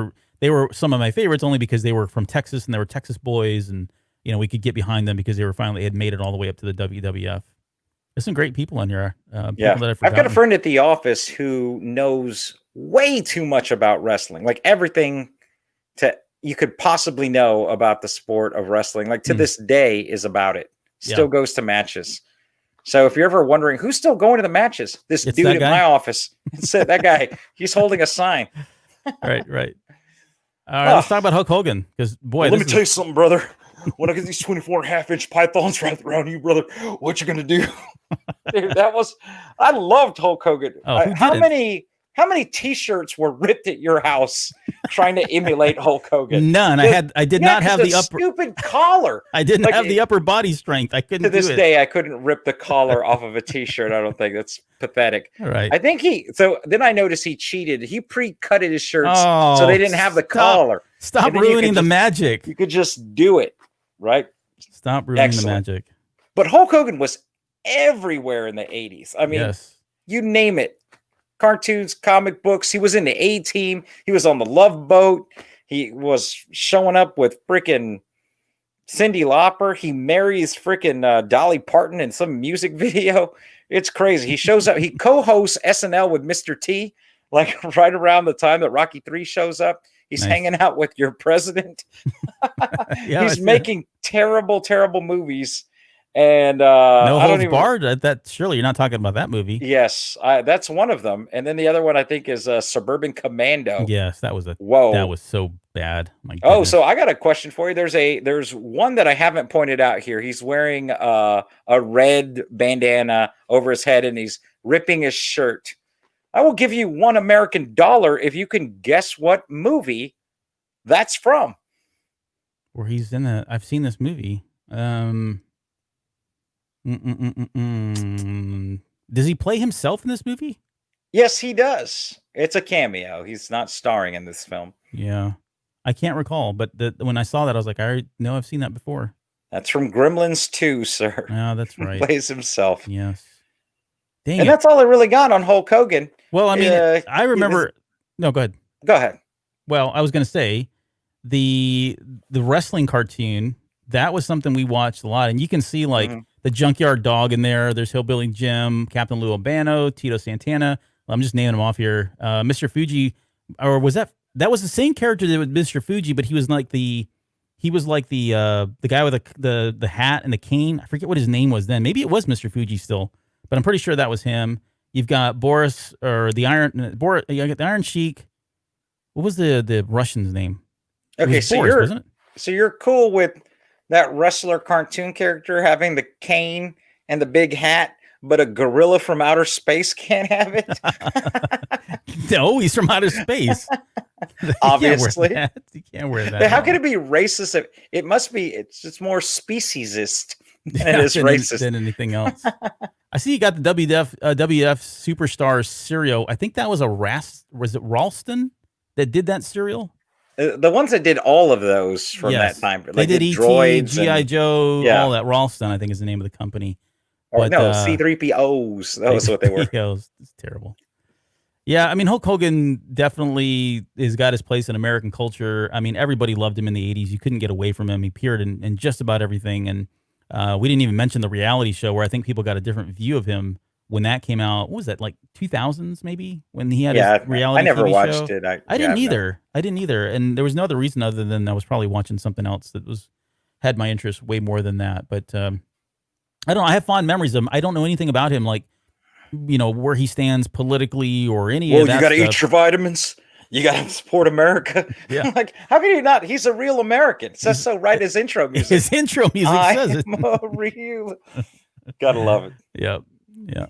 were some of my favorites only because they were from Texas and they were Texas boys, and we could get behind them because they had made it all the way up to the WWF. There's some great people in here. I've got a friend at the office who knows way too much about wrestling, like everything you could possibly know about the sport of wrestling. Like to this day is about it. Still goes to matches. So if you're ever wondering who's still going to the matches, it's dude in my office. Said that guy. He's holding a sign. Right. All right, let's talk about Hulk Hogan because boy, let me tell you something, brother. When I get these 24.5-inch pythons wrapped around you, brother, what you gonna do? Dude, I loved Hulk Hogan. How many T-shirts were ripped at your house trying to emulate Hulk Hogan? None. I did not have the upper stupid collar. I didn't have the upper body strength. I couldn't. To this day, I couldn't rip the collar off of a T-shirt. I don't think that's pathetic. All right. I think so then I noticed he cheated. He pre-cutted his shirts so they didn't have the collar. Stop ruining the magic. You could just do it. right? Stop ruining Excellent. the magic. But Hulk Hogan was everywhere in the 80s. I mean, Yes. you name it. Cartoons, comic books. He was in the A-Team. He was on the Love Boat. He was showing up with freaking Cyndi Lauper. He marries freaking Dolly Parton in some music video. It's crazy. He shows up. He co-hosts SNL with Mr. T, like right around the time that Rocky 3 shows up. He's Nice. hanging out with your president. Yeah, He's making terrible, terrible movies. And No I don't Holds even. Barred. That surely you're not talking about that movie. Yes, that's one of them. And then the other one I think is Suburban Commando. Yes, that was Whoa. That was so bad. My Oh, goodness. so I got a question for you. There's one that I haven't pointed out here. He's wearing a red bandana over his head and he's ripping his shirt. I will give you $1 American if you can guess what movie that's from. Where he's in a. I've seen this movie. Does he play himself in this movie? Yes, he does. It's a cameo. He's not starring in this film. Yeah. I can't recall, but when I saw that, I was like, I know I've seen that before. That's from Gremlins 2, sir. Oh, that's right. He plays himself. Yes. Dang And it. that's all I really got on Hulk Hogan. Well, I mean, I remember. No, go ahead. Go ahead. Well, I was going to say the wrestling cartoon, that was something we watched a lot. And you can see like the Junkyard Dog in there. There's Hillbilly Jim, Captain Lou Albano, Tito Santana. I'm just naming them off here. Mr. Fuji, or was that was the same character that was Mr. Fuji, but he was like the guy with the hat and the cane. I forget what his name was then. Maybe it was Mr. Fuji still, but I'm pretty sure that was him. You've got Boris or the Iron Sheik. What was the Russian's name? Okay, so Boris, wasn't it? So you're cool with that wrestler cartoon character having the cane and the big hat, but a gorilla from outer space can't have it? No, he's from outer space. Obviously. You can't wear that. How can it be racist? It must be, it's more speciesist than it is racist. Than anything else. I see you got the WWF Superstar cereal. I think that was was it Ralston that did that cereal? The ones that did all of those from that time. Like they did E.T., G.I. Joe, all that. Ralston, I think, is the name of the company. But, no, C-3POs. That was what they were. It's terrible. Yeah, I mean, Hulk Hogan definitely has got his place in American culture. I mean, everybody loved him in the 80s. You couldn't get away from him. He appeared in just about everything. And we didn't even mention the reality show where I think people got a different view of him when that came out. What was that, like 2000s maybe? When he had his reality I never TV watched show? it. I didn't either. I didn't either. And there was no other reason other than I was probably watching something else that had my interest way more than that. But I don't know. I have fond memories of him. I don't know anything about him, like, you know, where he stands politically or any of that. Well, you got to eat your vitamins. You got to support America. Yeah. Like, how can you not? He's a real American. It says so right. His intro music. His intro music says it. I'm a real. Gotta love it. Yep. Yeah.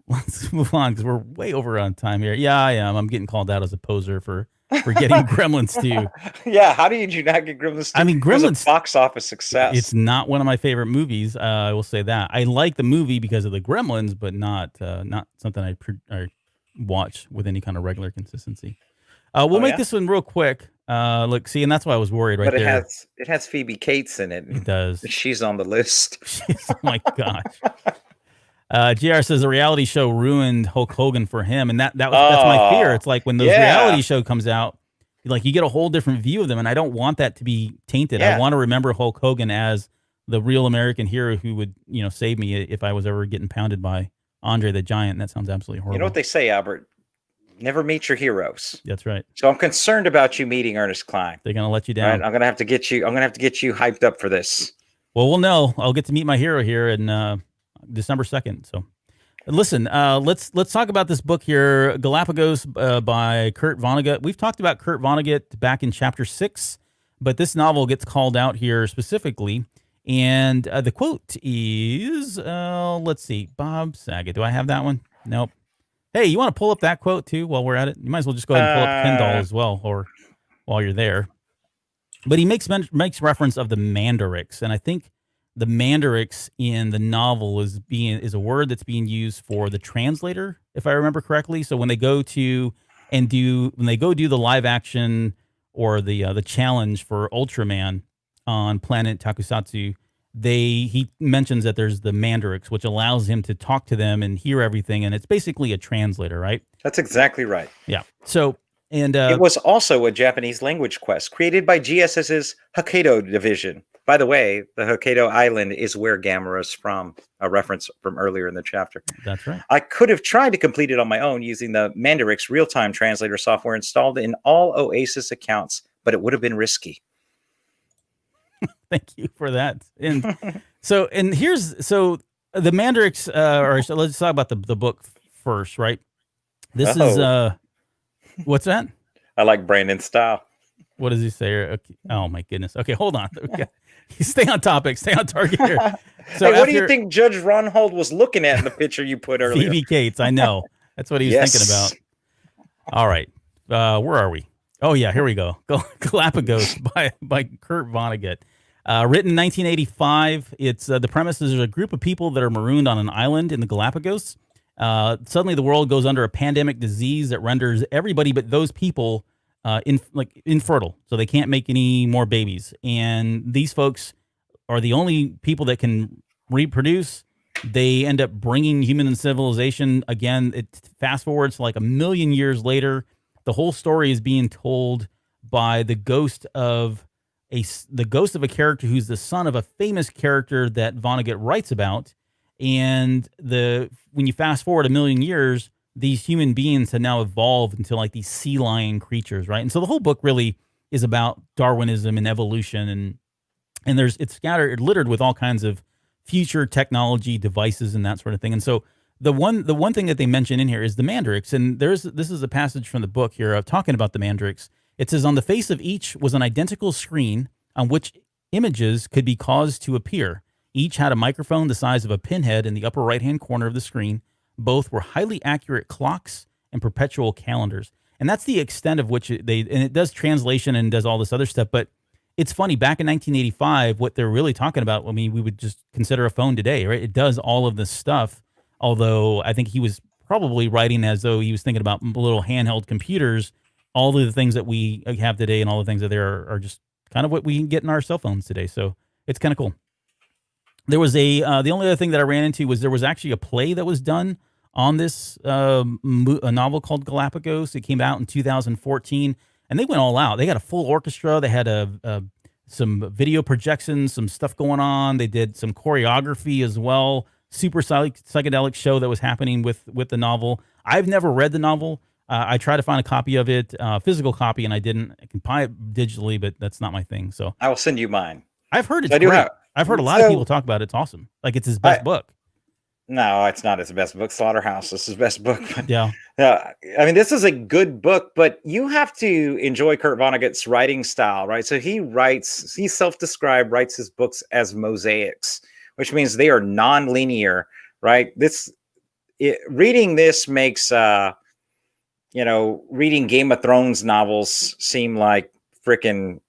Let's move on because we're way over on time here. Yeah, I am. I'm getting called out as a poser for getting Gremlins 2. Yeah, how did you not get Gremlins 2? I mean, Gremlins, it was a box office success. It's not one of my favorite movies. I will say that. I like the movie because of the Gremlins, but not something I watch with any kind of regular consistency. We'll make this one real quick. Look, see, and that's why I was worried right there. But it has Phoebe Cates in it. It does. She's on the list. Oh my gosh. JR says the reality show ruined Hulk Hogan for him, and that's my fear. It's like when those reality show comes out, like you get a whole different view of them, and I don't want that to be tainted. I want to remember Hulk Hogan as the real American hero who would, you know, save me if I was ever getting pounded by Andre the Giant. And that sounds absolutely horrible. You know what they say, Albert? Never meet your heroes. That's right. So I'm concerned about you meeting Ernest Cline. They're gonna let you down. Right? I'm gonna have to get you hyped up for this. Well, we'll know. I'll get to meet my hero here in December 2nd. So listen, let's talk about this book here, Galapagos by Kurt Vonnegut. We've talked about Kurt Vonnegut back in chapter 6, but this novel gets called out here specifically. And the quote is, let's see, Bob Saget. Do I have that one? Nope. Hey, you want to pull up that quote too while we're at it? You might as well just go ahead and pull up Kendall as well, or while you're there. But he makes reference of the Mandarix, and I think the Mandarix in the novel is a word that's being used for the translator, if I remember correctly. So when they go do the live action or the challenge for Ultraman, on planet Takusatsu, he mentions that there's the Mandarix, which allows him to talk to them and hear everything, and it's basically a translator, right? That's exactly right. Yeah. So, and it was also a Japanese language quest created by GSS's Hokkaido division. By the way, the Hokkaido island is where Gamera is from, a reference from earlier in the chapter. That's right. I could have tried to complete it on my own using the Mandarix real-time translator software installed in all Oasis accounts, but it would have been risky. Thank you for that. And so the Mandarix, let's talk about the book first, right? This is what's that? I like Brandon's style. What does he say? Okay. Oh my goodness. Okay, hold on. Okay. Stay on topic. Stay on target here. So hey, what do you think Judge Ronhold was looking at in the picture you put earlier? Phoebe Cates. I know. That's what he was thinking about. All right. Where are we? Oh yeah, here we go. Galapagos by Kurt Vonnegut. Written in 1985. It's the premise is there's a group of people that are marooned on an island in the Galapagos. Suddenly the world goes under a pandemic disease that renders everybody but those people infertile, so they can't make any more babies. And these folks are the only people that can reproduce. They end up bringing human civilization again. It fast forwards to like 1 million years later. The whole story is being told by the ghost of a character who's the son of a famous character that Vonnegut writes about. And when you fast forward 1 million years, these human beings have now evolved into like these sea lion creatures, right? And so the whole book really is about Darwinism and evolution, and it's littered with all kinds of future technology devices and that sort of thing. And so the one thing that they mention in here is the Mandarix, and this is a passage from the book here of talking about the Mandarix. It says, on the face of each was an identical screen on which images could be caused to appear. Each had a microphone the size of a pinhead in the upper right-hand corner of the screen. Both were highly accurate clocks and perpetual calendars. And that's the extent of which and it does translation and does all this other stuff. But it's funny, back in 1985, what they're really talking about, I mean, we would just consider a phone today, right? It does all of this stuff. Although I think he was probably writing as though he was thinking about little handheld computers. All of the things that we have today and all the things that there are just kind of what we can get in our cell phones today. So it's kind of cool. There was the only other thing that I ran into was there was actually a play that was done on this a novel called Galapagos. It came out in 2014, and they went all out. They got a full orchestra. They had some video projections, some stuff going on. They did some choreography as well. Super psychedelic show that was happening with the novel. I've never read the novel. I tried to find a copy of it, physical copy, and I didn't. I can buy it digitally, but that's not my thing. So I will send you mine. I've heard it's great. I've heard a lot of people talk about it. It's awesome. Like it's his best book. No, it's not his best book. Slaughterhouse is his best book. Yeah. I mean, this is a good book, but you have to enjoy Kurt Vonnegut's writing style, right? So he self-described, writes his books as mosaics, which means they are non-linear, right? Reading this makes, reading Game of Thrones novels seem like frickin'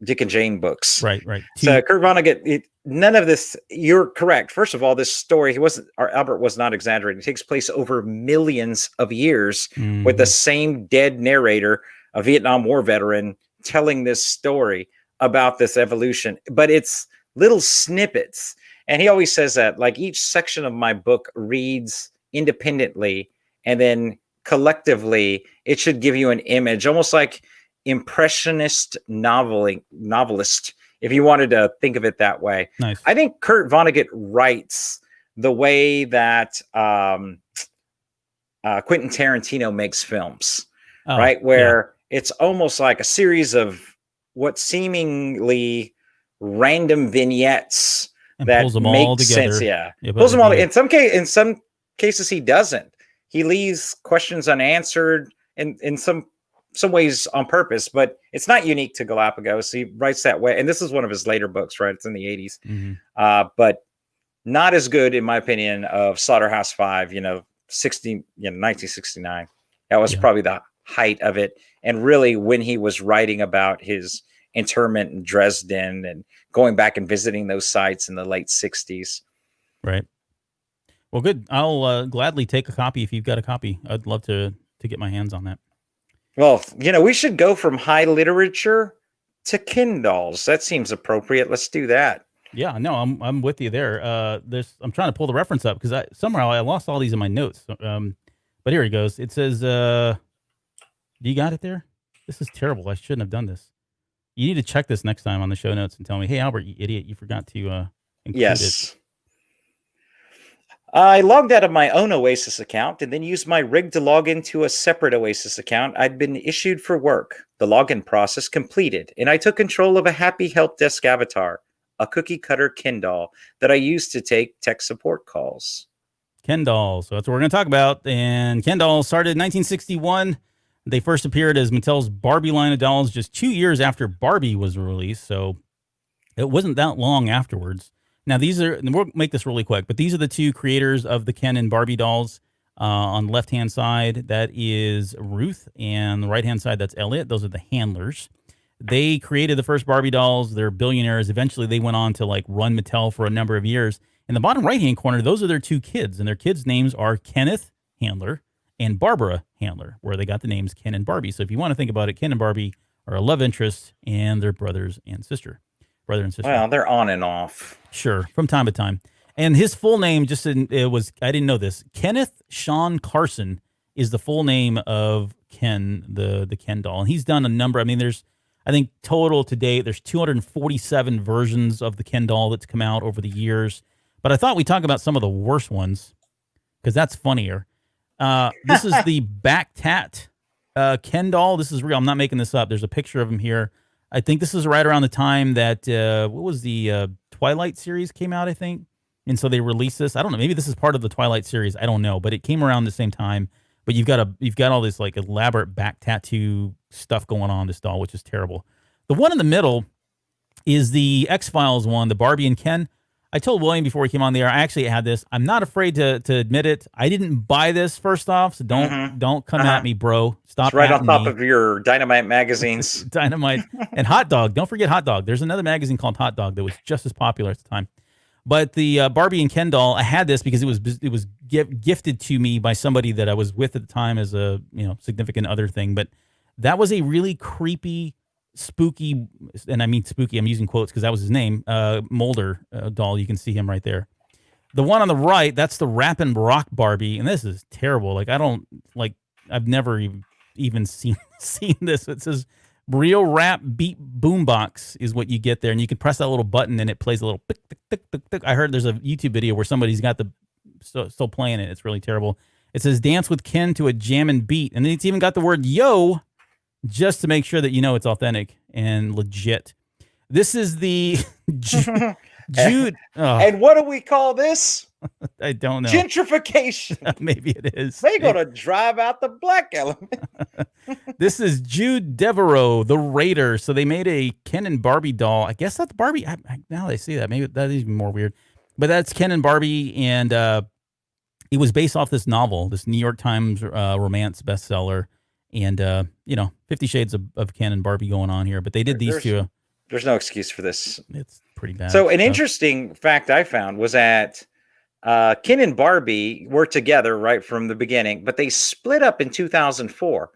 Dick and Jane books. Right. So Kurt Vonnegut, none of this, you're correct. First of all, this story, Albert was not exaggerating. It takes place over millions of years with the same dead narrator, a Vietnam War veteran, telling this story about this evolution. But it's little snippets. And he always says that, like, each section of my book reads independently, and then collectively, it should give you an image, almost like impressionist novelist, if you wanted to think of it that way. Nice. I think Kurt Vonnegut writes the way that Quentin Tarantino makes films, right? Where it's almost like a series of what seemingly random vignettes and that pulls them make all together. sense. Yeah, pulls them all. In some cases, he doesn't. He leaves questions unanswered, and in some ways on purpose, but it's not unique to Galapagos. He writes that way. And this is one of his later books, right? It's in the 80s. But not as good, in my opinion, of Slaughterhouse-Five, 1969. That was probably the height of it. And really when he was writing about his interment in Dresden and going back and visiting those sites in the late 60s. Right. Well, good. I'll gladly take a copy if you've got a copy. I'd love to get my hands on that. Well, we should go from high literature to Ken dolls. That seems appropriate. Let's do that. Yeah, no, I'm with you there. I'm trying to pull the reference up because somehow I lost all these in my notes. But here he goes. It says, do you got it there? This is terrible. I shouldn't have done this. You need to check this next time on the show notes and tell me, hey, Albert, you idiot, you forgot to include it. Yes. I logged out of my own Oasis account and then used my rig to log into a separate Oasis account I'd been issued for work. The login process completed, and I took control of a happy help desk avatar, a cookie cutter Ken doll that I used to take tech support calls. Ken dolls. So that's what we're going to talk about. And Ken dolls started in 1961. They first appeared as Mattel's Barbie line of dolls just 2 years after Barbie was released. So it wasn't that long afterwards. Now, we'll make this really quick, but these are the two creators of the Ken and Barbie dolls. On the left-hand side, that is Ruth, and the right-hand side, that's Elliot. Those are the handlers. They created the first Barbie dolls. They're billionaires. Eventually, they went on to run Mattel for a number of years. In the bottom right-hand corner, those are their two kids, and their kids' names are Kenneth Handler and Barbara Handler, where they got the names Ken and Barbie. So if you want to think about it, Ken and Barbie are a love interest, and they're brother and sister. Well, they're on and off. Sure, from time to time. And his full name, I didn't know this. Kenneth Sean Carson is the full name of Ken, the Ken doll. And he's done a number. I mean, I think total to date, there's 247 versions of the Ken doll that's come out over the years. But I thought we'd talk about some of the worst ones because that's funnier. This is the back tat Ken doll. This is real. I'm not making this up. There's a picture of him here. I think this is right around the time that, what was the Twilight series came out, I think. And so they released this. I don't know. Maybe this is part of the Twilight series. I don't know. But it came around the same time. But you've got all this elaborate back tattoo stuff going on this doll, which is terrible. The one in the middle is the X-Files one, the Barbie and Ken. I told William before he came on the air, I actually had this. I'm not afraid to admit it. I didn't buy this first off, so don't come at me, bro. Stop. It's right on top of your Dynamite magazines. Dynamite and Hot Dog. Don't forget Hot Dog. There's another magazine called Hot Dog that was just as popular at the time. But the Barbie and Ken doll, I had this because it was gifted to me by somebody that I was with at the time as a significant other thing. But that was a really creepy, spooky, and I mean spooky, I'm using quotes because that was his name, Mulder doll. You can see him right there. The one on the right, that's the Rappin' Rock Barbie, and this is terrible. I've never even seen this. It says real rap beat boombox is what you get there, and you can press that little button and it plays a little tick, tick, tick, tick, tick. I heard there's a YouTube video where somebody's got still playing it. It's really terrible. It says dance with Ken to a jammin' beat, and then it's even got the word yo, just to make sure that it's authentic and legit. This is the Jude. And what do we call this? I don't know. Gentrification. Maybe it is. They're going to drive out the black element. This is Jude Devereaux, the Raider. So they made a Ken and Barbie doll. I guess that's Barbie. Now that I see that, maybe that is even more weird. But that's Ken and Barbie, and it was based off this novel, this New York Times romance bestseller. And, 50 Shades of Ken and Barbie going on here. But they did these two. There's no excuse for this. It's pretty bad. So an interesting fact I found was that Ken and Barbie were together right from the beginning, but they split up in 2004,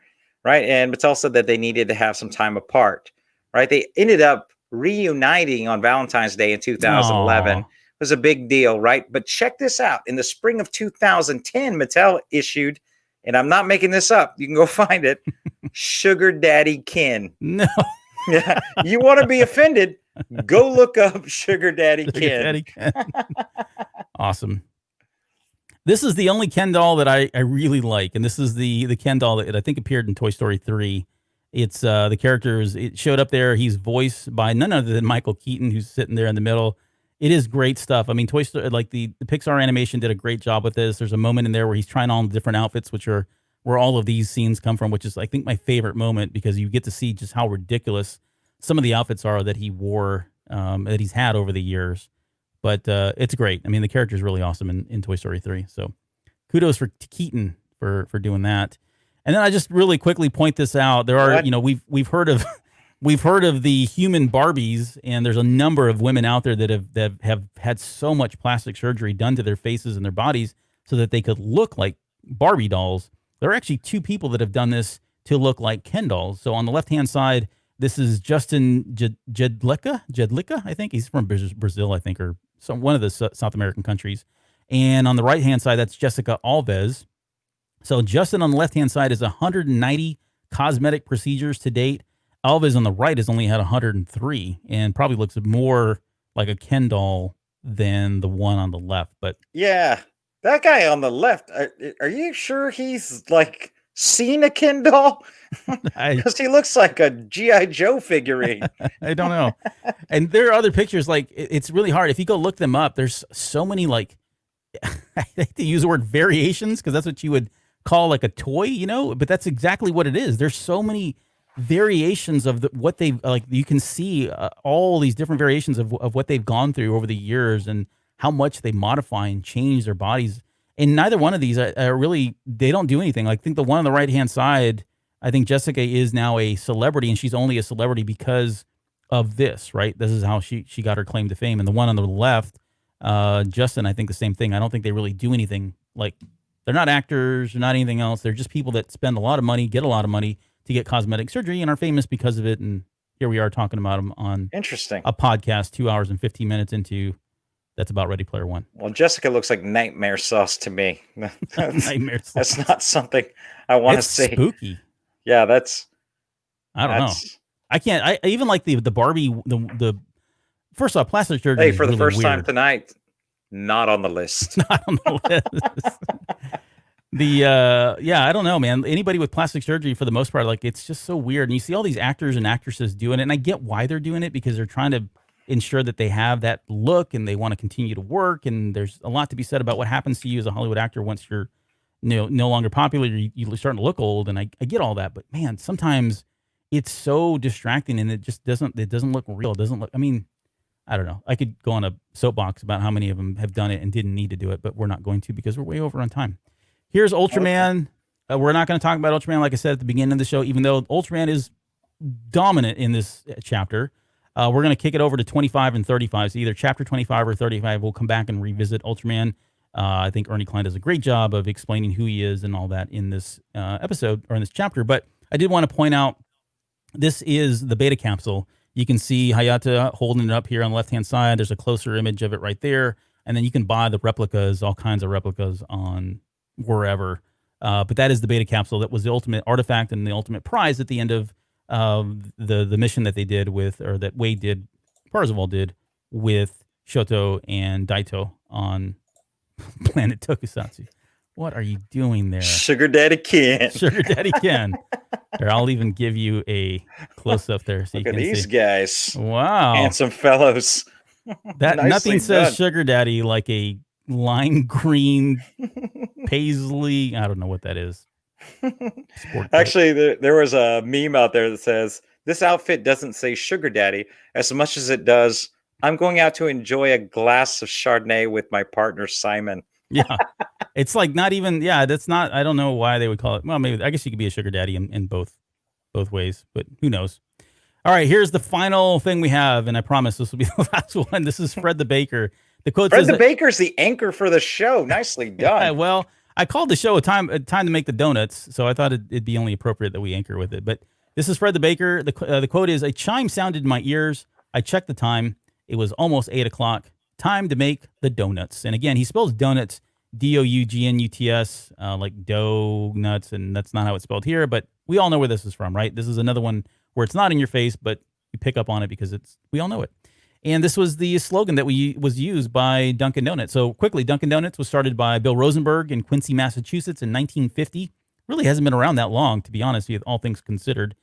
right? And Mattel said that they needed to have some time apart, right? They ended up reuniting on Valentine's Day in 2011. Aww. It was a big deal, right? But check this out. In the spring of 2010, Mattel issued, and I'm not making this up, you can go find it, Sugar Daddy Ken. No. Yeah. You want to be offended? Go look up Sugar Daddy Ken. Daddy Ken. Awesome. This is the only Ken doll that I really like, and this is the Ken doll that I think appeared in Toy Story 3. It's the characters. It showed up there. He's voiced by none other than Michael Keaton, who's sitting there in the middle. It is great stuff. I mean, Toy Story, the Pixar animation did a great job with this. There's a moment in there where he's trying on different outfits, which are where all of these scenes come from, which is, I think, my favorite moment because you get to see just how ridiculous some of the outfits are that he wore, that he's had over the years. But it's great. I mean, the character is really awesome in Toy Story 3. So kudos for Keaton for doing that. And then I just really quickly point this out. There are, we've heard of the human Barbies, and there's a number of women out there that have had so much plastic surgery done to their faces and their bodies so that they could look like Barbie dolls. There are actually two people that have done this to look like Ken dolls. So on the left-hand side, This is Justin Jedlicka, I think. He's from Brazil, I think, or one of the South American countries. And on the right-hand side, that's Jessica Alves. So Justin on the left-hand side is 190 cosmetic procedures to date. Alves on the right has only had 103 and probably looks more like a Ken doll than the one on the left. But yeah, that guy on the left, are you sure he's like seen a Ken doll? Because he looks like a G.I. Joe figurine. I don't know. And there are other pictures, like it's really hard. If you go look them up, there's so many, like, I hate to use the word variations because that's what you would call like a toy, you know, but that's exactly what it is. There's so many variations of what they've, like, you can see all these different variations of what they've gone through over the years and how much they modify and change their bodies. And neither one of these are really, they don't do anything. Like, I think the one on the right-hand side, I think Jessica is now a celebrity, and she's only a celebrity because of this, right? This is how she got her claim to fame. And the one on the left, Justin, I think the same thing. I don't think they really do anything. Like, they're not actors, they're not anything else. They're just people that spend a lot of money, get a lot of money to get cosmetic surgery, and are famous because of it. And here we are talking about them on Interesting. a podcast 2 hours and 15 minutes into. That's about Ready Player One. Well, Jessica looks like nightmare sauce to me. Nightmare sauce. That's not something I want to see. Spooky. Yeah, I don't know. I can't. I even like the Barbie. The first off, plastic surgery. Hey, for the really first time weird. tonight, not on the list. Not on the list. I don't know, man. Anybody with plastic surgery, for the most part, like, it's just so weird. And you see all these actors and actresses doing it, and I get why they're doing it, because they're trying to ensure that they have that look and they want to continue to work. And there's a lot to be said about what happens to you as a Hollywood actor once you're no longer popular. You're starting to look old, and I get all that, but man, sometimes it's so distracting, and it just doesn't look real. It doesn't look. I mean, I don't know. I could go on a soapbox about how many of them have done it and didn't need to do it, but we're not going to because we're way over on time. Here's Ultraman. Okay. We're not going to talk about Ultraman, like I said at the beginning of the show, even though Ultraman is dominant in this chapter. We're going to kick it over to 25 and 35. So either chapter 25 or 35, we'll come back and revisit Ultraman. I think Ernie Klein does a great job of explaining who he is and all that in this episode, or in this chapter. But I did want to point out, this is the beta capsule. You can see Hayata holding it up here on the left-hand side. There's a closer image of it right there. And then you can buy the replicas, all kinds of replicas on wherever. But that is the beta capsule. That was the ultimate artifact and the ultimate prize at the end of the mission that they did with, or that Wade did, Parzival did with Shoto and Daito on Planet Tokusatsu. What are you doing there? Sugar Daddy Ken. Sugar Daddy Ken. Here, I'll even give you a close-up there so Look you at can these see. guys. Wow. Handsome fellows. That Nicely nothing says done. Sugar Daddy like a lime green paisley. I don't know what that is. Sport Actually, there was a meme out there that says, this outfit doesn't say Sugar Daddy as much as it does, I'm going out to enjoy a glass of Chardonnay with my partner, Simon. Yeah. It's like not even, that's not, I don't know why they would call it. Well, maybe, I guess you could be a sugar daddy in both ways, but who knows? All right, here's the final thing we have, and I promise this will be the last one. This is Fred the Baker. The quote Fred says the Baker's the anchor for the show. Nicely done. Yeah, well, I called the show a time to make the donuts, so I thought it'd be only appropriate that we anchor with it. But this is Fred the Baker. The quote is, a chime sounded in my ears. I checked the time. It was almost 8 o'clock. Time to make the donuts. And again, he spells donuts D-O-U-G-N-U-T-S, like dough nuts, and that's not how it's spelled here, but we all know where this is from, right? This is another one where it's not in your face, but you pick up on it because we all know it. And this was the slogan that was used by Dunkin Donuts. So quickly, Dunkin Donuts was started by Bill Rosenberg in Quincy, Massachusetts in 1950. Really hasn't been around that long, to be honest, with all things considered.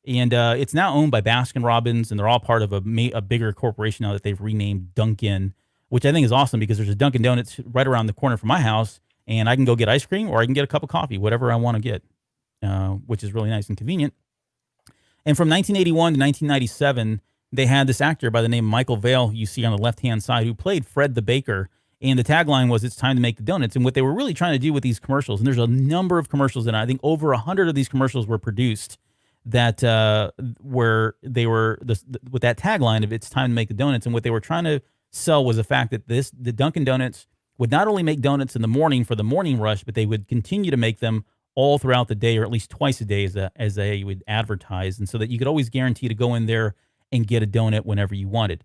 And it's now owned by Baskin-Robbins, and they're all part of a bigger corporation now that they've renamed Dunkin', which I think is awesome because there's a Dunkin' Donuts right around the corner from my house, and I can go get ice cream or I can get a cup of coffee, whatever I want to get, which is really nice and convenient. And from 1981 to 1997, they had this actor by the name of Michael Vale, who you see on the left-hand side, who played Fred the Baker. And the tagline was, it's time to make the donuts. And what they were really trying to do with these commercials, and there's a number of commercials, and I think over 100 of these commercials were produced that where they were with that tagline of it's time to make the donuts. And what they were trying to sell was the fact that the Dunkin' Donuts would not only make donuts in the morning for the morning rush, but they would continue to make them all throughout the day, or at least twice a day, as they would advertise, and so that you could always guarantee to go in there and get a donut whenever you wanted.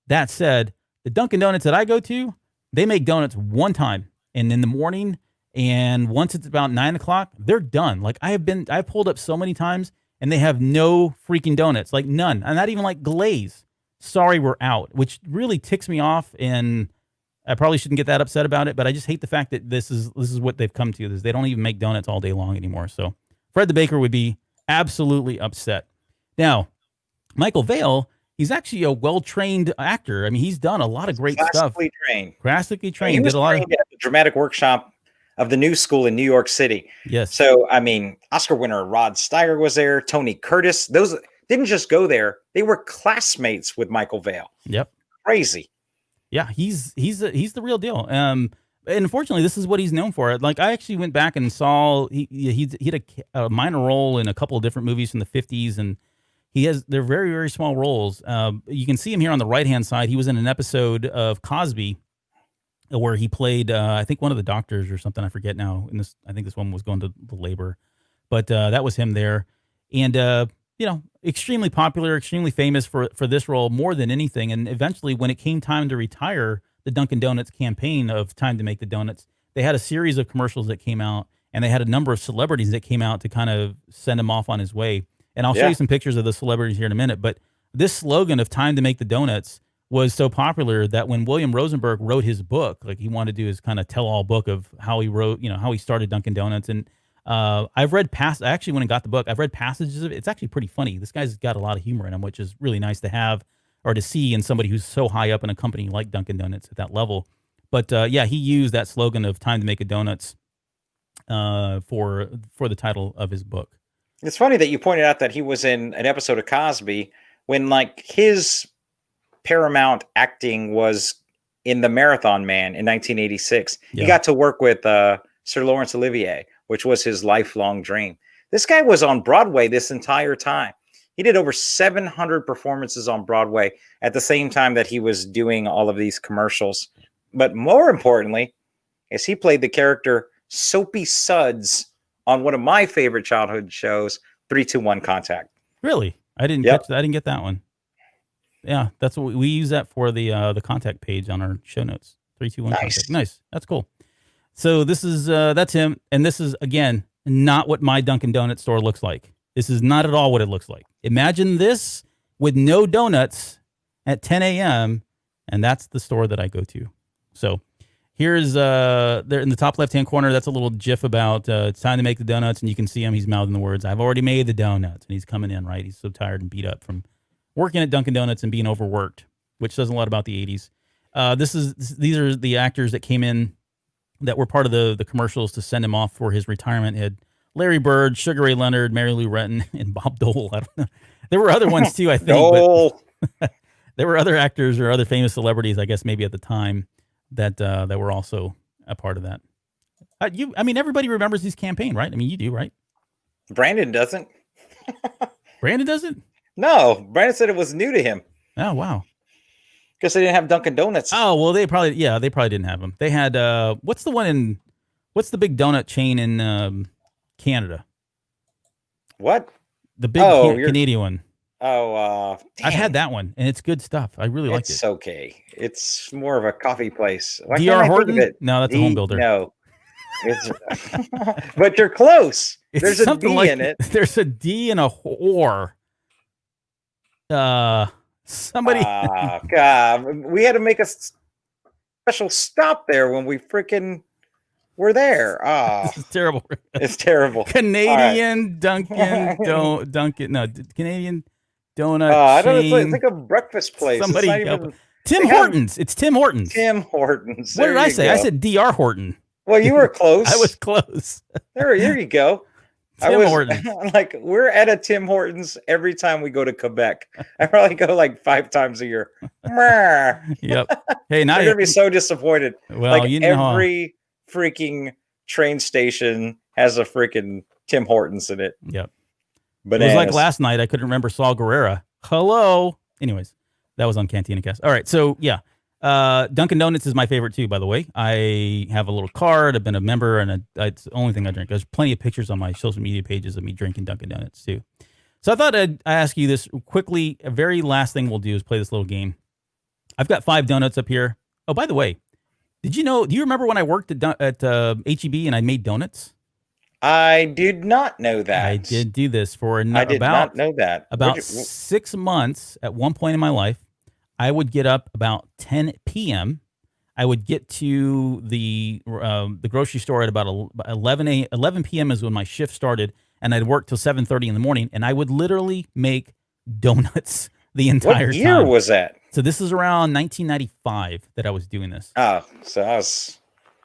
That said, the Dunkin' Donuts that I go to, they make donuts one time, and in the morning, and once it's about 9 o'clock, they're done. Like I've pulled up so many times, and they have no freaking donuts, like none, and not even like glaze. Sorry, we're out, which really ticks me off, and I probably shouldn't get that upset about it, but I just hate the fact that this is what they've come to. Is they don't even make donuts all day long anymore. So Fred the Baker would be absolutely upset. Now, Michael Vale, he's actually a well-trained actor. I mean, he's done a lot of great stuff. Classically trained. He was trained at the dramatic workshop of the New School in New York City. Yes. So, I mean, Oscar winner Rod Steiger was there. Tony Curtis. Those didn't just go there. They were classmates with Michael Vale. Yep. Crazy. Yeah, he's the real deal. And unfortunately, this is what he's known for. Like, I actually went back and saw he had a minor role in a couple of different movies from the 50s, and they're very, very small roles. You can see him here on the right-hand side. He was in an episode of Cosby where he played, I think, one of the doctors or something. I forget now. I think this one was going to the labor, but that was him there. And extremely popular, extremely famous for this role more than anything. And eventually, when it came time to retire the Dunkin' Donuts campaign of Time to Make the Donuts, they had a series of commercials that came out, and they had a number of celebrities that came out to kind of send him off on his way. And I'll show you some pictures of the celebrities here in a minute. But this slogan of Time to Make the Donuts was so popular that when William Rosenberg wrote his book, like he wanted to do his kind of tell-all book of how he wrote, how he started Dunkin' Donuts. And I've read I actually went and got the book. I've read passages of it. It's actually pretty funny. This guy's got a lot of humor in him, which is really nice to have or to see in somebody who's so high up in a company like Dunkin' Donuts at that level. But he used that slogan of Time to Make a Donuts for the title of his book. It's funny that you pointed out that he was in an episode of Cosby when like his Paramount acting was in The Marathon Man in 1986. Yeah. He got to work with Sir Laurence Olivier, which was his lifelong dream. This guy was on Broadway this entire time. He did over 700 performances on Broadway at the same time that he was doing all of these commercials. But more importantly, is he played the character Soapy Suds on one of my favorite childhood shows, 3-2-1 Contact. Really? I didn't catch that. I didn't get that one. Yeah, that's what we use that for the contact page on our show notes. 3-2-1 Contact. Nice. That's cool. So this is that's him, and this is again not what my Dunkin' Donuts store looks like. This is not at all what it looks like. Imagine this with no donuts at 10 a.m., and that's the store that I go to. So here's there in the top left-hand corner. That's a little GIF about it's time to make the donuts, and you can see him. He's mouthing the words, "I've already made the donuts," and he's coming in. Right, he's so tired and beat up from working at Dunkin' Donuts and being overworked, which says a lot about the 80s. These are the actors that came in that were part of the commercials to send him off for his retirement. It had Larry Bird, Sugar Ray Leonard, Mary Lou Retton, and Bob Dole. I don't know. There were other ones too, I think. But there were other actors or other famous celebrities, I guess, maybe at the time that were also a part of that. Everybody remembers his campaign, right? I mean, you do, right? Brandon doesn't. Brandon doesn't? No, Brandon said it was new to him. Oh, wow. Because they didn't have Dunkin' Donuts. Oh, well, they probably didn't have them. They had, what's the big donut chain in Canada? What? The big Canadian one. Oh, I've had that one, and it's good stuff. I really liked it. It's okay. It's more of a coffee place. D.R. Horton? No, that's a home builder. No. But you're close. There's a D in it. There's a D and a whore. Somebody. God, we had to make a special stop there when we freaking were there. This is terrible. It's terrible. Canadian Dunkin' Canadian donut. I don't know. It's like a breakfast place. Somebody help. Tim Hortons. It's Tim Hortons. Tim Hortons. What did I say? Go. I said D.R. Horton. Well, you were close. I was close. There you go. Tim Hortons. Like, we're at a Tim Hortons every time we go to Quebec. I probably go like 5 times a year. Yep. Hey, now you're gonna be so disappointed. Well, like every freaking train station has a freaking Tim Hortons in it. Yep. But it was like last night. I couldn't remember Saul Guerrera. Hello. Anyways, that was on Cantina Cast. All right. So yeah, Dunkin Donuts is my favorite too, by the way. I have a little card. I've been a member, and it's the only thing I drink. There's plenty of pictures on my social media pages of me drinking Dunkin Donuts too. So I thought I'd ask you this quickly. A very last thing we'll do is play this little game. I've got 5 donuts up here. Oh, by the way, do you remember when I worked at H-E-B and I made donuts? I did not know that. I did do this for not know that. About 6 months at one point in my life. I would get up about 10 p.m. I would get to the grocery store at about 11 p.m. is when my shift started, and I'd work till 7:30 in the morning, and I would literally make donuts the entire time. What year was that? So this is around 1995 that I was doing this. Oh, so I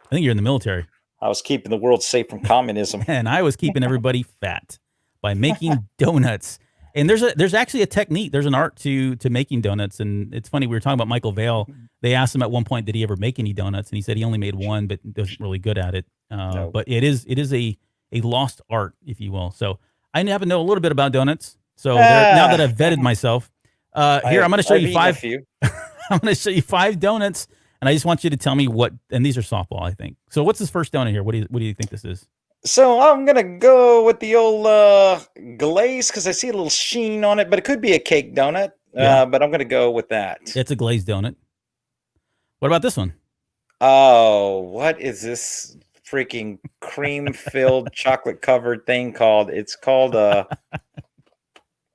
think you're in the military. I was keeping the world safe from communism. And I was keeping everybody fat by making donuts. And there's actually a technique. There's an art to making donuts. And it's funny, we were talking about Michael Vale. They asked him at one point, did he ever make any donuts? And he said he only made one, but wasn't really good at it. No. But it is a lost art, if you will. So I happen to know a little bit about donuts. So now that I've vetted myself, here I'm going to show you 5. I'm going to show you 5 donuts, and I just want you to tell me what. And these are softball, I think. So what's this first donut here? What do you think this is? So I'm gonna go with the old glaze because I see a little sheen on it, but it could be a cake donut. Yeah. But I'm gonna go with that. It's a glazed donut. What about this one? Oh, what is this freaking cream-filled, chocolate-covered thing called? It's called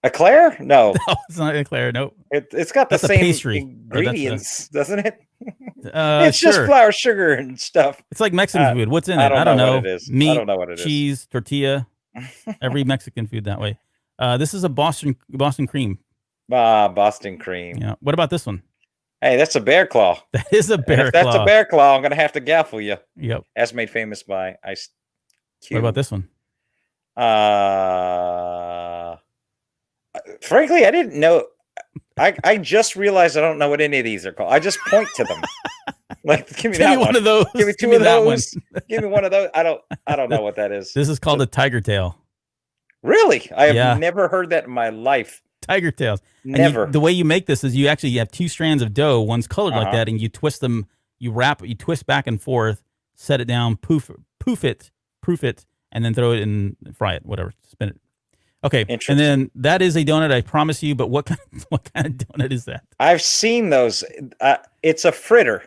eclair? No, it's not eclair. Nope. It's got the same ingredients, doesn't it? It's sure. just flour, sugar, and stuff. It's like Mexican food. What's in it? I don't know. What it is. Meat, I don't know what it is. Cheese, tortilla. Every Mexican food that way. This is a Boston cream. Boston cream. Yeah. What about this one? Hey, that's a bear claw. That is a bear claw. If that's a bear claw, I'm gonna have to gaffle you. Yep. As made famous by Ice Cube. What about this one? Frankly, I didn't know. I just realized I don't know what any of these are called. I just point to them. Like, give me that one of those. Give me 2 of those. Give me one of those. I don't know what that is. This is called a tiger tail. Really? I have never heard that in my life. Tiger tails. Never. The way you make this is you have 2 strands of dough. One's colored like that, and you twist them. You twist back and forth, set it down, proof it, and then throw it in, fry it, whatever, spin it. Okay, and then that is a donut, I promise you. But what kind of donut is that? I've seen those. It's a fritter,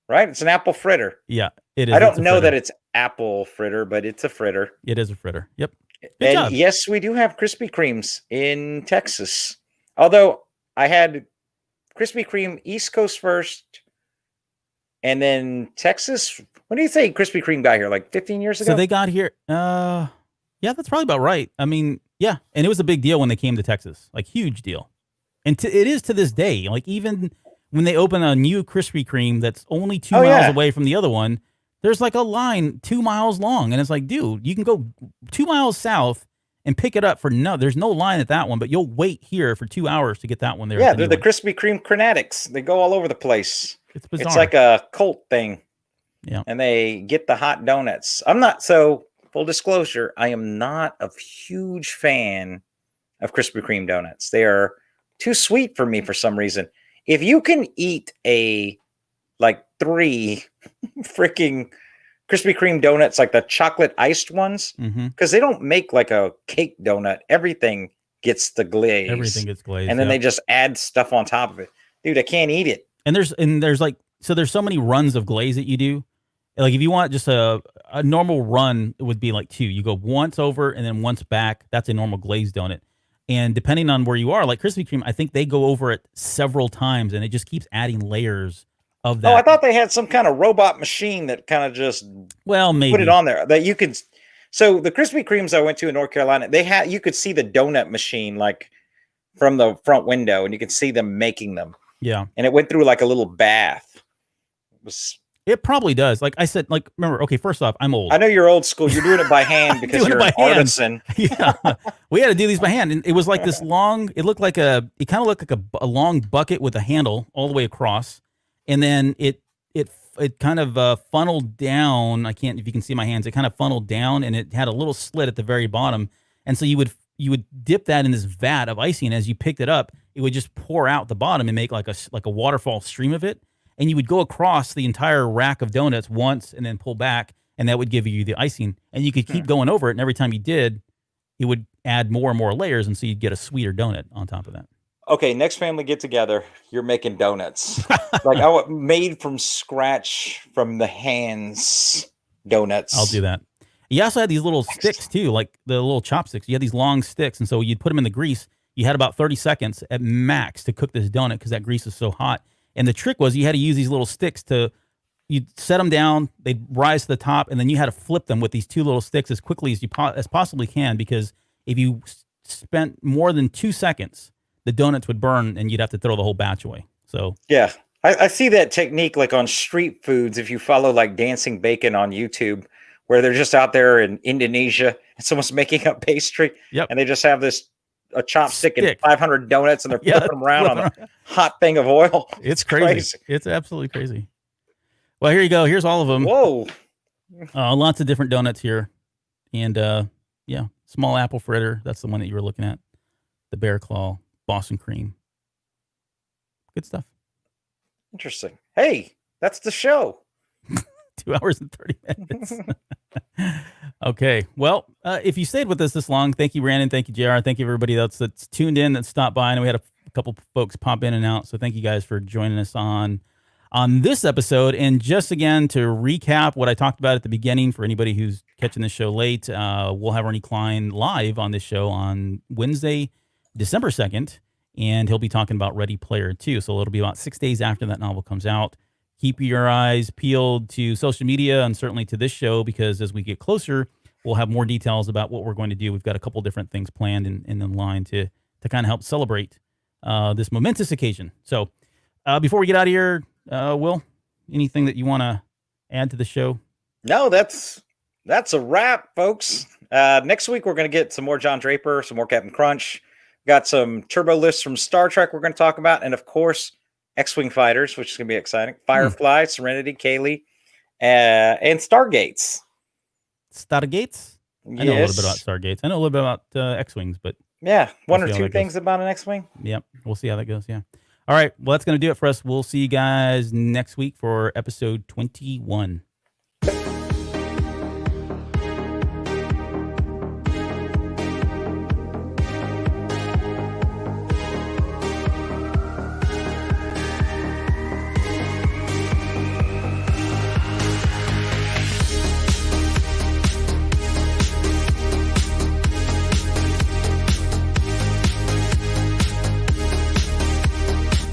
right? It's an apple fritter. Yeah, it is. I don't know that it's apple fritter, but it's a fritter. It is a fritter. Yep. Good job. Yes, we do have Krispy Kremes in Texas. Although I had Krispy Kreme East Coast first, and then Texas. When do you say Krispy Kreme got here? Like 15 years ago? So they got here. Yeah, that's probably about right. I mean, yeah, and it was a big deal when they came to Texas, like huge deal, and it is to this day. Like even when they open a new Krispy Kreme that's only 2 miles away from the other one, there's like a line 2 miles long, and it's like, dude, you can go 2 miles south and pick it up for there's no line at that one, but you'll wait here for 2 hours to get that one there. Yeah, they're the Krispy Kreme fanatics. They go all over the place. It's bizarre. It's like a cult thing. Yeah, and they get the hot donuts. I'm not so. Full disclosure, I am not a huge fan of Krispy Kreme donuts. They are too sweet for me for some reason. If you can eat 3 freaking Krispy Kreme donuts, like the chocolate iced ones, because they don't make like a cake donut. Everything gets the glaze. Everything gets glazed. And then they just add stuff on top of it. Dude, I can't eat it. And there's like, so there's so many runs of glaze that you do. Like if you want just a normal run, it would be like 2. You go once over and then once back. That's a normal glazed donut. And depending on where you are, like Krispy Kreme, I think they go over it several times, and it just keeps adding layers of that. Oh, I thought they had some kind of robot machine that kind of just maybe put it on there that you could. So the Krispy Kremes I went to in North Carolina, you could see the donut machine like from the front window, and you could see them making them. Yeah, and it went through like a little bath. It probably does. Like I said, like, remember, okay, first off, I'm old. I know you're old school. You're doing it by hand because you're an artisan. Yeah. We had to do these by hand. And it was like this long, it kind of looked like a long bucket with a handle all the way across. And then it kind of funneled down. If you can see my hands, it kind of funneled down, and it had a little slit at the very bottom. And so you would dip that in this vat of icing. As you picked it up, it would just pour out the bottom and make like a waterfall stream of it. and you would go across the entire rack of donuts once and then pull back, and that would give you the icing. And you could keep going over it, and every time you did, it would add more and more layers, and so you'd get a sweeter donut on top of that. Okay, next family get together, you're making donuts. Made from scratch, from the hands donuts. I'll do that. You also had these little sticks too, like the little chopsticks. You had these long sticks, and so you'd put them in the grease. You had about 30 seconds at max to cook this donut because that grease is so hot. And the trick was you had to use these little sticks you'd set them down, they'd rise to the top, and then you had to flip them with these two little sticks as quickly as you as possibly can, because if you spent more than 2 seconds, the donuts would burn and you'd have to throw the whole batch away. So yeah, I see that technique like on street foods. If you follow like Dancing Bacon on YouTube, where they're just out there in Indonesia and someone's making up pastry, and they just have a chopstick and 500 donuts, and they're flipping them around on a hot thing of oil. It's crazy. It's absolutely crazy. Well, here you go. Here's all of them. Whoa. Lots of different donuts here. And small apple fritter. That's the one that you were looking at. The bear claw, Boston cream. Good stuff. Interesting. Hey, that's the show. 2 hours and 30 minutes. Okay. Well, if you stayed with us this long, thank you, Brandon. Thank you, JR. Thank you, everybody that's tuned in, that stopped by. And we had a couple folks pop in and out. So thank you guys for joining us on this episode. And just again, to recap what I talked about at the beginning, for anybody who's catching this show late, we'll have Ernie Klein live on this show on Wednesday, December 2nd. And he'll be talking about Ready Player 2. So it'll be about 6 days after that novel comes out. Keep your eyes peeled to social media and certainly to this show, because as we get closer, we'll have more details about what we're going to do. We've got a couple different things planned and in line to kind of help celebrate this momentous occasion. So before we get out of here, Will, anything that you want to add to the show? No, that's a wrap, folks. Next week, we're going to get some more John Draper, some more Captain Crunch. Got some turbo lifts from Star Trek we're going to talk about. And of course, X-Wing fighters, which is going to be exciting. Firefly, Serenity, Kaylee, and Stargates. Stargates? Yes. I know a little bit about Stargates. I know a little bit about X-Wings, but... Yeah, one or two things about an X-Wing. Yep, we'll see how that goes, yeah. All right, well, that's going to do it for us. We'll see you guys next week for episode 21.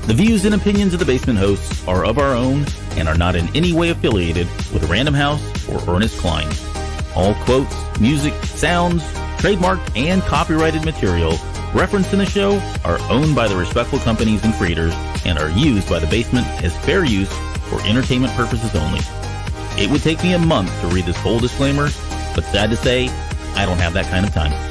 The views and opinions of the Basement Hosts are of our own and are not in any way affiliated with Random House or Ernest Klein. All quotes, music, sounds, trademarked, and copyrighted material referenced in the show are owned by the respectful companies and creators and are used by the Basement as fair use for entertainment purposes only. It would take me a month to read this whole disclaimer, but sad to say, I don't have that kind of time.